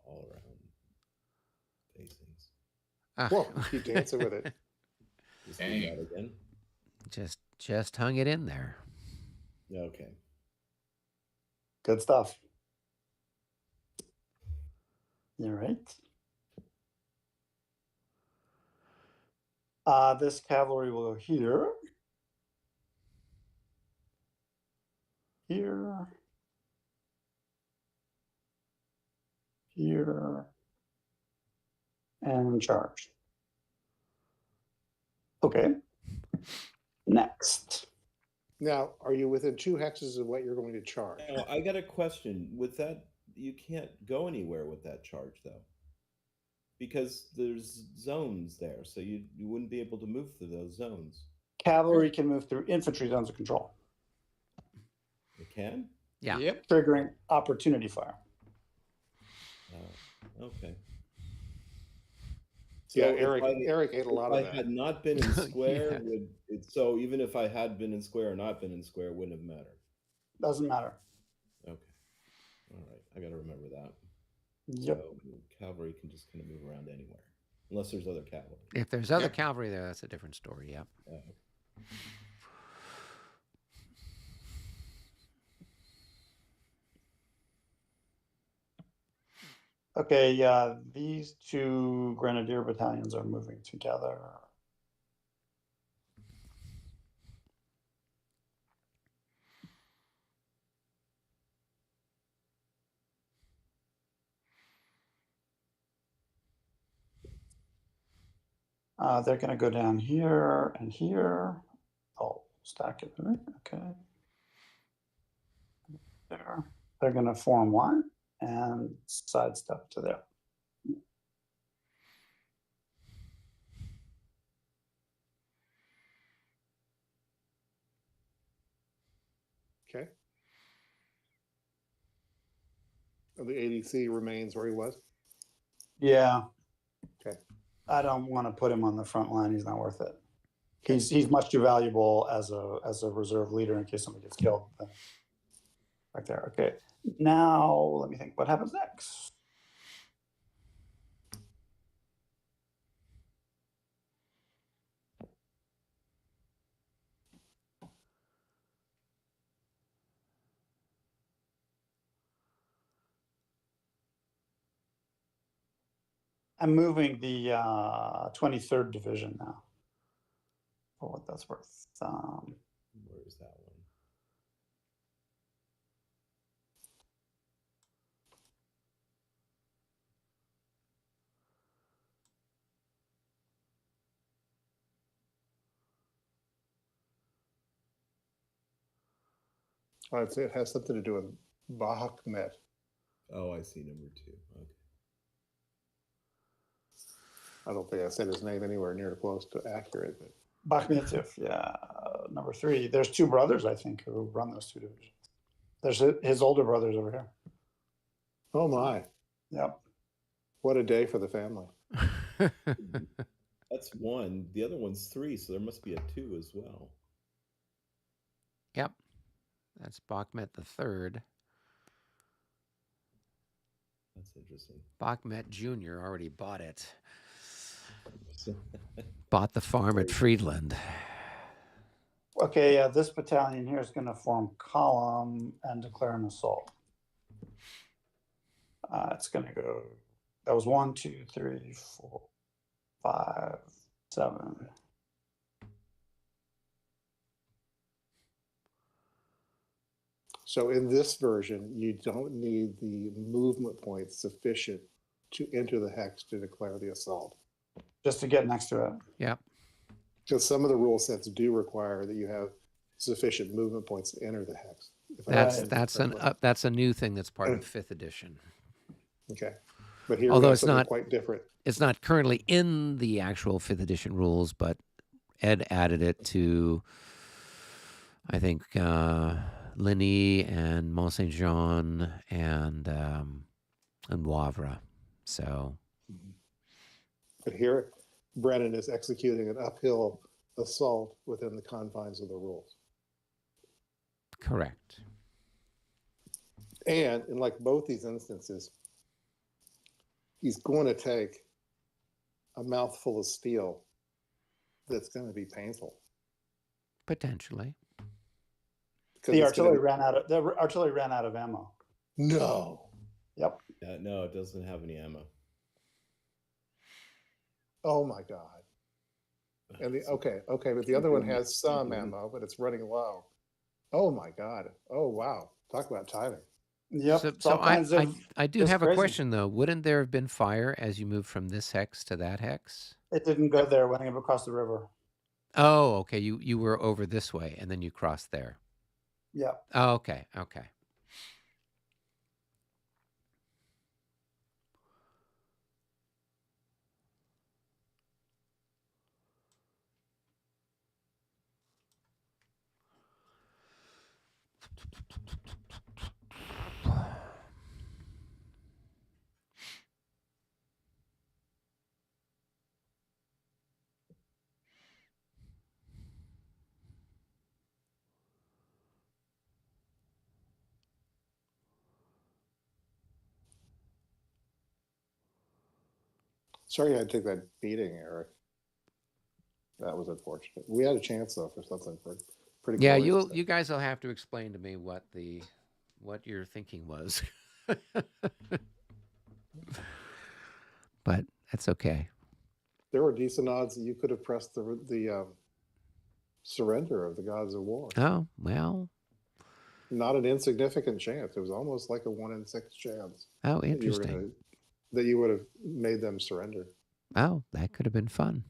all-around facings. Whoa, keep dancing with it. Just do that again. Just hung it in there. Okay. Good stuff. All right. This cavalry will go here. Here. Here. And charge. Okay. Next. Now, are you within 2 hexes of what you're going to charge? Now, I got a question. With that, you can't go anywhere with that charge, though, because there's zones there, so you wouldn't be able to move through those zones. Cavalry can move through infantry zones of control, It can? Yeah. Yep. triggering opportunity fire. Oh, okay. Yeah, So if Eric ate a lot of if I had that. not been in square, Yeah. so even if I had been in square or not been in square, it wouldn't have mattered. Doesn't matter. Okay. All right. I got to remember that. Yep. So cavalry can just kind of move around anywhere, unless there's other cavalry. If there's other cavalry there, that's a different story. Yeah. Okay, these 2 grenadier battalions are moving together. They're going to go down here and here. Oh, stack it, right? Okay. There. They're going to form one and sidestep to there. Okay. And the ADC remains where he was. Yeah. Okay. I don't want to put him on the front line. He's not worth it. He's much too valuable as a reserve leader in case somebody gets killed. Right there. Okay. Now let me think. What happens next? I'm moving the 23rd Division now, for what that's worth. Where is that one? I'd say it has something to do with Bakhmet. Oh, I see number 2. Okay. I don't think I said his name anywhere near close to accurate. But Bakhmetov, yeah. Number 3. There's 2 brothers, I think, who run those 2 divisions. There's his older brothers over here. oh my, Yep. what a day for the family. That's 1. The other one's 3, so there must be a 2 as well. Yep. That's Bakhmet the Third. That's interesting. Bakhmet Jr. already bought it. Bought the farm at Friedland. Okay, this battalion here is going to form column and declare an assault. It's going to go. That was 1, 2, 3, 4, 5, 7. So in this version, you don't need the movement points sufficient to enter the hex to declare the assault. Just to get next to it. Yep. Because some of the rule sets do require that you have sufficient movement points to enter the hex. If I That's understand correctly. that's a new thing that's part of 5th edition. Okay. But here Although we have it's something not- quite different. It's not currently in the actual 5th edition rules, but Ed added it to, I think, Ligny and Mont Saint Jean and Wavre. So But here, Brennan is executing an uphill assault within the confines of the rules. correct. And in like both these instances, he's going to take a mouthful of steel that's going to be painful. Potentially. 'Cause The it's gonna artillery ran out of ammo. No. Yep. No, it doesn't have any ammo. Oh my God. And okay, but the other one has some ammo, but it's running low. Oh my God. Oh wow. Talk about timing. Yep. So, It's all kinds of. I do it's have a crazy. question though. Wouldn't there have been fire as you moved from this hex to that hex? It didn't go there when it across the river. Oh, okay. You were over this way and then you crossed there. Yep. Oh, okay. Okay. Sorry I had to take that beating, Eric. That was unfortunate. We had a chance though for something pretty Yeah, glorious. you guys will have to explain to me what your thinking was. But that's okay. There were decent odds that you could have pressed the surrender of the gods of war. Oh, well. Not an insignificant chance. It was almost like a 1 in 6 chance Oh, that you were interesting. that you would have made them surrender. Oh, that could have been fun.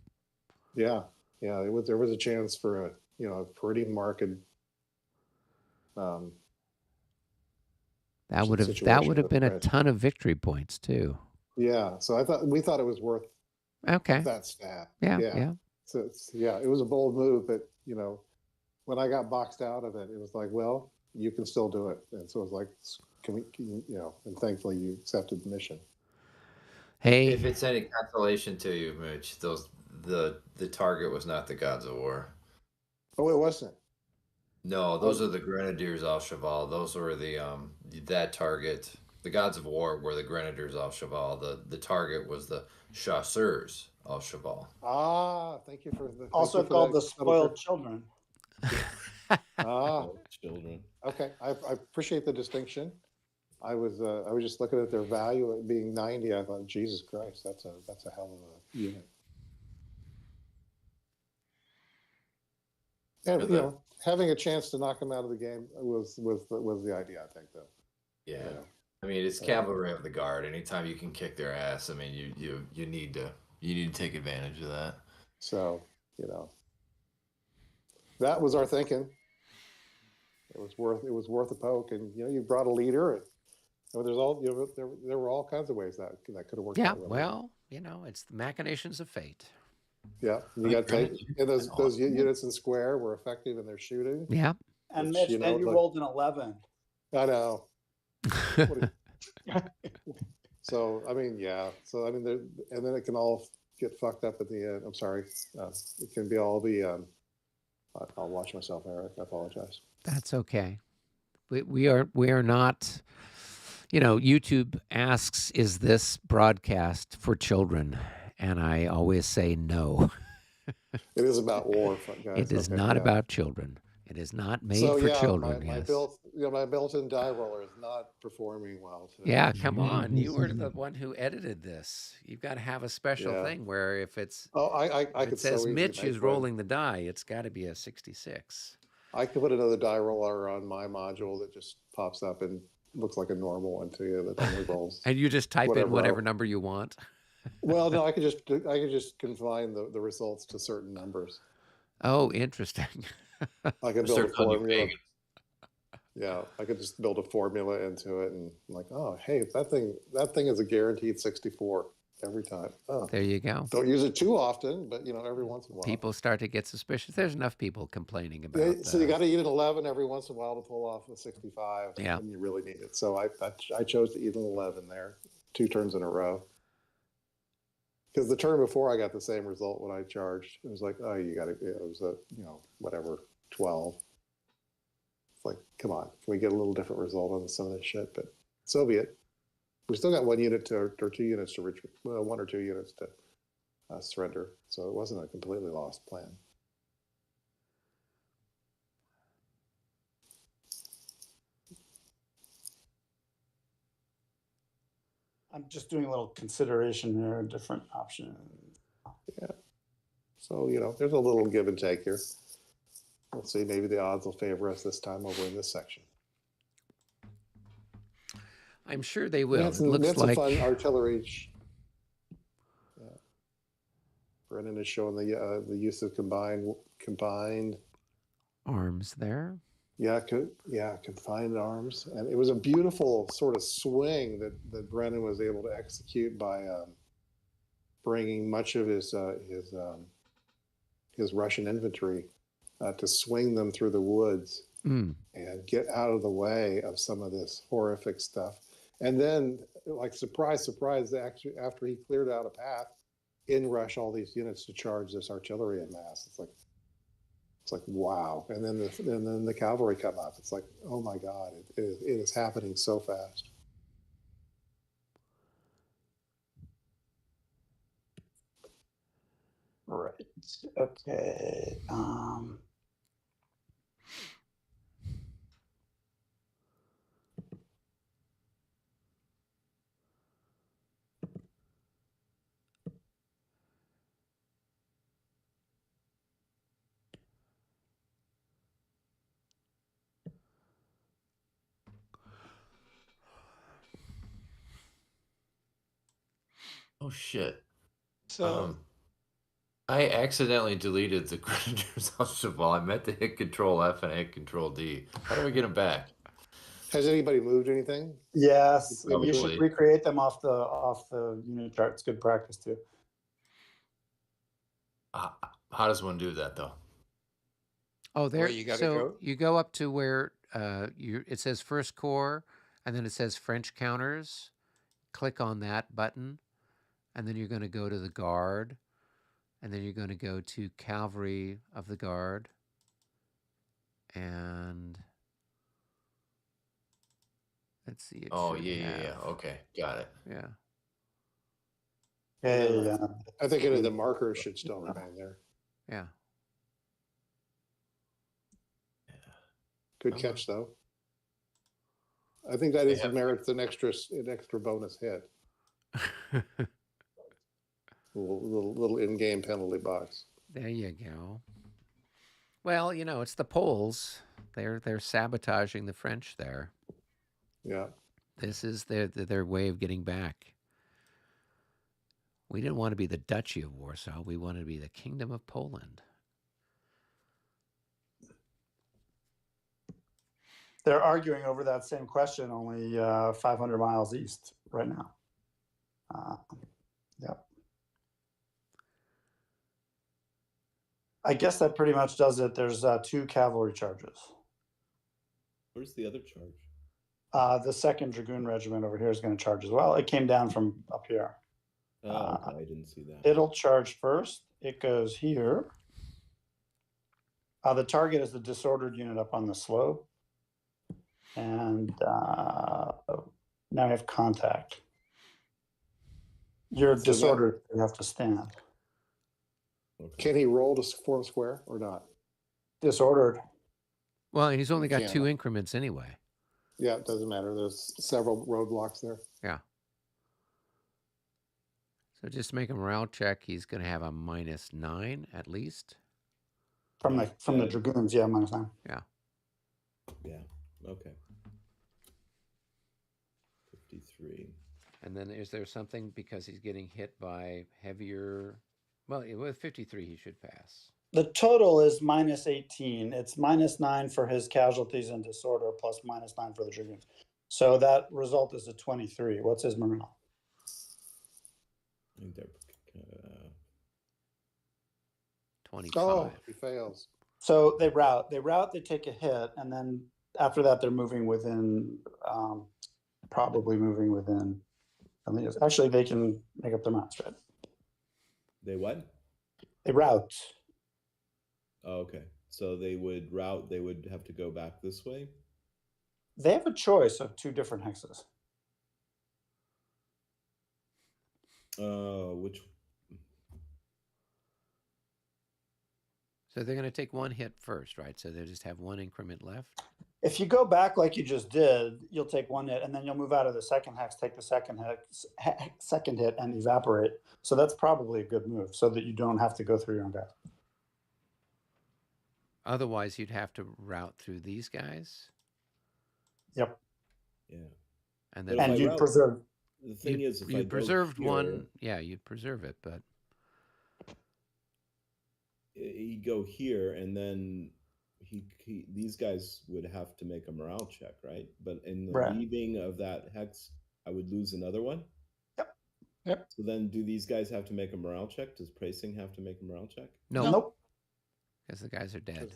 Yeah, there was a chance for a pretty marked. That would have situation been a with ton of victory points too. Yeah, so we thought it was worth Okay. that stat. Yeah. So it was a bold move, but when I got boxed out of it, it was like, well, you can still do it. And so it was like, can you know, and thankfully you accepted the mission. Hey, If it's any consolation to you, Mitch, the target was not the Gods of War. Oh, it wasn't. No, those are the Grenadiers al Cheval. Those were that target. The Gods of War were the Grenadiers al Cheval. The target was the Chasseurs al Cheval. Ah, thank you for the Also called the spoiled children. Ah, Children. okay. I appreciate the distinction. I was just looking at their value at being 90. I thought, Jesus Christ, that's a hell of a unit. And you know, having a chance to knock them out of the game was the idea, I think, though. Yeah. You know? I mean, it's cavalry of the guard. Anytime you can kick their ass, I mean, you need to take advantage of that. So, you know, that was our thinking. It was worth a poke, and you know, you brought a leader, and there's all, you know, there were all kinds of ways that could have worked yeah, out. Really well, you know, it's the machinations of fate. yeah, you got to take, and those units in square were effective in their shooting. Yeah. And Which, Mitch, you know, then you like- rolled an 11. I know. So I mean, yeah. So I mean, and then it can all get fucked up at the end. I'm sorry. It can be all be. I'll watch myself, Eric. I apologize. That's okay. We are not, you know, YouTube asks, is this broadcast for children? And I always say no. It is about war, guys. It is Okay, not yeah. about children. It is not made So for yeah, children. my Yes. built-in die roller is not performing well today. Yeah, come on. You were the one who edited this. You've got to have a special Yeah. thing where if it's Oh, I if could it says so easily Mitch make is one. rolling the die, it's got to be a 66. I could put another die roller on my module that just pops up and looks like a normal one to you that only rolls. And you just type in Whatever whatever I- number you want. Well, no, I could just confine the results to certain numbers. Oh, interesting. I could build a Start calling you formula. pagan. Yeah, I could just build a formula into it, and I'm like, oh, hey, that thing is a guaranteed 64 every time. Oh, There you go. don't use it too often, but you know, every once in a while. People start to get suspicious. There's enough people complaining Yeah, about so you got to eat an 11 every once in a while to pull off a 65 Yeah. when you really need it. So I chose to eat an 11 there, 2 turns in a row. Because the turn before I got the same result when I charged. It was like, oh, it was a, you know, whatever, 12. It's like, come on, can we get a little different result on some of this shit? But so be it. We still got 1 unit or 2 units to retreat, well, 1 or 2 units to surrender. So it wasn't a completely lost plan. I'm just doing a little consideration here, different options. So, you know, there's a little give and take here. We'll see. Maybe the odds will favor us this time over in this section. I'm sure they will. That's It looks a like fun artillery. Yeah. Brennan is showing the use of combined. arms there. Confined arms, and it was a beautiful sort of swing that Brennan was able to execute by bringing much of his Russian infantry to swing them through the woods Mm. and get out of the way of some of this horrific stuff. And then, like, surprise, surprise, actually, after he cleared out a path, in rush all these units to charge this artillery en masse. It's like, wow. And then the cavalry come up. It's like, oh my God, it is happening so fast. Right. Okay. Oh shit. So I accidentally deleted the Grenadiers al Cheval. I meant to hit Control F and I hit Control D. How do we get them back? Has anybody moved anything? Yes, you Probably. should recreate them off the unit chart. It's good practice too. How does one do that though? Oh, Where there. you got to So go? you go up to where it says first corps, and then it says French counters. Click on that button, and then you're going to go to the guard, and then you're going to go to cavalry of the guard, and let's see. It Oh, should yeah. have. Okay, got it. Yeah. Okay. I think any of the markers should still remain there. Yeah. Good catch, though. I think that is Yeah. merits an extra bonus hit. Little in-game penalty box. There you go. Well, you know, it's the Poles. They're sabotaging the French there. Yeah. This is their way of getting back. We didn't want to be the Duchy of Warsaw. We wanted to be the Kingdom of Poland. They're arguing over that same question, only 500 miles east right now. Yep. I guess that pretty much does it. There's 2 cavalry charges. Where's the other charge? The 2nd Dragoon Regiment over here is going to charge as well. It came down from up here. Oh, okay, I didn't see that. It'll charge first. It goes here. The target is the disordered unit up on the slope. And now we have contact. You're disordered. You have to stand. Okay. Can he roll to form square or not? Disordered. Well, and he's only got Yeah. 2 increments anyway. Yeah, it doesn't matter. There's several roadblocks there. Yeah. So just make a morale check. He's going to have a -9 at least. From the dragoons, yeah, -9. Yeah. Yeah. Okay. 53. And then is there something because he's getting hit by heavier? Well, with 53, he should pass. The total is -18. It's -9 for his casualties and disorder, plus -9 for the dragoons. So that result is a 23. What's his morale? I think they're 25. Oh, he fails. So they rout. They take a hit, and then after that, they're moving within, probably moving within. I think actually they can make up their minds, right? They what? They rout. Oh, okay. So they would route. They would have to go back this way. They have a choice of 2 different hexes. Which? So they're going to take 1 hit first, right? So they just have 1 increment left. If you go back like you just did, you'll take 1 hit, and then you'll move out of the 2nd hex, take the second hit, and evaporate. So that's probably a good move, so that you don't have to go through your own guys. Otherwise, you'd have to route through these guys. Yep. Yeah. And But then if And I you route- preserve. The thing is, if I you go preserved here, 1. Yeah, you'd preserve it, but you go here, and then these guys would have to make a morale check, right? But in the Right. leaving of that hex, I would lose another one. Yep. So then, do these guys have to make a morale check? Does Pricing have to make a morale check? no, Nope. because the guys are dead.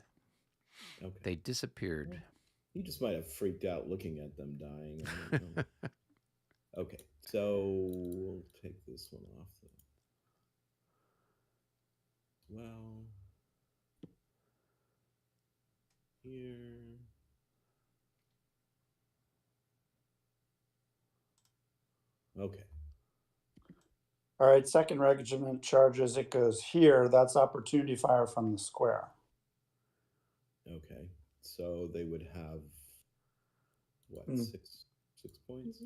Okay. They disappeared. He just might have freaked out looking at them dying. I don't know. Okay, so we'll take this one off. Well, here. Okay. All right, 2nd Regiment charges. It goes here. That's opportunity fire from the square. Okay. So they would have what, Hmm. 6 points?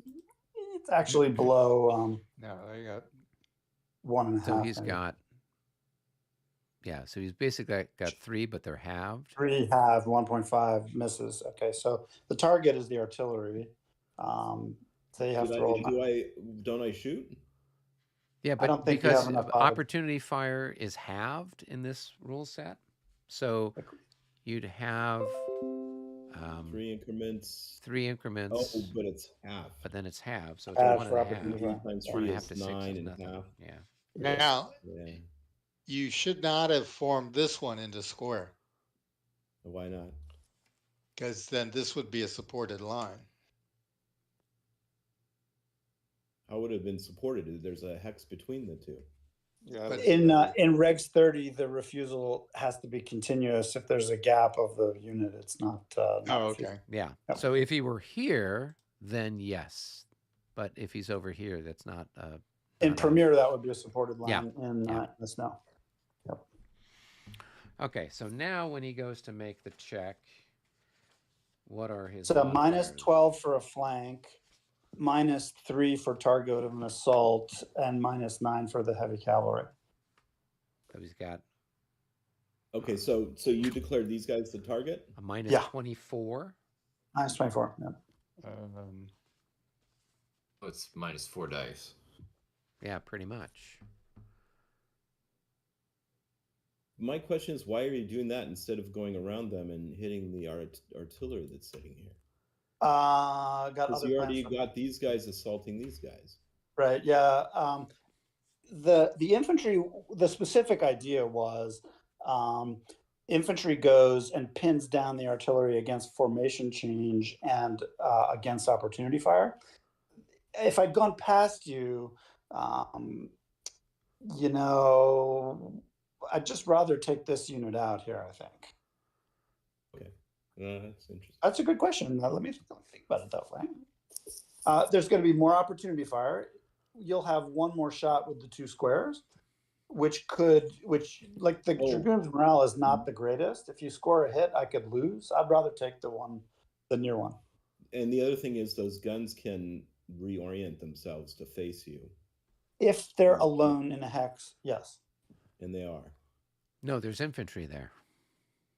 It's actually below No, they got 1.5. So he's maybe. got, yeah, so he's basically got 3, but they're halved. 3 halved, 1.5 misses. Okay, so the target is the artillery. They have to roll. Don't I shoot? Yeah, but don't think you because have enough opportunity fire is halved in this rule set, so you'd have 3 increments. 3 increments. Oh, but it's half. But then it's half, so it's Half 1 for and a half. opportunity fire. 3 times 1 and 3 a half is to 6 9 is and nothing. half. Yeah. now. Yeah. You should not have formed this one into square. Why not? Because then this would be a supported line. How would it have been supported? There's a hex between the two. Yeah, I But don't see In that. in Regs 30, the refusal has to be continuous. If there's a gap of the unit, it's not. Oh, refused. okay. Yeah. Yep. So if he were here, then yes. But if he's over here, that's not. In not a- Premiere, that would be a supported Yeah, line in yeah. the snow. Okay, so now when he goes to make the check, what are his So minus modifiers? 12 for a flank, minus 3 for target of an assault, and minus 9 for the heavy cavalry. So he's got Okay, so you declared these guys the target? a minus Yeah. 24. Minus 24. Yeah. Oh, it's minus 4 dice. Yeah, pretty much. My question is, why are you doing that instead of going around them and hitting the artillery that's sitting here? Got Because other you plans already for got these guys assaulting these guys. Right. Yeah. The infantry. The specific idea was infantry goes and pins down the artillery against formation change and against opportunity fire. If I'd gone past you, you know, I'd just rather take this unit out here. I think That's interesting. that's a good question. Let me think about it that way. There's going to be more opportunity fire. You'll have one more shot with the 2 squares, which like the Dragoon's morale is not the greatest. If you score a hit, I could lose. I'd rather take the near one. And the other thing is those guns can reorient themselves to face you. If they're alone in a hex, yes. And they are. No, there's infantry there.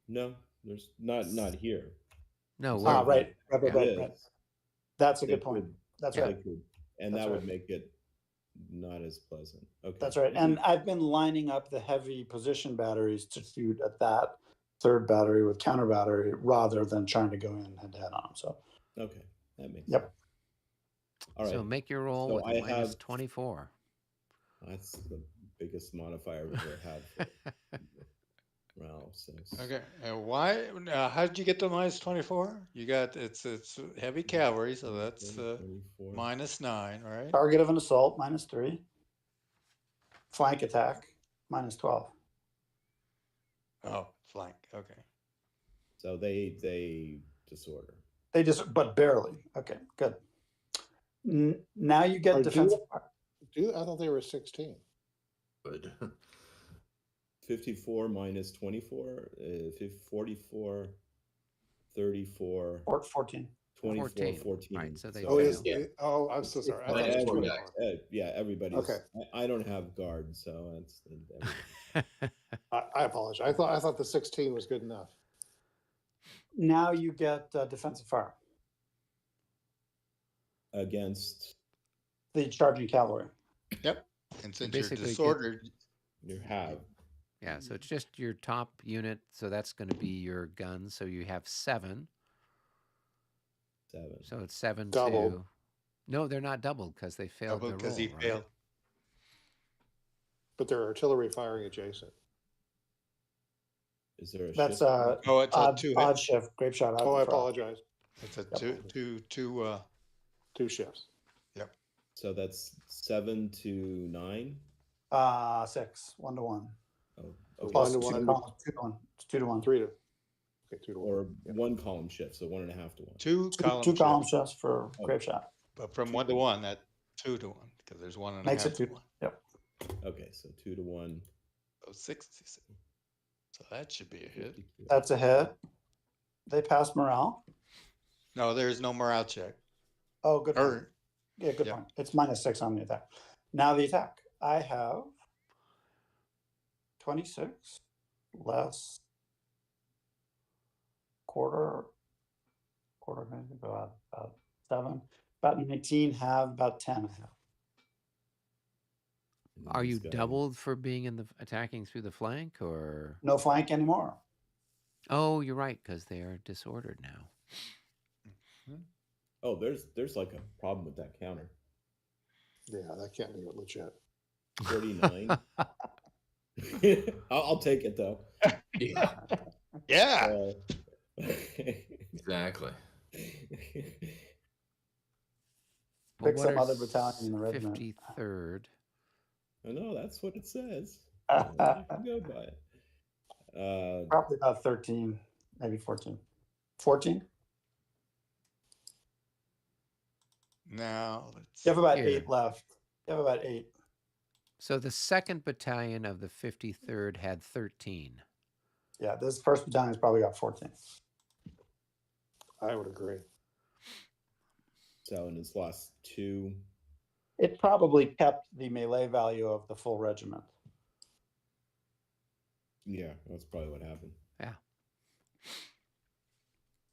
No, there's not here. No, Right. Yes. That's a They good point. could- That's they right. could. And That's that would right. make it not as pleasant. Okay. That's right. And I've been lining up the heavy position batteries to shoot at that 3rd battery with counter battery rather than trying to go in head to head on them. So Okay, that makes Yep. sense. All right. So make your roll So with I a minus have- 24. That's the biggest modifier we've ever had for morale. Okay. Why? How did you get to minus 24? You got it's heavy cavalry, so that's 24. minus 9, right? target of an assault, minus 3. Flank attack, minus 12. Oh, flank. Okay. So they disorder. They just, but barely. Okay, good. Now you get Or defensive. I thought they were 16. Good. 54 minus 24, 44, 34, 14. 24, 14. 14. Right, so they Oh, fail. is oh, I'm so sorry. I thought it minus was 4 24. dice. Yeah, everybody's. Okay. I don't have guard, so it's I apologize. I thought the 16 was good enough. Now you get defensive fire. against The charging cavalry. Yep. And since you're basically get- disordered, you have. Yeah, so it's just your top unit. So that's going to be your guns. So you have 7. 7. So it's 7 Doubled. to. No, they're not doubled because they failed the because roll. he right? failed. But they're artillery firing adjacent. Is there a That's shift? Oh, it's a odd, 2 odd shift. Grape shot. Oh, I apologize. It's a Yep. Two shifts. So that's 7 to 9. 6, 1 to 1. Oh, Plus 1 to 2 1. columns, 2 to 1. It's 2 to 1. 3 to. Okay, 2 to 1. or one column shift, so 1.5 to 1. 2 column 2 column shifts, shifts for Oh. grape shot. but from 1 to 1, that 2 to 1, because there's 1.5 Makes it to 2. 1. Yep. Okay, so 2 to 1. So 6. So that should be a hit. 52. That's a hit. They pass morale. No, there's no morale check. Oh, good point. Or Yeah, good yeah. point. It's minus 6 on the attack. Now the attack. I have 26 less quarter, maybe about 7, about 19, have about 10. I have. And then Are you these guys- doubled for being in the attacking through the flank, or? No flank anymore. Oh, you're right, because they are disordered now. Oh, there's like a problem with that counter. Yeah, that can't be legit. 49. I'll take it though. Yeah. Yeah. Exactly. Well, Pick what some are other battalion in the regiment. 53rd? I know that's what it says. Probably I can go by it. about 13, maybe 14. 14? Now let's. You have about Here. 8 left. You have about 8. So the 2nd Battalion of the 53rd had 13. Yeah, this first battalion's probably got 14. I would agree. So, and it's lost 2. It probably kept the melee value of the full regiment. Yeah, that's probably what happened. Yeah.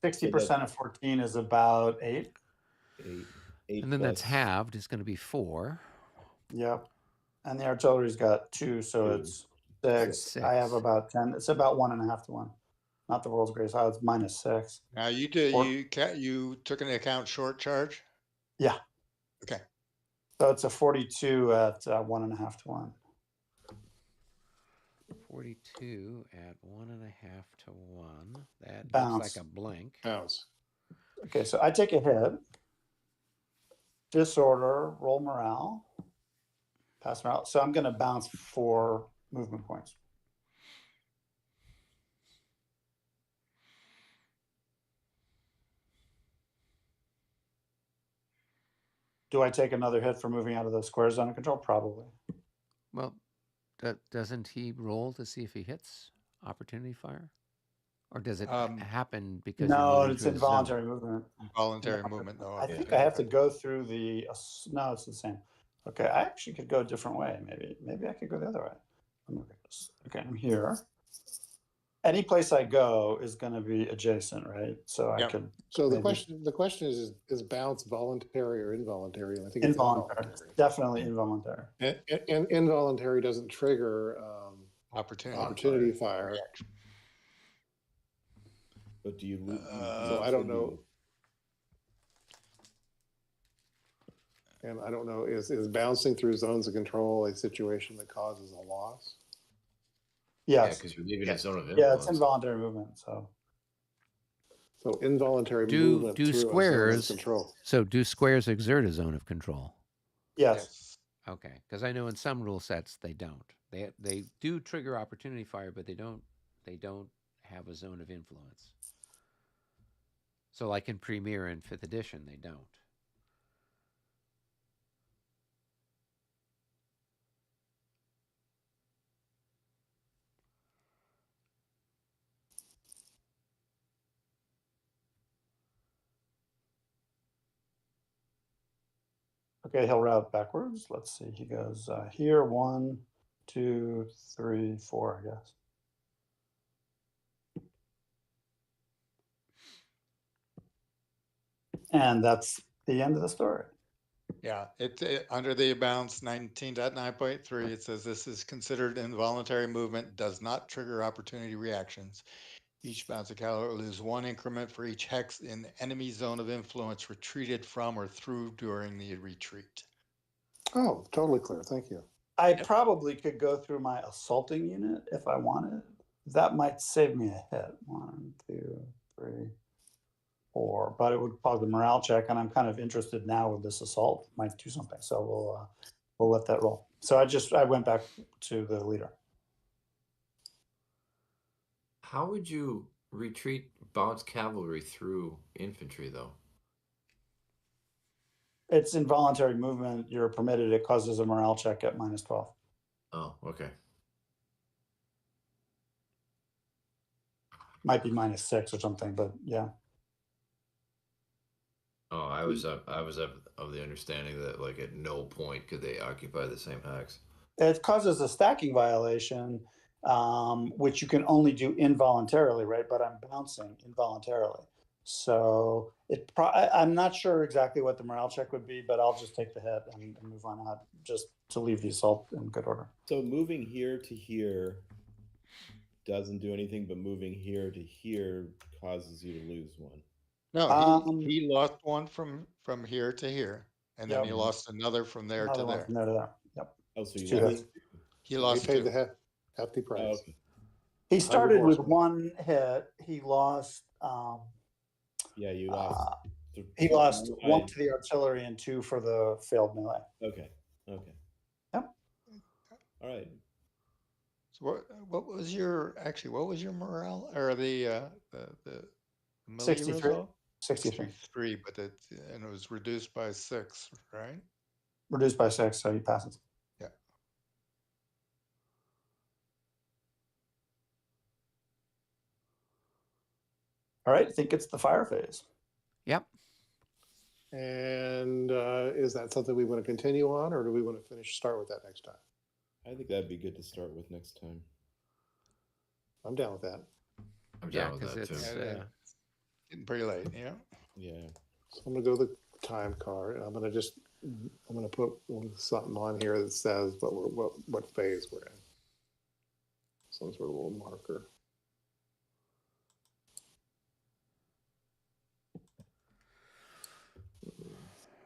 60% of 14 is about 8. 8 And then that's plus halved is going to be 4. Yep. And the artillery's got 2, so 2. it's 6. 6. I have about 10. It's about 1.5 to 1. Not the world's greatest. It's -6. Now you did Or- you took into account short charge? Yeah. Okay. So it's a 42 at 1.5 to 1. 42 at 1.5 to 1. That Bounce. looks like a blank. Bounce. Okay, so I take a hit. Disorder, roll morale. Pass morale. So I'm going to bounce 4 movement points. Do I take another hit for moving out of the square zone of control? Probably. Well, doesn't he roll to see if he hits opportunity fire? Or does it happen because you're No, moving it's through the zone? involuntary movement. Involuntary movement though. I think I have to go through the. No, it's the same. Okay, I actually could go a different way. Maybe I could go the other way. Let me look at this. Okay, I'm here. Any place I go is going to be adjacent, right? So I Yep. could. So the maybe- question is bounce voluntary or involuntary? And I think Involuntary. it's Definitely involuntary. And involuntary doesn't trigger Opportunity fire. But do you lose? So I don't know. And I don't know, is bouncing through zones of control a situation that causes a loss? Yeah, Yes. because you're leaving a zone of influence. Yeah, it's involuntary movement. So So involuntary Do movement through squares- a zone of control. So do squares exert a zone of control? yes. Okay, because I know in some rule sets they don't. They do trigger opportunity fire, but they don't have a zone of influence. So like in Premier and 5th edition, they don't. Okay, he'll route backwards. Let's see. He goes here. 1, 2, 3, 4, I guess. And that's the end of the story. Yeah, it under the bounce 19.9.3, it says this is considered involuntary movement, does not trigger opportunity reactions. Each bounce caliber will lose 1 increment for each hex in the enemy zone of influence retreated from or through during the retreat. Oh, totally clear. Thank you. I probably could go through my assaulting unit if I wanted. That might save me a hit. 1, 2, 3, 4. But it would cause a morale check, and I'm kind of interested now with this assault. Might do something. So we'll let that roll. So I went back to the leader. How would you retreat bounce cavalry through infantry, though? It's involuntary movement. You're permitted. It causes a morale check at -12. Oh, okay. Might be -6 or something, but yeah. Oh, I was of the understanding that like at no point could they occupy the same hex. It causes a stacking violation, which you can only do involuntarily, right? But I'm bouncing involuntarily. So I'm not sure exactly what the morale check would be, but I'll just take the hit and move on out just to leave the assault in good order. So moving here to here doesn't do anything, but moving here to here causes you to lose 1. No, he lost 1 from here to here, and then Yep. he lost another from there Another to one there. from there to there. Yep. Oh, so you Two lost hits. He He lost paid 2. the hefty price. Oh, okay. He started with horsemen. 1 hit. He lost. Yeah, you lost. He lost 1 I- to the artillery and 2 for the failed melee. Okay. Okay. Yep. All right. So what was your morale or the melee 63. result? 63. 63, but it was reduced by 6, right? Reduced by 6, so he passes. Yeah. All right, I think it's the fire phase. Yep. And is that something we want to continue on, or do we want to start with that next time? I think that'd be good to start with next time. I'm down with that. I'm Yeah, down with because that too. it's It's getting pretty late, yeah. Yeah. So I'm gonna go the time card, and I'm gonna put something on here that says what phase we're in. Some sort of little marker.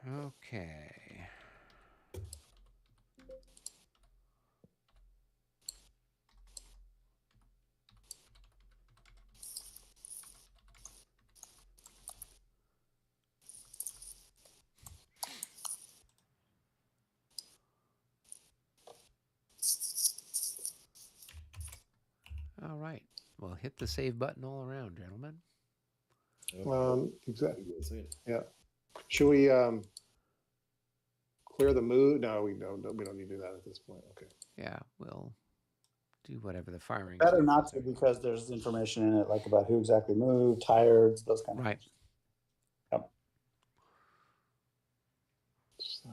okay. All right. Well, hit the save button all around, gentlemen. Exactly. Give me a second. Yeah. Should we clear the mood? No, we don't need to do that at this point. Okay. Yeah, we'll do whatever the firing. Better not to, because there's information in it, like about who exactly moved, tired, those kind of Right. things. Yep.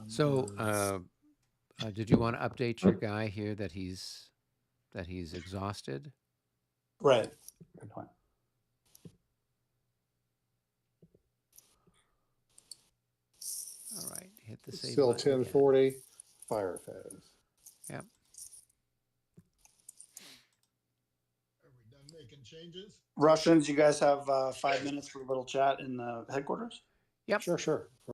So, did you want to update your guy here that he's exhausted? Right. Good point. All right. Hit the save Still button again. 1040 fire phase. Yep. Are we done making changes? Russians, you guys have 5 minutes for a little chat in the headquarters? Yep. Sure.